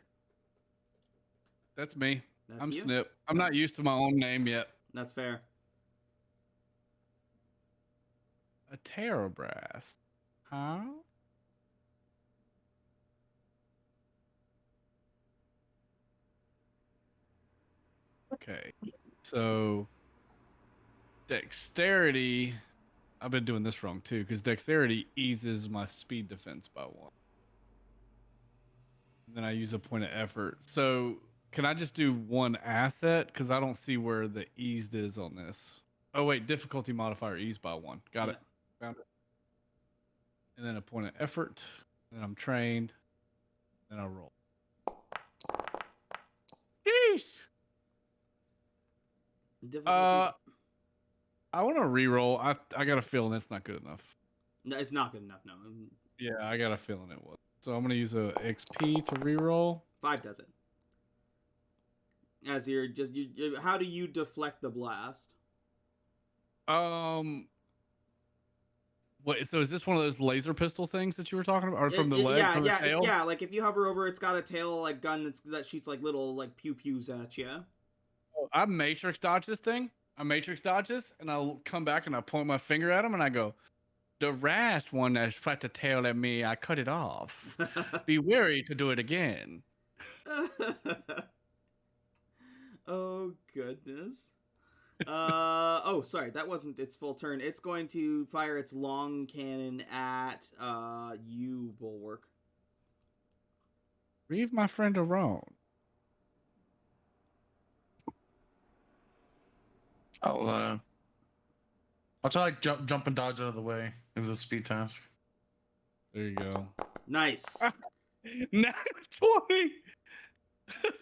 That's me. That's I'm you? Snip. I'm not used to my own name yet. That's fair. A Terrorblast. Huh? Okay. So dexterity. I've been doing this wrong too, because dexterity eases my speed defense by 1. And then I use a point of effort. So can I just do one asset? Because I don't see where the eased is on this. Oh wait, difficulty modifier eased by 1. Got it. Found it. And then a point of effort. Then I'm trained. Then I roll. Jeez. Difficulty. I want to re-roll. I got a feeling it's not good enough. No, it's not good enough. No, Yeah, I got a feeling it was. So I'm gonna use a XP to re-roll. 5 does it. As you're just how do you deflect the blast? What? So is this one of those laser pistol things that you were talking about, or from the leg, from the tail? Yeah. Like if you hover over, it's got a tail like gun that shoots like little like pew pews at you. I matrix dodge this thing. I matrix dodges, and I'll come back and I point my finger at him, and I go, "The last one that shot the tail at me, I cut it off. Be wary to do it again." Oh goodness. Oh sorry, that wasn't its full turn. It's going to fire its long cannon at you, Bulwark. Leave my friend alone. I'll try like jump and dodge out of the way. It was a speed task. There you go. Nice. Not 20.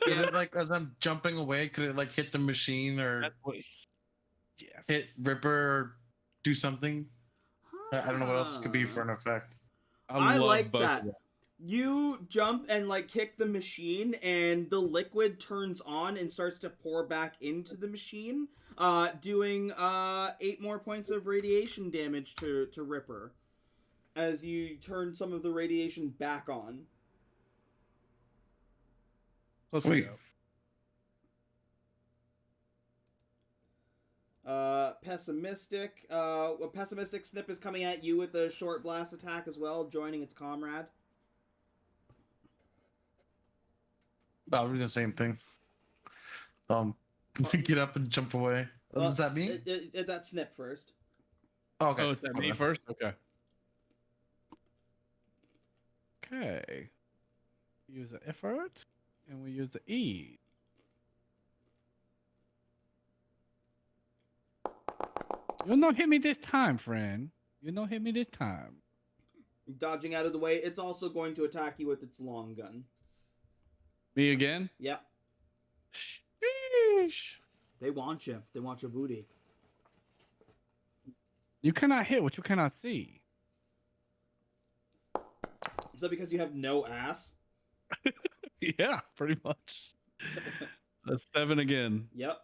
Could it, like as I'm jumping away, could it like hit the machine or That's what, yes. hit Ripper or do something? I don't know what else it could be for an effect. I love like both that. of them. You jump and like kick the machine, and the liquid turns on and starts to pour back into the machine, doing 8 more points of radiation damage to Ripper as you turn some of the radiation back on. Let's Sweet. go. Pessimistic. Pessimistic Snip is coming at you with a short blast attack as well, joining its comrade. I'll do the same thing. Get up and jump away. Well, Is that me? It's at Snip first. Oh, okay. Oh, it's at me first? Okay. Okay. Use the effort, and we use the E. You'll not hit me this time, friend. You'll not hit me this time. Dodging out of the way, it's also going to attack you with its long gun. Me again? Yep. Sheesh. They want you. They want your booty. You cannot hit what you cannot see. Is that because you have no ass? Yeah, pretty much. That's 7 again. Yep.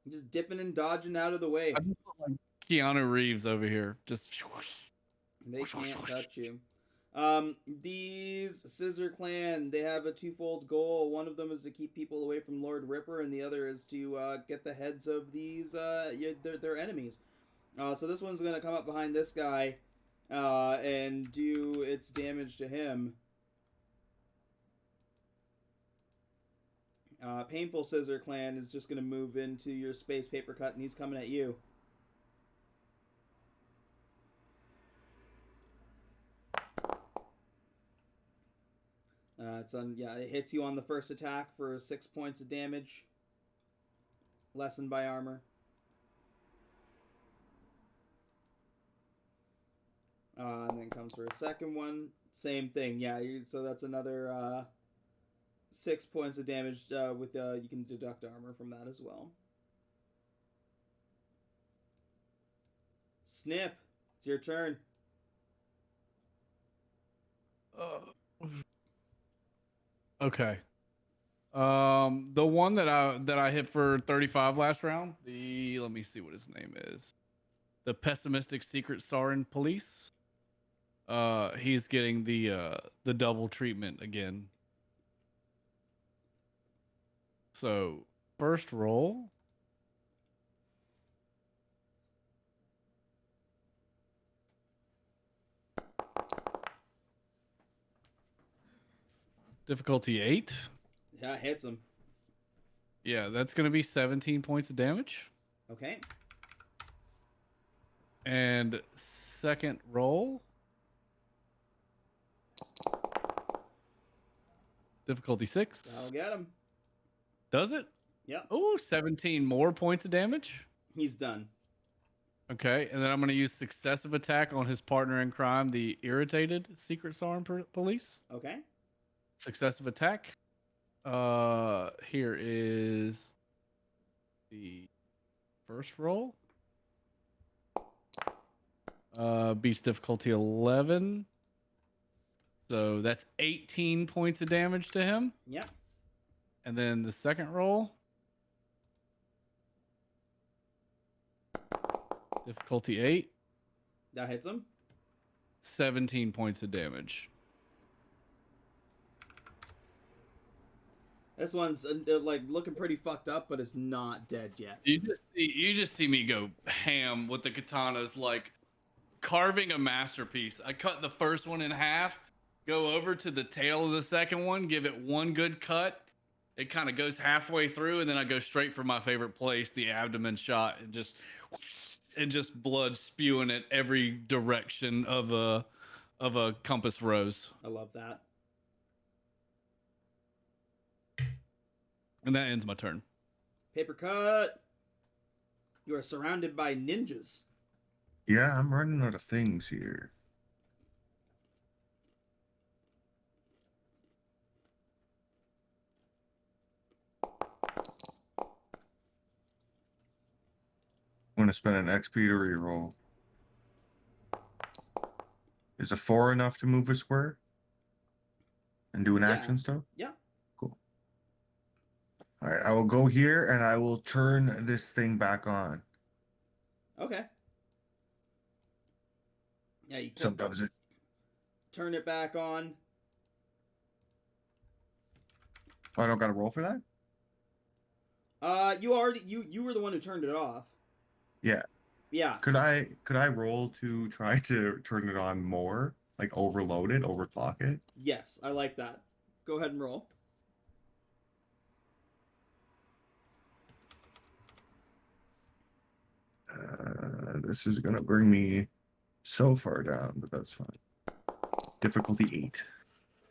Just dipping and dodging out of the way. I just look like Keanu Reeves over here. Just. They can't touch you. These Scissor Clan, they have a twofold goal. One of them is to keep people away from Lord Ripper, and the other is to get the heads of these their enemies. So this one's gonna come up behind this guy and do its damage to him. Painful Scissor Clan is just gonna move into your space paper cut, and he's coming at you. It hits you on the first attack for 6 points of damage. Lessened by armor. And then comes for a second one. Same thing, yeah. So that's another 6 points of damage. With you can deduct armor from that as well. Snip, it's your turn. Okay. The one that I hit for 35 last round. Let me see what his name is. The pessimistic secret Sarin police. He's getting the double treatment again. So first roll. Difficulty 8. Yeah, hits him. Yeah, that's going to be 17 points of damage. Okay. And second roll. Difficulty 6. That'll get him. Does it? Yep. Oh, 17 more points of damage. He's done. Okay, and then I'm going to use successive attack on his partner in crime, the irritated Secret Sarin police. Okay. Successive attack. Here is the first roll. Beats difficulty 11. So that's 18 points of damage to him. Yep. And then the second roll. Difficulty 8. That hits him. 17 points of damage. This one's like looking pretty fucked up, but it's not dead yet. You just see me go ham with the katanas, like carving a masterpiece. I cut the first one in half, go over to the tail of the second one, give it one good cut. It kind of goes halfway through, and then I go straight for my favorite place, the abdomen shot, and just blood spewing at every direction of a compass rose. I love that. And that ends my turn. Paper cut. You are surrounded by ninjas. Yeah, I'm running out of things here. I'm going to spend an XP to reroll. Is a 4 enough to move a square? And do an Yeah. action still? Yeah. Cool. All right, I will go here and I will turn this thing back on. Okay. Yeah, you can Sometimes it. turn it back on. Oh, I don't got to roll for that? You already you were the one who turned it off. Yeah. Yeah. Could I roll to try to turn it on more? Like overload it, overclock it? Yes, I like that. Go ahead and roll. This is gonna bring me so far down, but that's fine. Difficulty 8.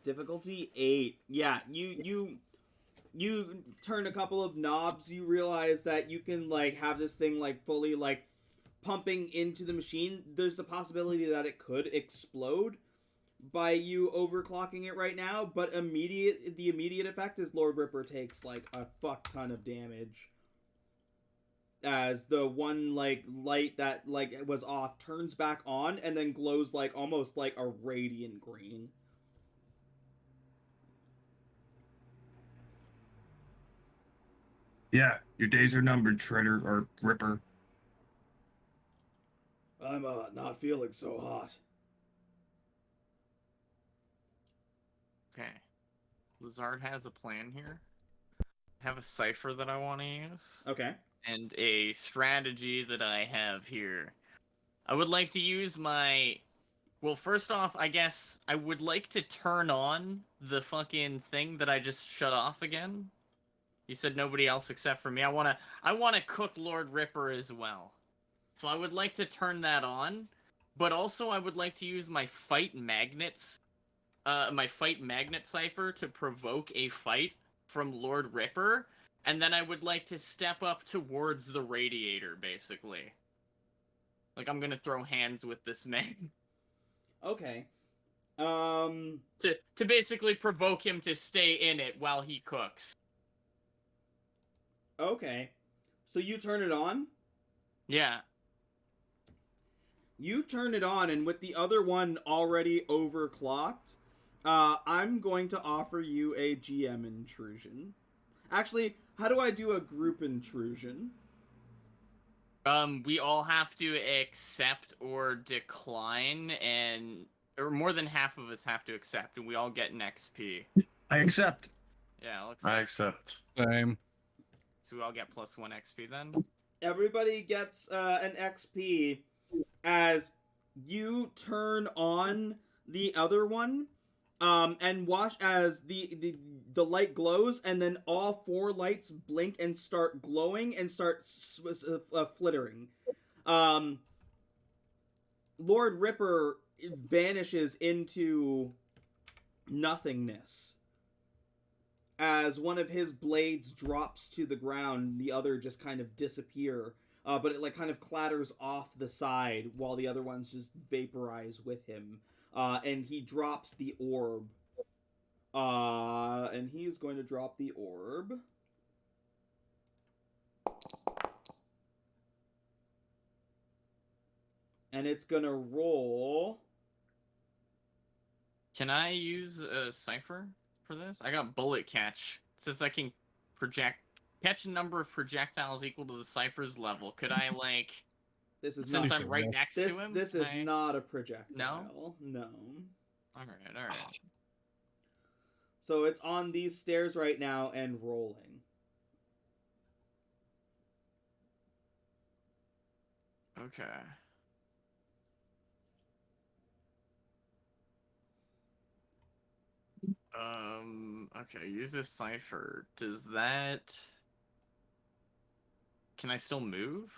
Difficulty 8. Yeah, you turn a couple of knobs. You realize that you can like have this thing like fully like pumping into the machine. There's the possibility that it could explode by you overclocking it right now, but the immediate effect is Lord Ripper takes like a fuck ton of damage as the one like light that like was off turns back on and then glows like almost like a radiant green. Yeah, your days are numbered, Shredder or Ripper. I'm not feeling so hot. Okay. Lizard has a plan here. I have a cipher that I want to use. Okay. And a strategy that I have here. I would like to use my... Well, first off, I guess I would like to turn on the fucking thing that I just shut off again. You said nobody else except for me. I wanna cook Lord Ripper as well. So I would like to turn that on, but also I would like to use my fight magnet cipher to provoke a fight from Lord Ripper, and then I would like to step up towards the radiator, basically. Like, I'm gonna throw hands with this man. Okay. To basically provoke him to stay in it while he cooks. Okay. So you turn it on? Yeah. You turn it on, and with the other one already overclocked, I'm going to offer you a GM intrusion. Actually, how do I do a group intrusion? We all have to accept or decline, or more than half of us have to accept, and we all get an XP. I accept. Yeah, I'll I accept. accept. Same. So we all get plus 1 XP then? Everybody gets an XP as you turn on the other one, and watch as the light glows, and then all 4 lights blink and start glowing and start flittering. Lord Ripper vanishes into nothingness. As one of his blades drops to the ground, the other just kind of disappear. But it like kind of clatters off the side while the other ones just vaporize with him. And he drops the orb. And he is going to drop the orb. And it's gonna roll. Can I use a cipher for this? I got bullet catch. It says I can catch a number of projectiles equal to the cipher's level. Could I like, This is since not I'm right next to him? This is can I- not a projectile. No. Alright. So it's on these stairs right now and rolling. Okay. Okay, use this cipher. Does that... Can I still move?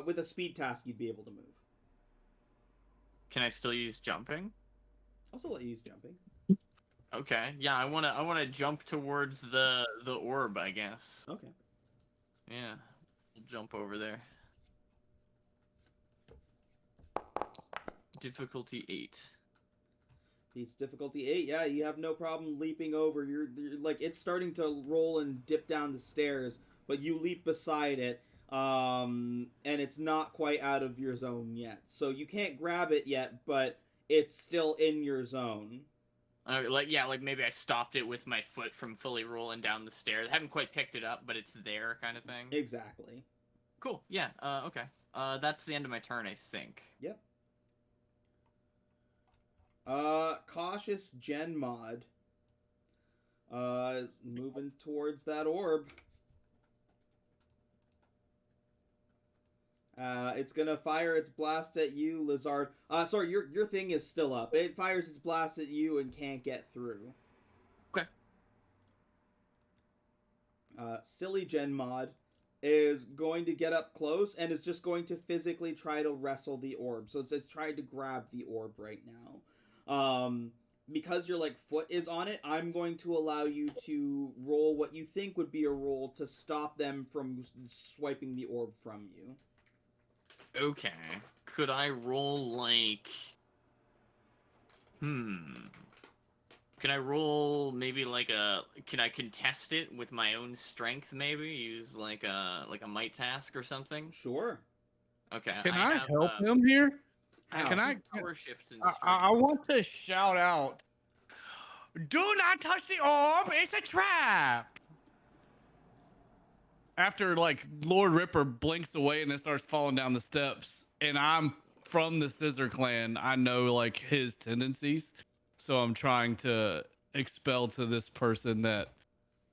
With a speed task, you'd be able to move. Can I still use jumping? Also let you use jumping. Okay, yeah, I wanna jump towards the orb, I guess. Okay. Yeah, we'll jump over there. Difficulty 8. It's difficulty 8. Yeah, you have no problem leaping over. You're like, it's starting to roll and dip down the stairs, but you leap beside it, and it's not quite out of your zone yet. So you can't grab it yet, but it's still in your zone. Like maybe I stopped it with my foot from fully rolling down the stairs. I haven't quite picked it up, but it's there, kind of thing. Exactly. Cool. Yeah. Okay. That's the end of my turn, I think. Yep. Cautious Gen Mod is moving towards that orb. It's gonna fire its blast at you, Lizard. Sorry, your thing is still up. It fires its blast at you and can't get through. Okay. Silly Gen Mod is going to get up close and is just going to physically try to wrestle the orb. So it's trying to grab the orb right now. Because your like foot is on it, I'm going to allow you to roll what you think would be a roll to stop them from swiping the orb from you. Okay. Could I roll like... Can I roll maybe like a... Can I contest it with my own strength maybe? Use like a might task or something? Sure. Okay. Can I have, help him here? How? Can I? Power shift and I want to shout out. Do not touch the orb. It's a trap. After like Lord Ripper blinks away and then starts falling down the steps, and I'm from the Scissor Clan, I know like his tendencies, so I'm trying to expel to this person that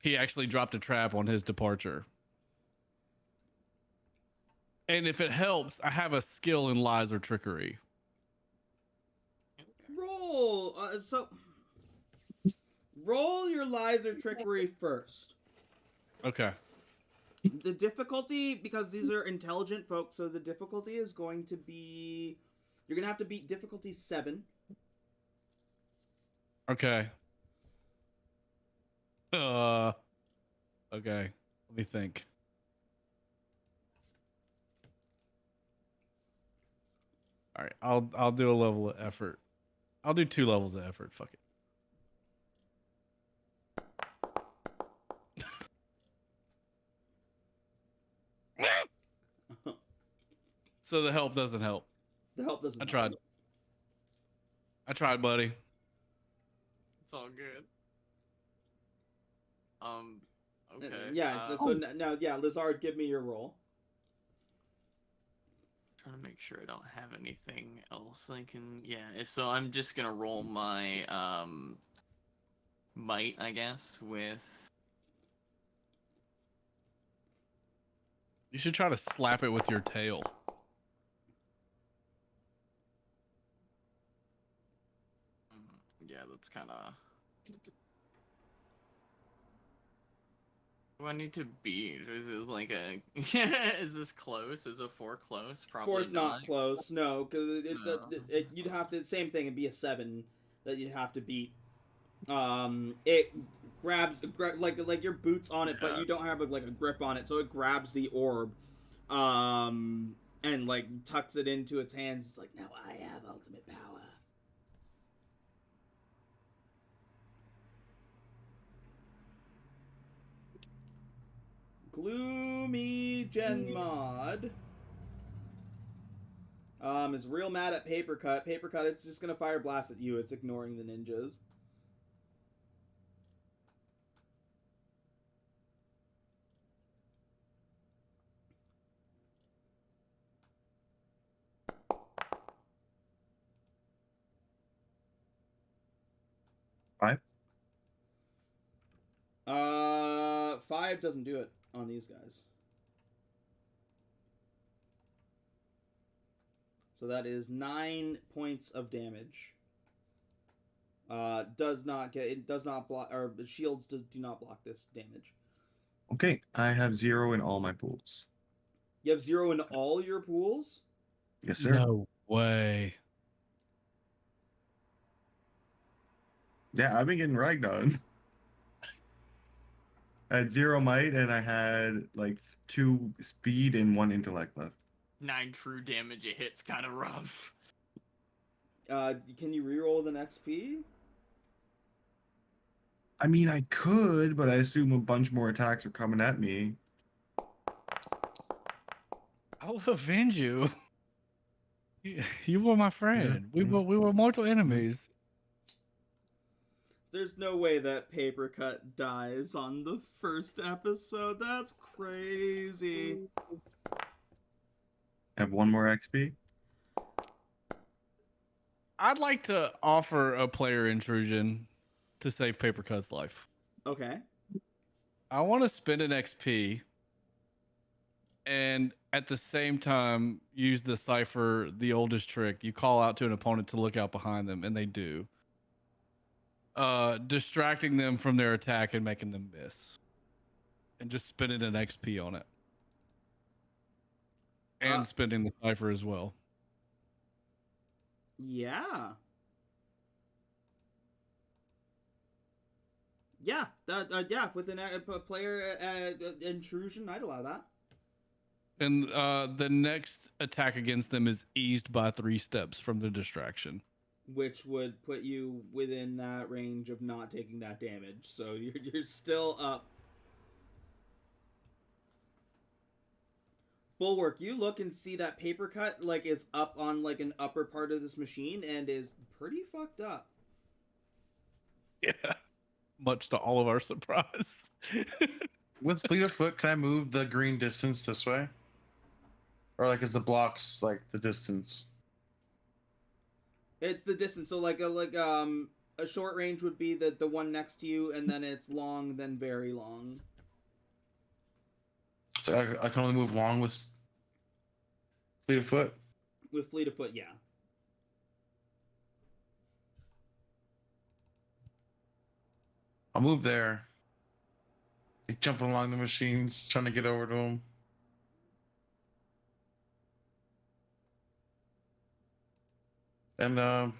he actually dropped a trap on his departure. And if it helps, I have a skill in lies or trickery. Roll. Roll your lies or trickery first. Okay. The difficulty, because these are intelligent folks, so the difficulty is going to be... You're going to have to beat difficulty 7. Okay. Okay. Let me think. All right, I'll do a level of effort. I'll do 2 levels of effort. Fuck it. So the help doesn't help. The help doesn't I tried. help. I tried, buddy. It's all good. Okay. Yeah, so now, yeah, Lizard, give me your roll. Trying to make sure I don't have anything else I can... Yeah, so I'm just gonna roll my, might, I guess, with... You should try to slap it with your tail. Yeah, that's kind of... What do I need to beat? Is it like a... Is this close? Is a 4 close? Probably 4's not close, no, because you'd have to... Same thing, it'd be a 7 that you'd have to beat. It grabs... Like your boot's on it, but you don't have like a grip on it, so it grabs the orb. And like tucks it into its hands. It's like, now I have ultimate power. Gloomy Gen Mod is real mad at Papercut. Papercut, it's just gonna fire blast at you. It's ignoring the ninjas. Five? 5 doesn't do it on these guys. So that is 9 points of damage. Does not block, or shields do not block this damage. Okay, I have 0 in all my pools. You have 0 in all your pools? Yes, sir. No way. Yeah, I've been getting ragged on. I had 0 might, and I had like 2 speed and 1 intellect left. 9 true damage it hits kind of rough. Can you reroll an XP? I mean, I could, but I assume a bunch more attacks are coming at me. I'll avenge you. You were my friend. We were mortal enemies. There's no way that Papercut dies on the first episode. That's crazy. Have one more XP. I'd like to offer a player intrusion to save Papercut's life. Okay. I want to spend an XP and at the same time use the cipher, the oldest trick. You call out to an opponent to look out behind them, and they do. Distracting them from their attack and making them miss. And just spending an XP on it. And spending the cipher as well. Yeah. Yeah, with a player intrusion, I'd allow that. And the next attack against them is eased by 3 steps from the distraction. Which would put you within that range of not taking that damage. So you're still up. Bulwark, you look and see that Papercut like is up on like an upper part of this machine and is pretty fucked up. Yeah. Much to all of our surprise. With fleet of foot, can I move the green distance this way? Or like is the blocks like the distance? It's the distance. So like a short range would be the one next to you, and then it's long, then very long. So I can only move long with fleet of foot? With fleet of foot, yeah. I'll move there. Like jumping along the machines, trying to get over to them. And I'm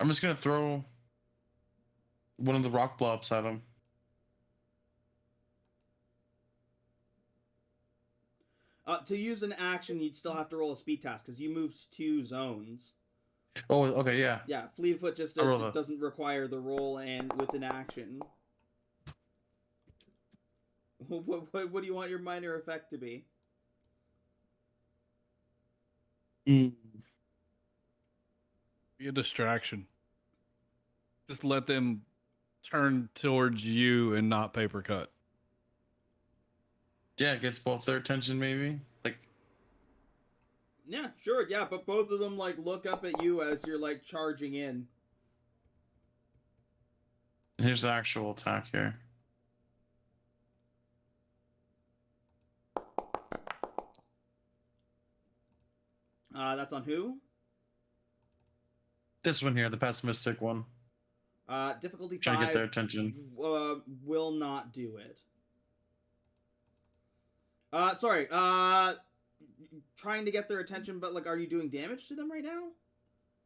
just gonna throw one of the rock blobs at him. To use an action, you'd still have to roll a speed task because you moved 2 zones. Oh, okay, yeah. Yeah, fleet of foot just doesn't require the roll and with an action. What do you want your minor effect to be? Be a distraction. Just let them turn towards you and not Papercut. Yeah, it gets both their attention maybe. Like, Yeah, sure, yeah, but both of them like look up at you as you're like charging in. here's the actual attack here. That's on who? This one here, the pessimistic one. Difficulty 5. Trying to get their attention. Will not do it. Sorry. Trying to get their attention, but like, are you doing damage to them right now?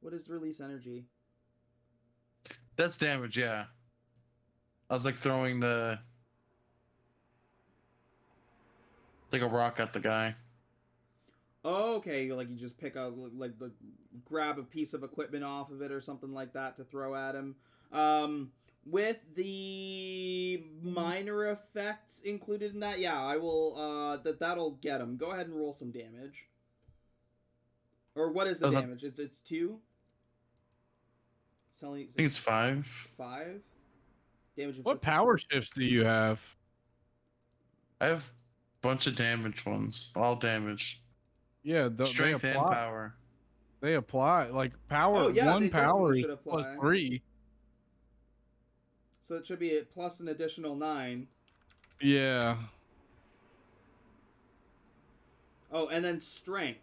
What is release energy? That's damage, yeah. I was like throwing like a rock at the guy. Oh, okay, like you just pick up, like grab a piece of equipment off of it or something like that to throw at him. With the minor effects included in that, yeah, I will, that'll get him. Go ahead and roll some damage. Or what is the damage? It's 2? I think it's 5. 5? Damage. What power shifts do you have? I have a bunch of damage ones. All damage. Yeah, Strength and power. They apply. Like, power, Oh, yeah, one they power definitely is should apply. plus 3. So it should be plus an additional 9. Yeah. Oh, and then strength,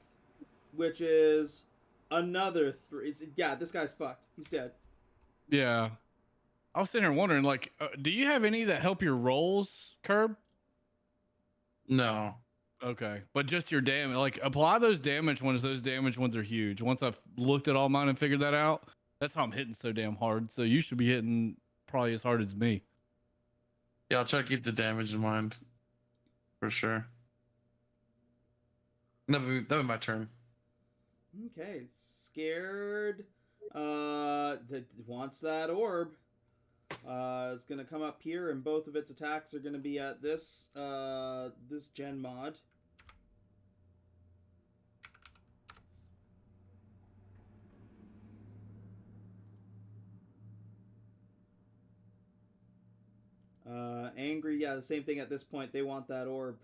which is another 3. Yeah, this guy's fucked. He's dead. Yeah. I was sitting here wondering, like, do you have any that help your rolls, Curb? No. Okay. But just your damage. Like, apply those damage ones. Those damage ones are huge. Once I've looked at all mine and figured that out, that's how I'm hitting so damn hard. So you should be hitting probably as hard as me. Yeah, I'll try to keep the damage in mind. For sure. That'll be my turn. Okay, scared. That wants that orb. Is gonna come up here, and both of its attacks are gonna be at this gen mod. Angry, yeah, the same thing at this point. They want that orb.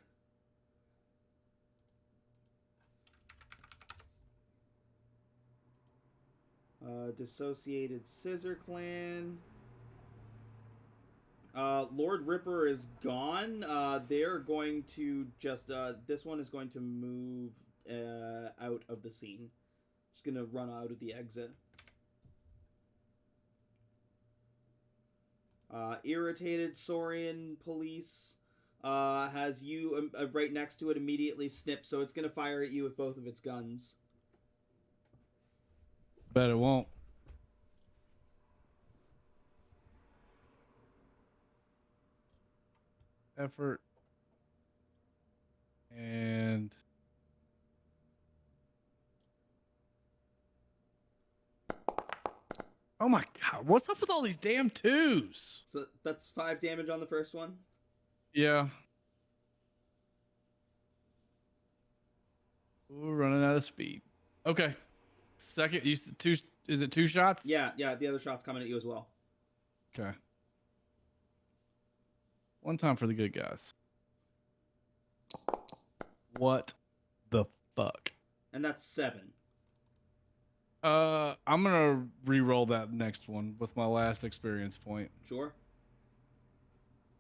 Dissociated Scissor Clan. Lord Ripper is gone. They're going to just... this one is going to move out of the scene. Just going to run out of the exit. Irritated Saurian Police has you right next to it, immediately snipped, so it's going to fire at you with both of its guns. Bet it won't. Effort. And oh my god, what's up with all these damn twos? So that's 5 damage on the first one. Yeah. We're running out of speed. Okay. Second, you two. Is it 2 shots? Yeah, the other shot's coming at you as well. Okay. One time for the good guys. What the fuck? And that's 7. I'm gonna re-roll that next one with my last experience point. Sure.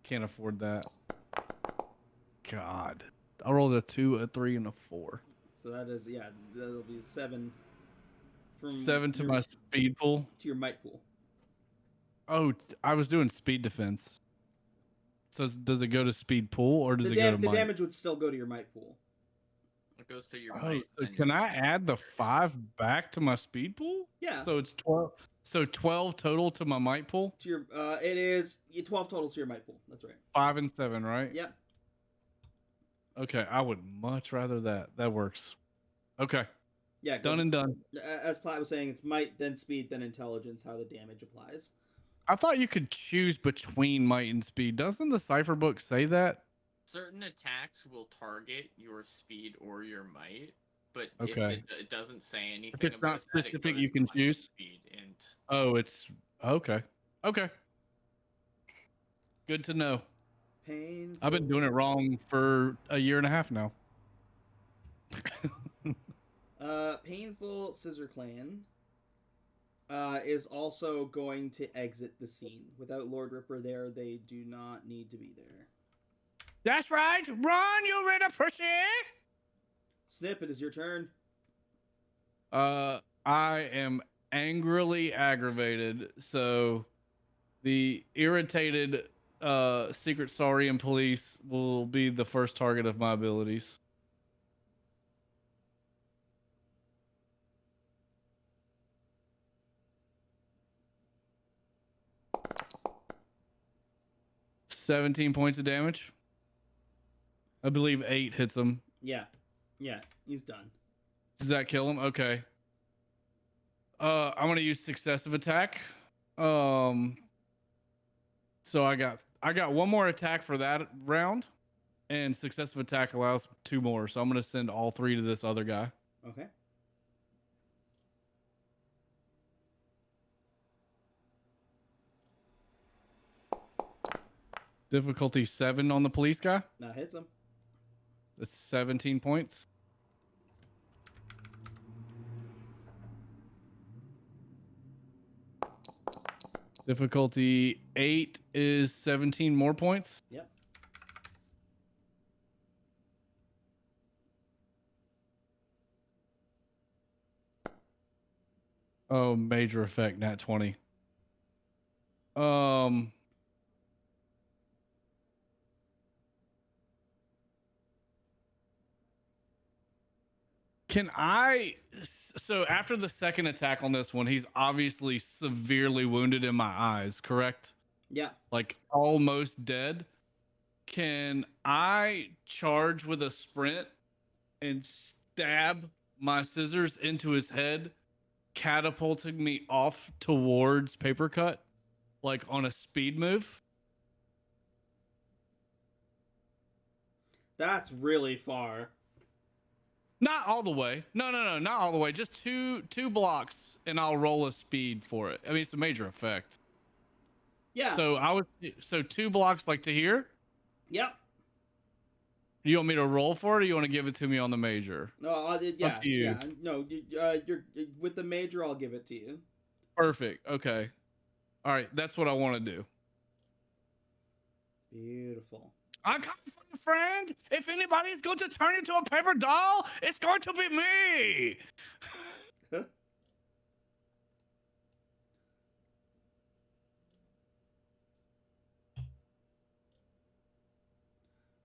Can't afford that. God. I rolled a 2, a 3, and a 4. So that is, yeah, that'll be 7. From 7 to my speed pool. To your might pool. Oh, I was doing speed defense. So does it go to speed pool or does it go to the might? damage would still go to your might pool. It goes to your Oh, might. so and can your I speed. add the 5 back to my speed pool? Yeah. So it's 12. So 12 total to my might pool? To your it is 12 total to your might pool. That's right. 5 and 7, right? Yep. Okay, I would much rather that. That works. Okay, Yeah. done and done. As Plat was saying, it's might, then speed, then intelligence, how the damage applies. I thought you could choose between might and speed. Doesn't the cipher book say that? Certain attacks will target your speed or your might, but Okay. if it doesn't say anything If it's about not that, it specific, goes you to can might and choose? Speed and Oh, it's okay. Okay. Good to know. Painful. I've been doing it wrong for a year and a half now. Painful Scissor Clan is also going to exit the scene. Without Lord Ripper there, they do not need to be there. That's right. Run, you little pussy. Snip, it is your turn. I am angrily aggravated. So the irritated secret Saurian police will be the first target of my abilities. $17 points of damage. I believe 8 hits him. Yeah, he's done. Does that kill him? Okay. I'm gonna use successive attack. So I got one more attack for that round, and successive attack allows 2 more. So I'm gonna send all 3 to this other guy. Okay. Difficulty 7 on the police guy. That hits him. That's 17 points. Difficulty 8 is 17 more points. Yep. Oh, major effect, nat 20. Can I? So after the second attack on this one, he's obviously severely wounded in my eyes, correct? Yeah. Like almost dead. Can I charge with a sprint and stab my scissors into his head, catapulting me off towards Paper Cut, like on a speed move? That's really far. Not all the way. No, not all the way. Just two blocks, and I'll roll a speed for it. I mean, it's a major effect. Yeah. So 2 blocks like to here. Yep. You want me to roll for it, or you want to give it to me on the major? Yeah. Up to you. Yeah. No, you're with the major. I'll give it to you. Perfect. Okay. All right. That's what I want to do. Beautiful. I'm coming for you, friend. If anybody's going to turn into a paper doll, it's going to be me.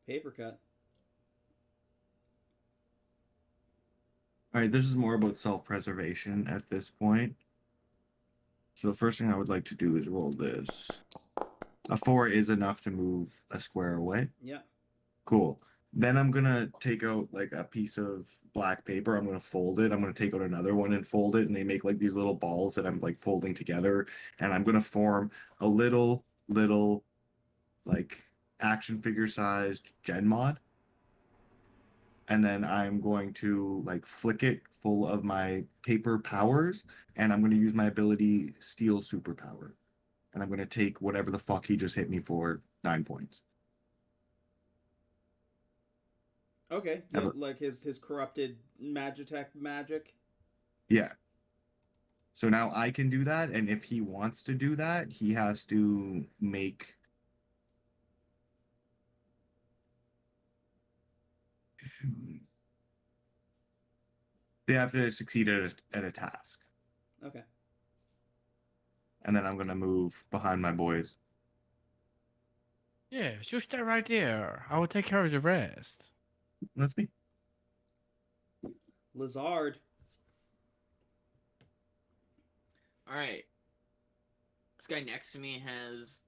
Paper cut. All right, this is more about self-preservation at this point. So the first thing I would like to do is roll this. A 4 is enough to move a square away. Yeah. Cool. Then I'm gonna take out like a piece of black paper. I'm gonna fold it. I'm gonna take out another one and fold it, and they make like these little balls that I'm like folding together. And I'm gonna form a little like action figure sized gen mod. And then I'm going to like flick it full of my paper powers, and I'm going to use my ability Steel Superpower. And I'm going to take whatever the fuck he just hit me for 9 points. Okay. Never. Like his corrupted Magitech magic. Yeah. So now I can do that, and if he wants to do that, he has to make... They have to succeed at a task. Okay. And then I'm going to move behind my boys. Yeah, you stay right there. I will take care of the rest. That's me. Lizard. All right. This guy next to me has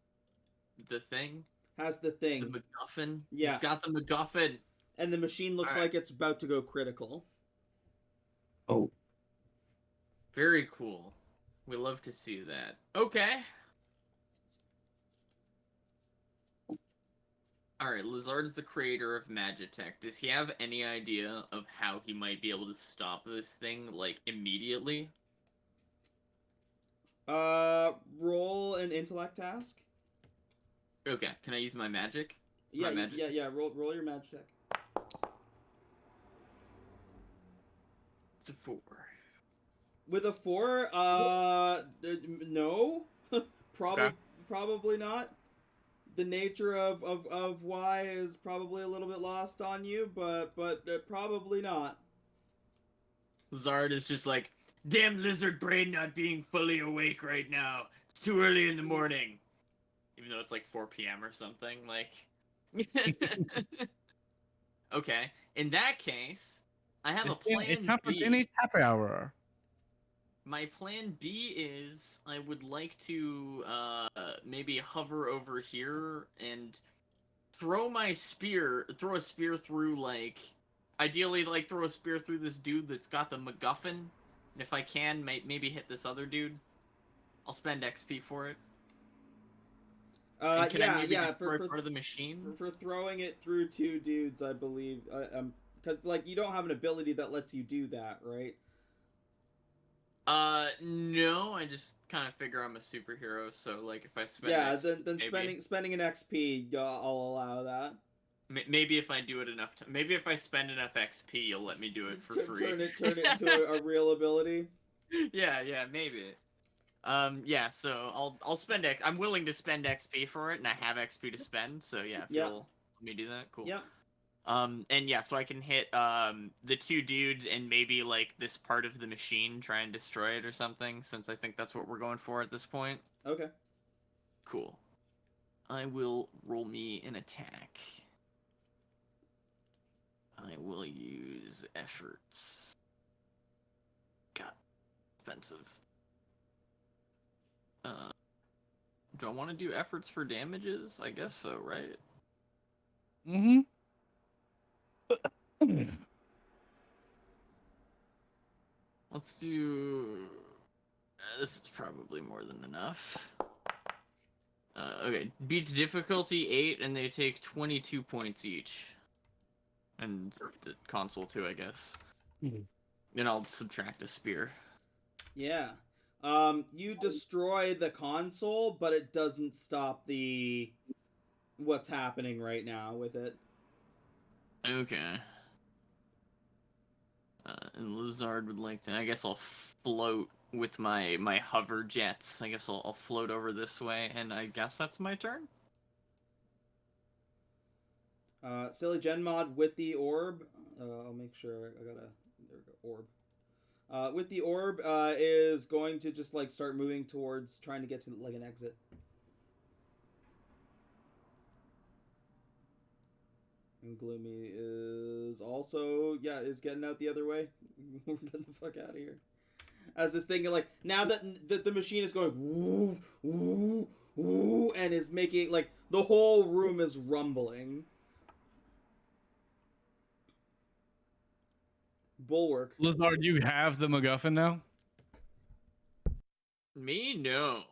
the thing. Has the thing. The MacGuffin. Yeah. He's got the MacGuffin. And the machine looks like it's about to go critical. Oh. Very cool. We love to see that. Okay. Alright, Lizard's the creator of Magitech. Does he have any idea of how he might be able to stop this thing, like, immediately? Roll an intellect task. Okay, can I use my magic? Yeah, My magic? yeah. Roll your magic check. It's a 4. With a 4, no. Probably not. The nature of why is probably a little bit lost on you, but probably not. Lizard is just like, damn lizard brain not being fully awake right now. It's too early in the morning. Even though it's like 4 p.m. or something, like... Okay, in that case, I have a plan It's time for B. Denny's happy hour. My plan B is I would like to maybe hover over here and throw a spear through, like, ideally, like, throw a spear through this dude that's got the MacGuffin. And if I can, maybe hit this other dude. I'll spend XP for it. For part of the machine? For throwing it through 2 dudes, I believe. Because, like, you don't have an ability that lets you do that, right? No, I just kind of figure I'm a superhero, so, like, if I spend XP, then maybe. spending an XP, I'll allow that. Maybe if I do it enough time. Maybe if I spend enough XP, you'll let me do it for free. Turn it into a real ability. Yeah, maybe. Yeah, so I'll spend I'm willing to spend XP for it, and I have XP to spend, so yeah, if you'll let me do that, cool. Yeah. And yeah, so I can hit the 2 dudes and maybe like this part of the machine, try and destroy it or something, since I think that's what we're going for at this point. Okay. Cool. I will roll me an attack. I will use efforts. God, expensive. Do I want to do efforts for damages? I guess so, right? Mm-hmm. Let's do... this is probably more than enough. Okay, beats difficulty 8, and they take 22 points each. And the console too, I guess. Mhm. And I'll subtract a spear. Yeah. You destroy the console, but it doesn't stop what's happening right now with it. Okay. And Lizard would like to. I guess I'll float with my hover jets. I guess I'll float over this way, and I guess that's my turn. Silly Gen Mod with the orb. I'll make sure I gotta. There we go. Orb. With the orb, is going to just like start moving towards trying to get to like an exit. And Gloomy is also is getting out the other way. We're getting the fuck out of here. As this thing like now that the machine is going woo woo woo and is making like the whole room is rumbling. Bulwark. Lizard, you have the MacGuffin now? Me? No.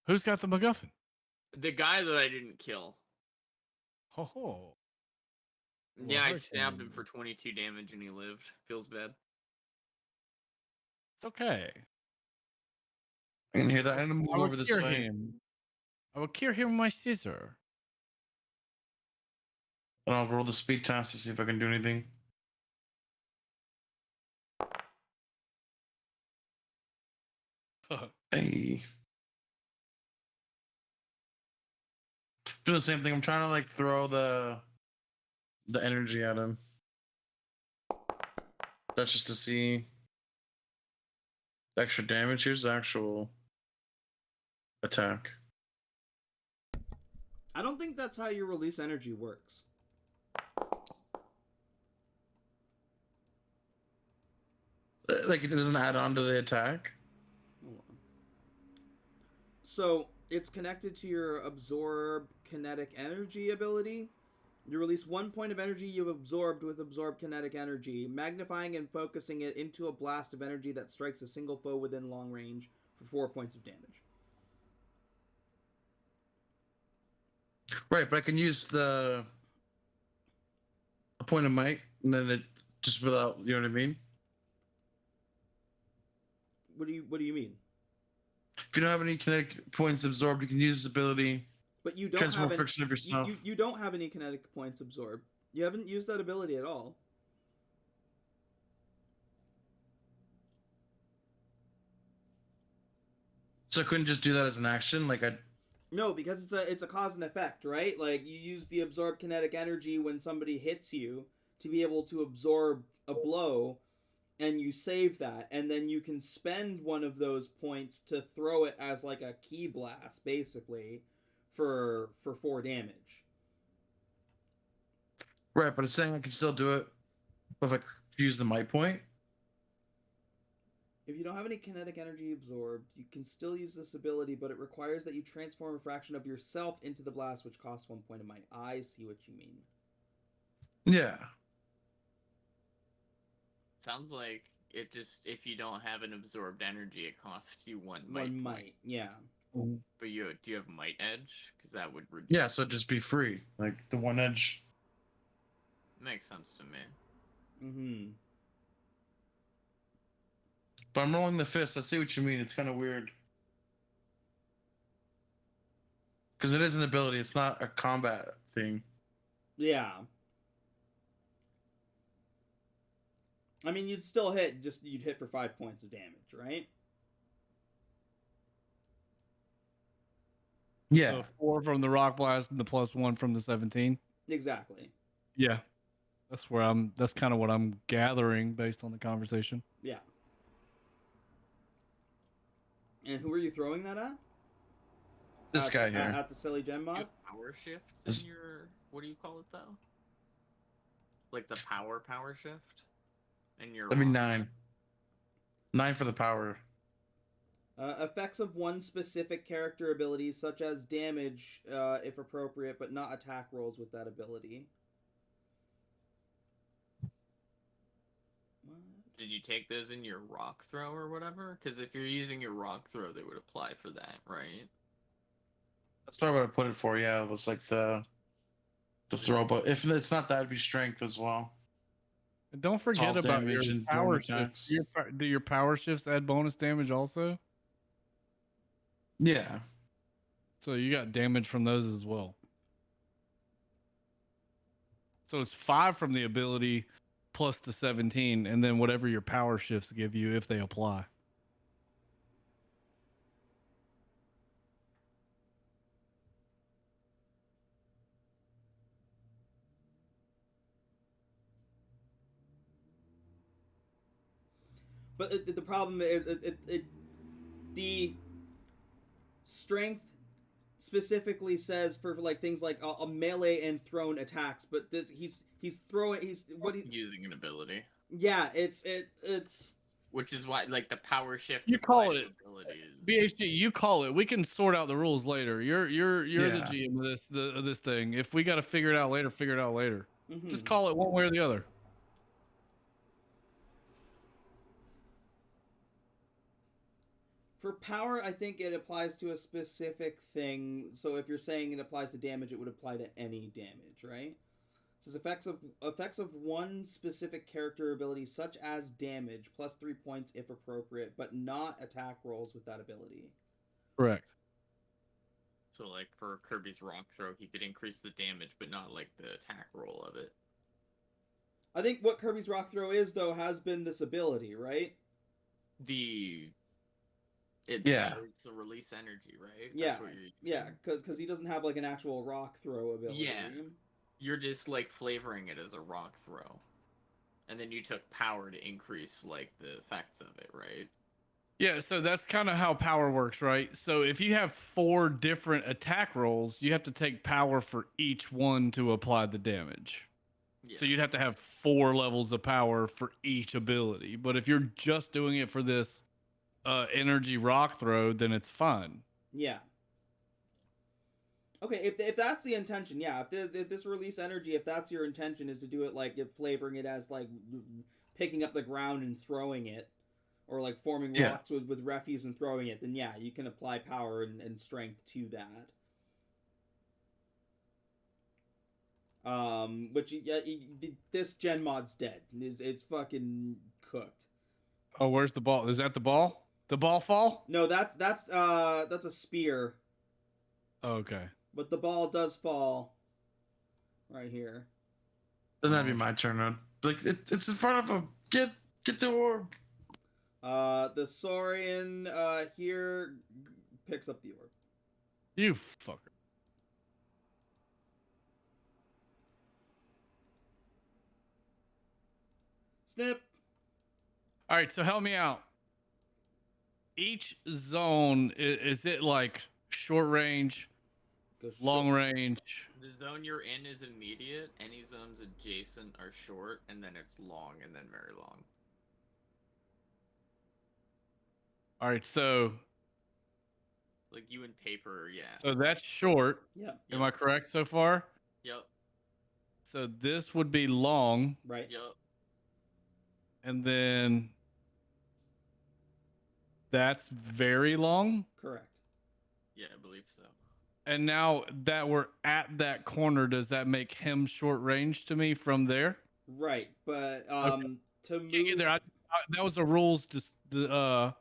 Who's got the MacGuffin? The guy that I didn't kill. Oh. Yeah, Well, I stabbed him Roshambo. for 22 damage and he lived. Feels bad. It's okay. I can hear that. I'm gonna move I will over this cure way. him. I will cure him with my scissor. And I'll roll the speed test to see if I can do anything. Hey. Doing the same thing. I'm trying to like throw the energy at him. That's just to see the extra damage. Here's the actual attack. I don't think that's how your release energy works. Like it doesn't add on to the attack. Hold on. So it's connected to your absorb kinetic energy ability. You release 1 point of energy you've absorbed with absorb kinetic energy, magnifying and focusing it into a blast of energy that strikes a single foe within long range for 4 points of damage. Right, but I can use a point of might, and then it just without, you know what I mean? What do you mean? If you don't have any kinetic points absorbed, you can use this ability. But you don't Transfer have any, friction of yourself. you don't have any kinetic points absorbed. You haven't used that ability at all. So I couldn't just do that as an action, like I. No, because it's a cause and effect, right? Like you use the absorb kinetic energy when somebody hits you to be able to absorb a blow, and you save that, and then you can spend one of those points to throw it as like a key blast, basically, for 4 damage. Right, but it's saying I can still do it if I use the might point. If you don't have any kinetic energy absorbed, you can still use this ability, but it requires that you transform a fraction of yourself into the blast, which costs 1 point of might. I see what you mean. Yeah. Sounds like it just, if you don't have an absorbed energy, it costs you 1 might. 1 might, yeah. But do you have might edge? Because that would reduce. Yeah, so it'd just be free. Like the one edge. Makes sense to me. Mm-hmm. But I'm rolling the fist. I see what you mean. It's kind of weird. Because it is an ability. It's not a combat thing. Yeah. I mean, you'd still hit, just you'd hit for 5 points of damage, right? Yeah. So 4 from the rock blast and the +1 from the 17. Exactly. Yeah. That's kind of what I'm gathering based on the conversation. Yeah. And who are you throwing that at? This guy here. At the Silly Gem You mod? have power shifts This- in your, what do you call it though? Like the power shift? And your That'd be 9. 9 for the power. Effects of one specific character ability, such as damage, if appropriate, but not attack rolls with that ability. What? Did you take those in your rock throw or whatever? Because if you're using your rock throw, they would apply for that, right? That's probably what I put it for. Yeah, it was like the throw. But if it's not that, it'd be strength as well. And don't forget all about your damage and power thrown attacks. shifts. Do your power shifts add bonus damage also? Yeah. So you got damage from those as well. So it's 5 from the ability plus the 17, and then whatever your power shifts give you if they apply. But the problem is the strength specifically says for like things like a melee and thrown attacks, but this he's throwing he's what he's Using an ability, yeah it's which is why like the power shift. You applied call to it abilities. BHG. You call it. We can sort out the rules later. You're the Yeah. GM of this thing. If we got to figure it out later, figure it out later. mhm. Just call it one way or the other. For power, I think it applies to a specific thing. So if you're saying it applies to damage, it would apply to any damage, right? It says effects of one specific character ability, such as damage, plus 3 points if appropriate, but not attack rolls with that ability. Correct. So like for Kirby's rock throw, he could increase the damage, but not like the attack roll of it. I think what Kirby's rock throw is though has been this ability, right? Yeah. It's the release energy, right? Yeah, That's what you're yeah, using. because he doesn't have like an actual rock throw ability. Yeah. You're just like flavoring it as a rock throw, and then you took power to increase like the effects of it, right? Yeah, so that's kind of how power works, right? So if you have 4 different attack rolls, you have to take power for each one to apply the damage. Yeah. So you'd have to have 4 levels of power for each ability. But if you're just doing it for this energy rock throw, then it's fine. Yeah. Okay, if that's the intention, yeah. If this release energy, if that's your intention, is to do it like flavoring it as like picking up the ground and throwing it, or like forming rocks with refuse and throwing it, then yeah, you can apply power and strength to that. Which this gen mod's dead. It's fucking cooked. Oh, where's the ball? Is that the ball? The ball fall? No, that's a spear. Oh, okay. But the ball does fall right here. Then that'd be my turn. Like it's in front of him. Get the orb. The Saurian here picks up the orb. You fucker. Snip. All right, so help me out. Each zone, is it like short range, Goes long short. range? The zone you're in is immediate. Any zones adjacent are short, and then it's long, and then very long. All right, so Like you in paper, yeah. so that's short. Yep. Am I correct so far? Yep. So this would be long, Right. Yep. and then that's very long. Correct. Yeah, I believe so. And now that we're at that corner, does that make him short range to me from there? Right, but Okay. to Can't get move. there. That was a rules, just an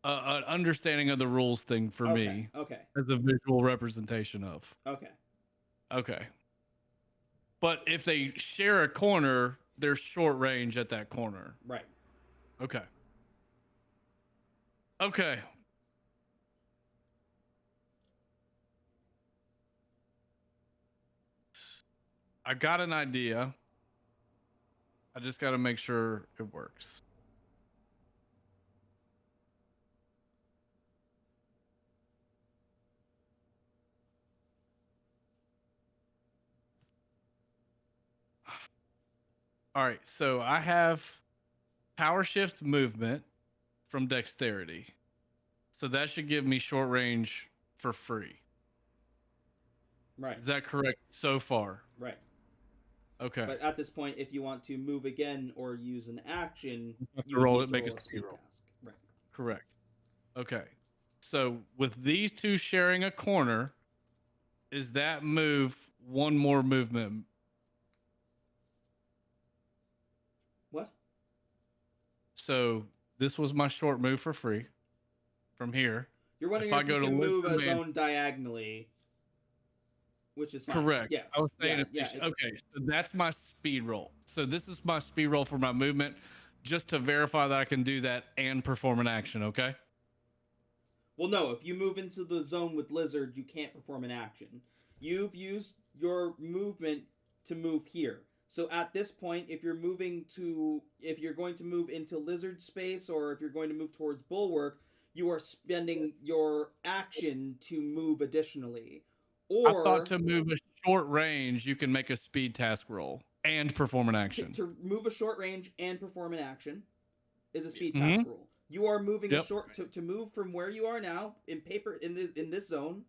understanding of the rules thing for Okay. me Okay. as a visual representation of. Okay. Okay. But if they share a corner, they're short range at that corner. Right. Okay. Okay. I got an idea. I just got to make sure it works. All right, so I have power shift movement from dexterity. So that should give me short range for free. Right. Is that correct so far? Right. Okay. But at this point, if you want to move again or use an action, have to you would roll need it, to make a roll speed roll. task. Right. Correct. Okay. So with these two sharing a corner, is that move one more movement? What? So this was my short move for free from here. You're wondering If I if go you to can move a Lizard Man- zone diagonally, which is fine. Correct. Yes. I was saying, yeah. okay, so that's my speed roll. So this is my speed roll for my movement, just to verify that I can do that and perform an action. Okay. Well, no. If you move into the zone with Lizard, you can't perform an action. You've used your movement to move here. So at this point, if you're going to move into Lizard space, or if you're going to move towards Bulwark, you are spending your action to move additionally. Or I thought to move a short range, you can make a speed task roll and perform an action. to move a short range and perform an action is a speed Mhm. task roll. You are moving a Yep. short to move from where you are now in this zone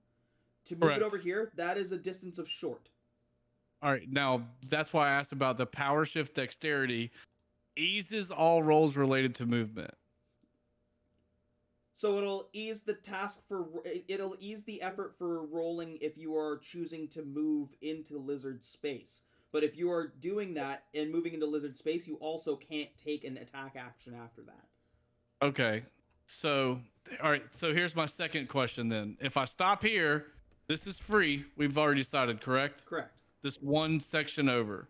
to move Correct. it over here. That is a distance of short. All right. Now that's why I asked about the power shift dexterity. Eases all rolls related to movement. So it'll ease the effort for rolling if you are choosing to move into Lizard space. But if you are doing that and moving into Lizard space, you also can't take an attack action after that. Okay. So, all right. So here's my second question then. If I stop here, this is free. We've already decided, correct? Correct. This one section over.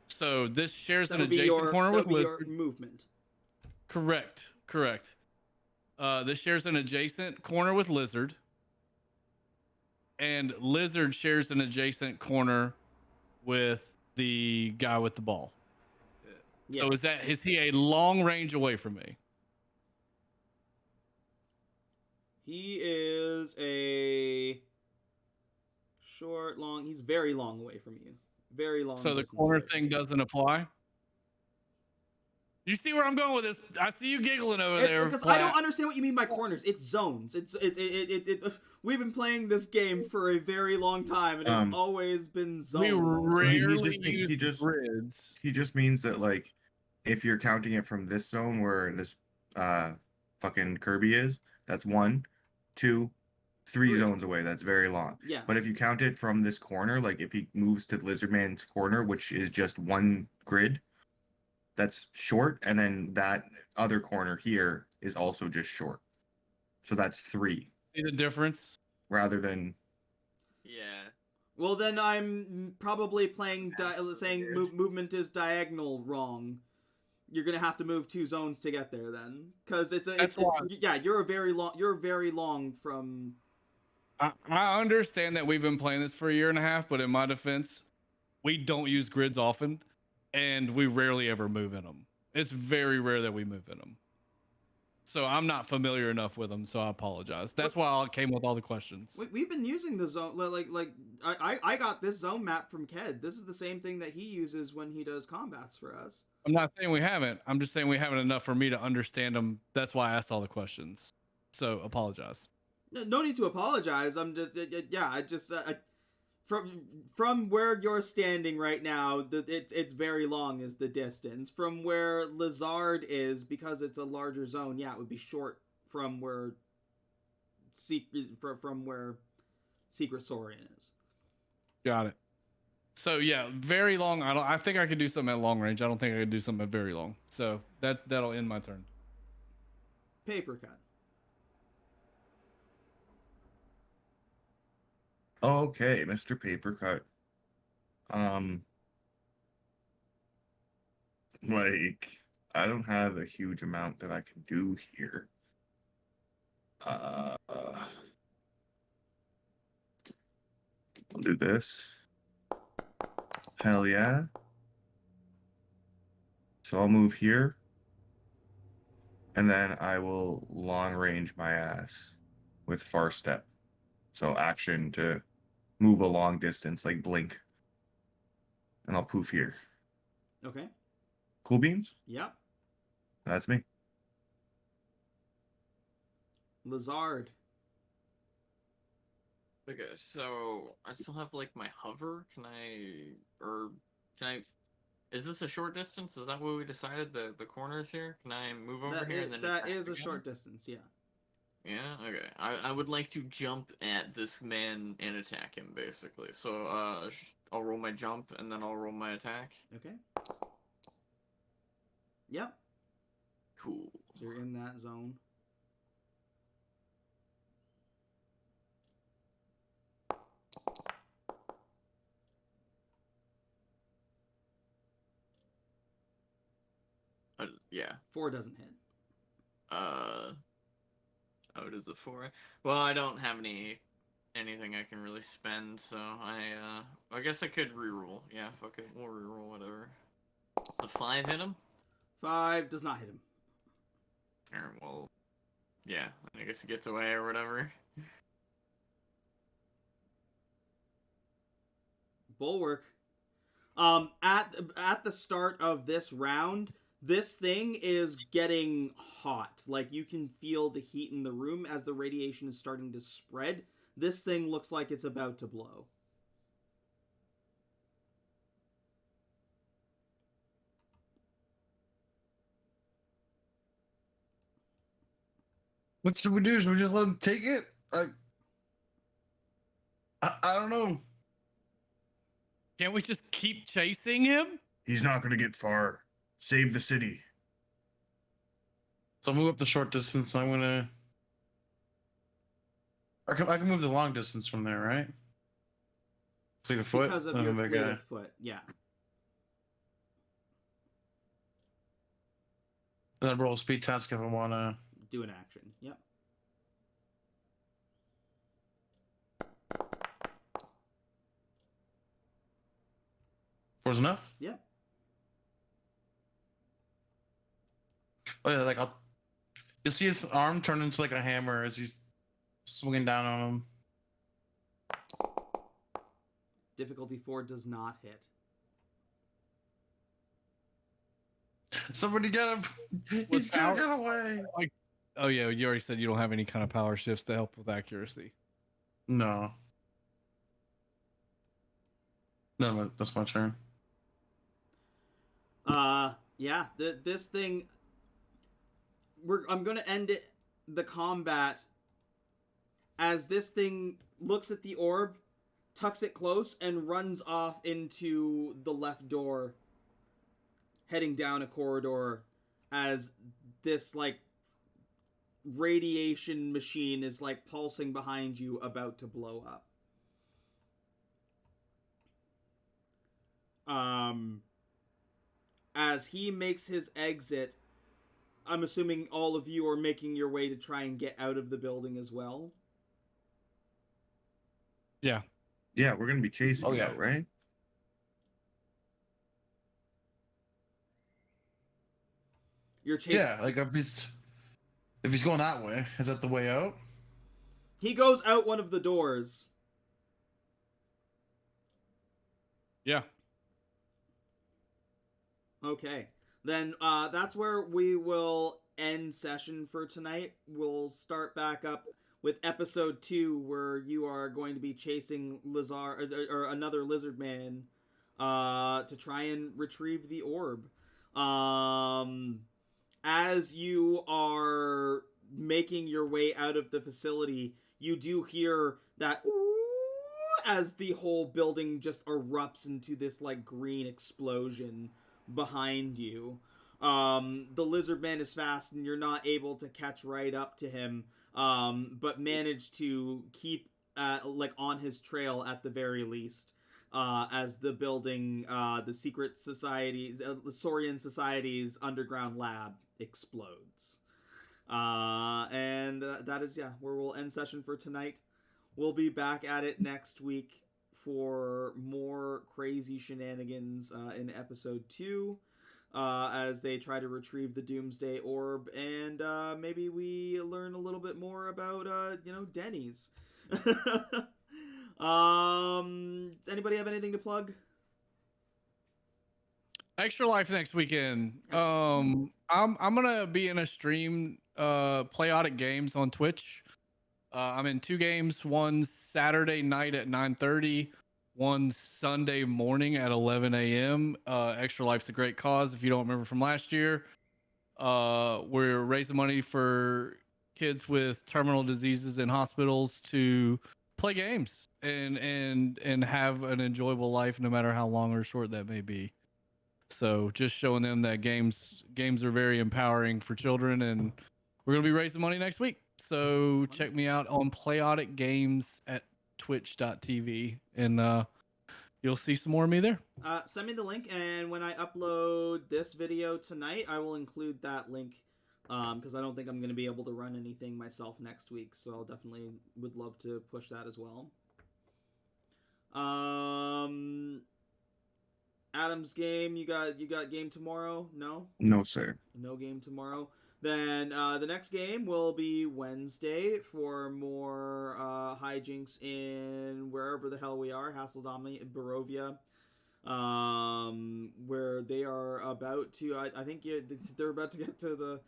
So this shares an That'll be adjacent corner with your Lizard. movement. Correct. This shares an adjacent corner with Lizard. And Lizard shares an adjacent corner with the guy with the ball. Yeah. So is he a long range away from me? He is a short, long. He's very long away from you. Very long. So the distance corner away from thing you. doesn't apply? You see where I'm going with this? I see you giggling over there. Because I don't understand what you mean by corners. It's zones. We've been playing this game for a very long time, and it's always been zones. We rarely he use just- grids. He just means that, like, if you're counting it from this zone where this fucking Kirby is, that's 1, 2, 3 zones away. That's very long. Yeah. But if you count it from this corner, like if he moves to Lizardman's corner, which is just 1 grid, that's short, and then that other corner here is also just short. So that's 3 See the difference? rather than Yeah. Well, then I'm probably playing saying movement is diagonal wrong. You're gonna have to move 2 zones to get there then, because you're very long from. I understand that we've been playing this for a year and a half, but in my defense, we don't use grids often, and we rarely ever move in them. It's very rare that we move in them. So I'm not familiar enough with them, so I apologize. That's why I came with all the questions. We've been using the zone I got this zone map from Ked. This is the same thing that he uses when he does combats for us. I'm not saying we haven't. I'm just saying we haven't enough for me to understand them. That's why I asked all the questions. So apologize. No need to apologize. I'm just from where you're standing right now, it's very long is the distance. From where Lizard is, because it's a larger zone, it would be short from where Secret Saurian is. Got it. So yeah, very long. I think I could do something at long range. I don't think I could do something at very long. So that'll end my turn. Paper cut. Okay, Mr. Papercut. Like, I don't have a huge amount that I can do here. I'll do this. Hell yeah. So I'll move here. And then I will long range my ass with far step. So action to move a long distance, like blink. And I'll poof here. Okay. Cool beans? Yep. That's me. Lizard. Okay, so I still have like my hover. Can I? Is this a short distance? Is that what we decided? The corners here? Can I move over here and then that attack is a again? short distance, yeah. Yeah, okay. I would like to jump at this man and attack him, basically. So, I'll roll my jump, and then I'll roll my attack. Okay. Yep. Cool. So you're in that zone. Yeah. 4 doesn't hit. Oh, it is a 4. Well, I don't have anything I can really spend, so I guess I could reroll. Yeah, fuck it, we'll reroll whatever. The 5 hit him. 5 does not hit him. Or, well, yeah, I guess he gets away or whatever. Bulwark. At the start of this round, this thing is getting hot. Like, you can feel the heat in the room as the radiation is starting to spread. This thing looks like it's about to blow. What should we do? Should we just let him take it? I don't know. Can't we just keep chasing him? He's not going to get far. Save the city. So I'll move up the short distance. I'm gonna. I can move the long distance from there, right? Fleet of foot. Because of Then your I'm a fleet guy. of foot, yeah. Then I roll a speed task if I wanna. Do an action. Yep. Was enough? Yeah. Oh yeah, like you'll see his arm turn into like a hammer as he's swinging down on him. Difficulty 4 does not hit. Somebody get him! He's gonna get away. Oh yeah, you already said you don't have any kind of power shifts to help with accuracy. No. No, that's my turn. Yeah, this thing. I'm gonna end the combat as this thing looks at the orb, tucks it close, and runs off into the left door, heading down a corridor as this, like, radiation machine is, like, pulsing behind you, about to blow up. As he makes his exit, I'm assuming all of you are making your way to try and get out of the building as well. Yeah. Yeah, we're going to be chasing Oh, him yeah. out, right? You're chasing. Yeah, like if he's going that way, is that the way out? He goes out one of the doors. Yeah. Okay. Then that's where we will end session for tonight. We'll start back up with episode 2, where you are going to be chasing or another lizard man to try and retrieve the orb. As you are making your way out of the facility, you do hear that ooh, as the whole building just erupts into this, like, green explosion behind you. The lizard man is fast and you're not able to catch right up to him, but manage to keep like on his trail at the very least, as the building, the secret society's, the Saurian Society's underground lab explodes. And that is, yeah, where we'll end session for tonight. We'll be back at it next week for more crazy shenanigans in episode 2, as they try to retrieve the Doomsday Orb, and maybe we learn a little bit more about, Denny's. Anybody have anything to plug? Extra Life next weekend. I'm gonna be in a stream, Playotic Games on Twitch. I'm in 2 games, one Saturday night at 9:30, one Sunday morning at 11 a.m. Extra Life's a great cause. If you don't remember from last year, we're raising money for kids with terminal diseases in hospitals to play games and have an enjoyable life, no matter how long or short that may be. So just showing them that games are very empowering for children, and we're gonna be raising money next week. So check me out on Playotic Games at twitch.tv, and you'll see some more of me there. Send me the link, and when I upload this video tonight, I will include that link, because I don't think I'm going to be able to run anything myself next week, so I'll definitely would love to push that as well. Adam's game, you got game tomorrow? No? No, sir. No game tomorrow. Then the next game will be Wednesday for more hijinks in wherever the hell we are, Hasseldam, Barovia, where they are about to. I think they're about to get to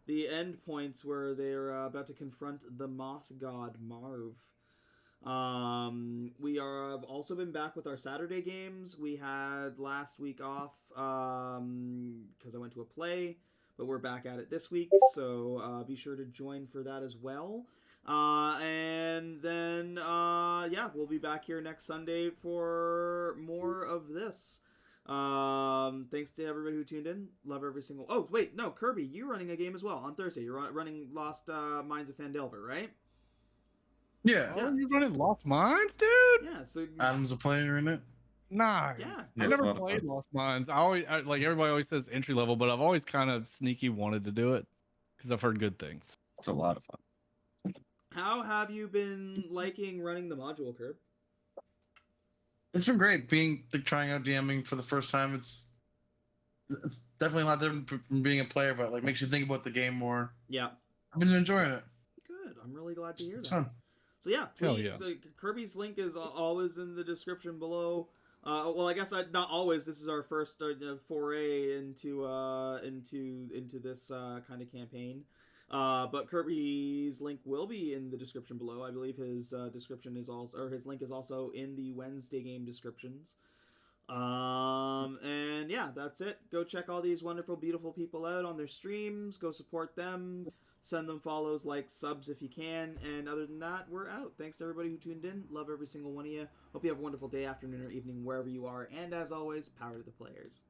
the end points where they're about to confront the Moth God Marv. We have also been back with our Saturday games. We had last week off because I went to a play, but we're back at it this week, so be sure to join for that as well. And then yeah, we'll be back here next Sunday for more of this. Thanks to everybody who tuned in. Love every single. Oh wait, no, Kirby, you're running a game as well on Thursday. You're running Lost Mines of Phandelver, right? Yeah. Oh, you running Lost Mines, dude? Yeah. So Adam's a player in it. Nah. yeah. Yeah, I it's a never lot of played fun. Lost Mines. Like everybody always says entry level, but I've always kind of sneaky wanted to do it because I've heard good things. It's a lot of fun. How have you been liking running the module, Curb? It's been great trying out DMing for the first time. It's definitely a lot different from being a player, but like makes you think about the game more. Yeah. I've been enjoying it. Good. I'm really glad to hear It's that. fun. So yeah, Hell please. yeah. Kirby's link is always in the description below. Well, I guess not always. This is our first foray into this kind of campaign. But Kirby's link will be in the description below. I believe his description is also, or his link is also in the Wednesday game descriptions. And yeah, that's it. Go check all these wonderful, beautiful people out on their streams. Go support them. Send them follows, likes, subs if you can. And other than that, we're out. Thanks to everybody who tuned in. Love every single one of you. Hope you have a wonderful day, afternoon, or evening, wherever you are. And as always, power to the players.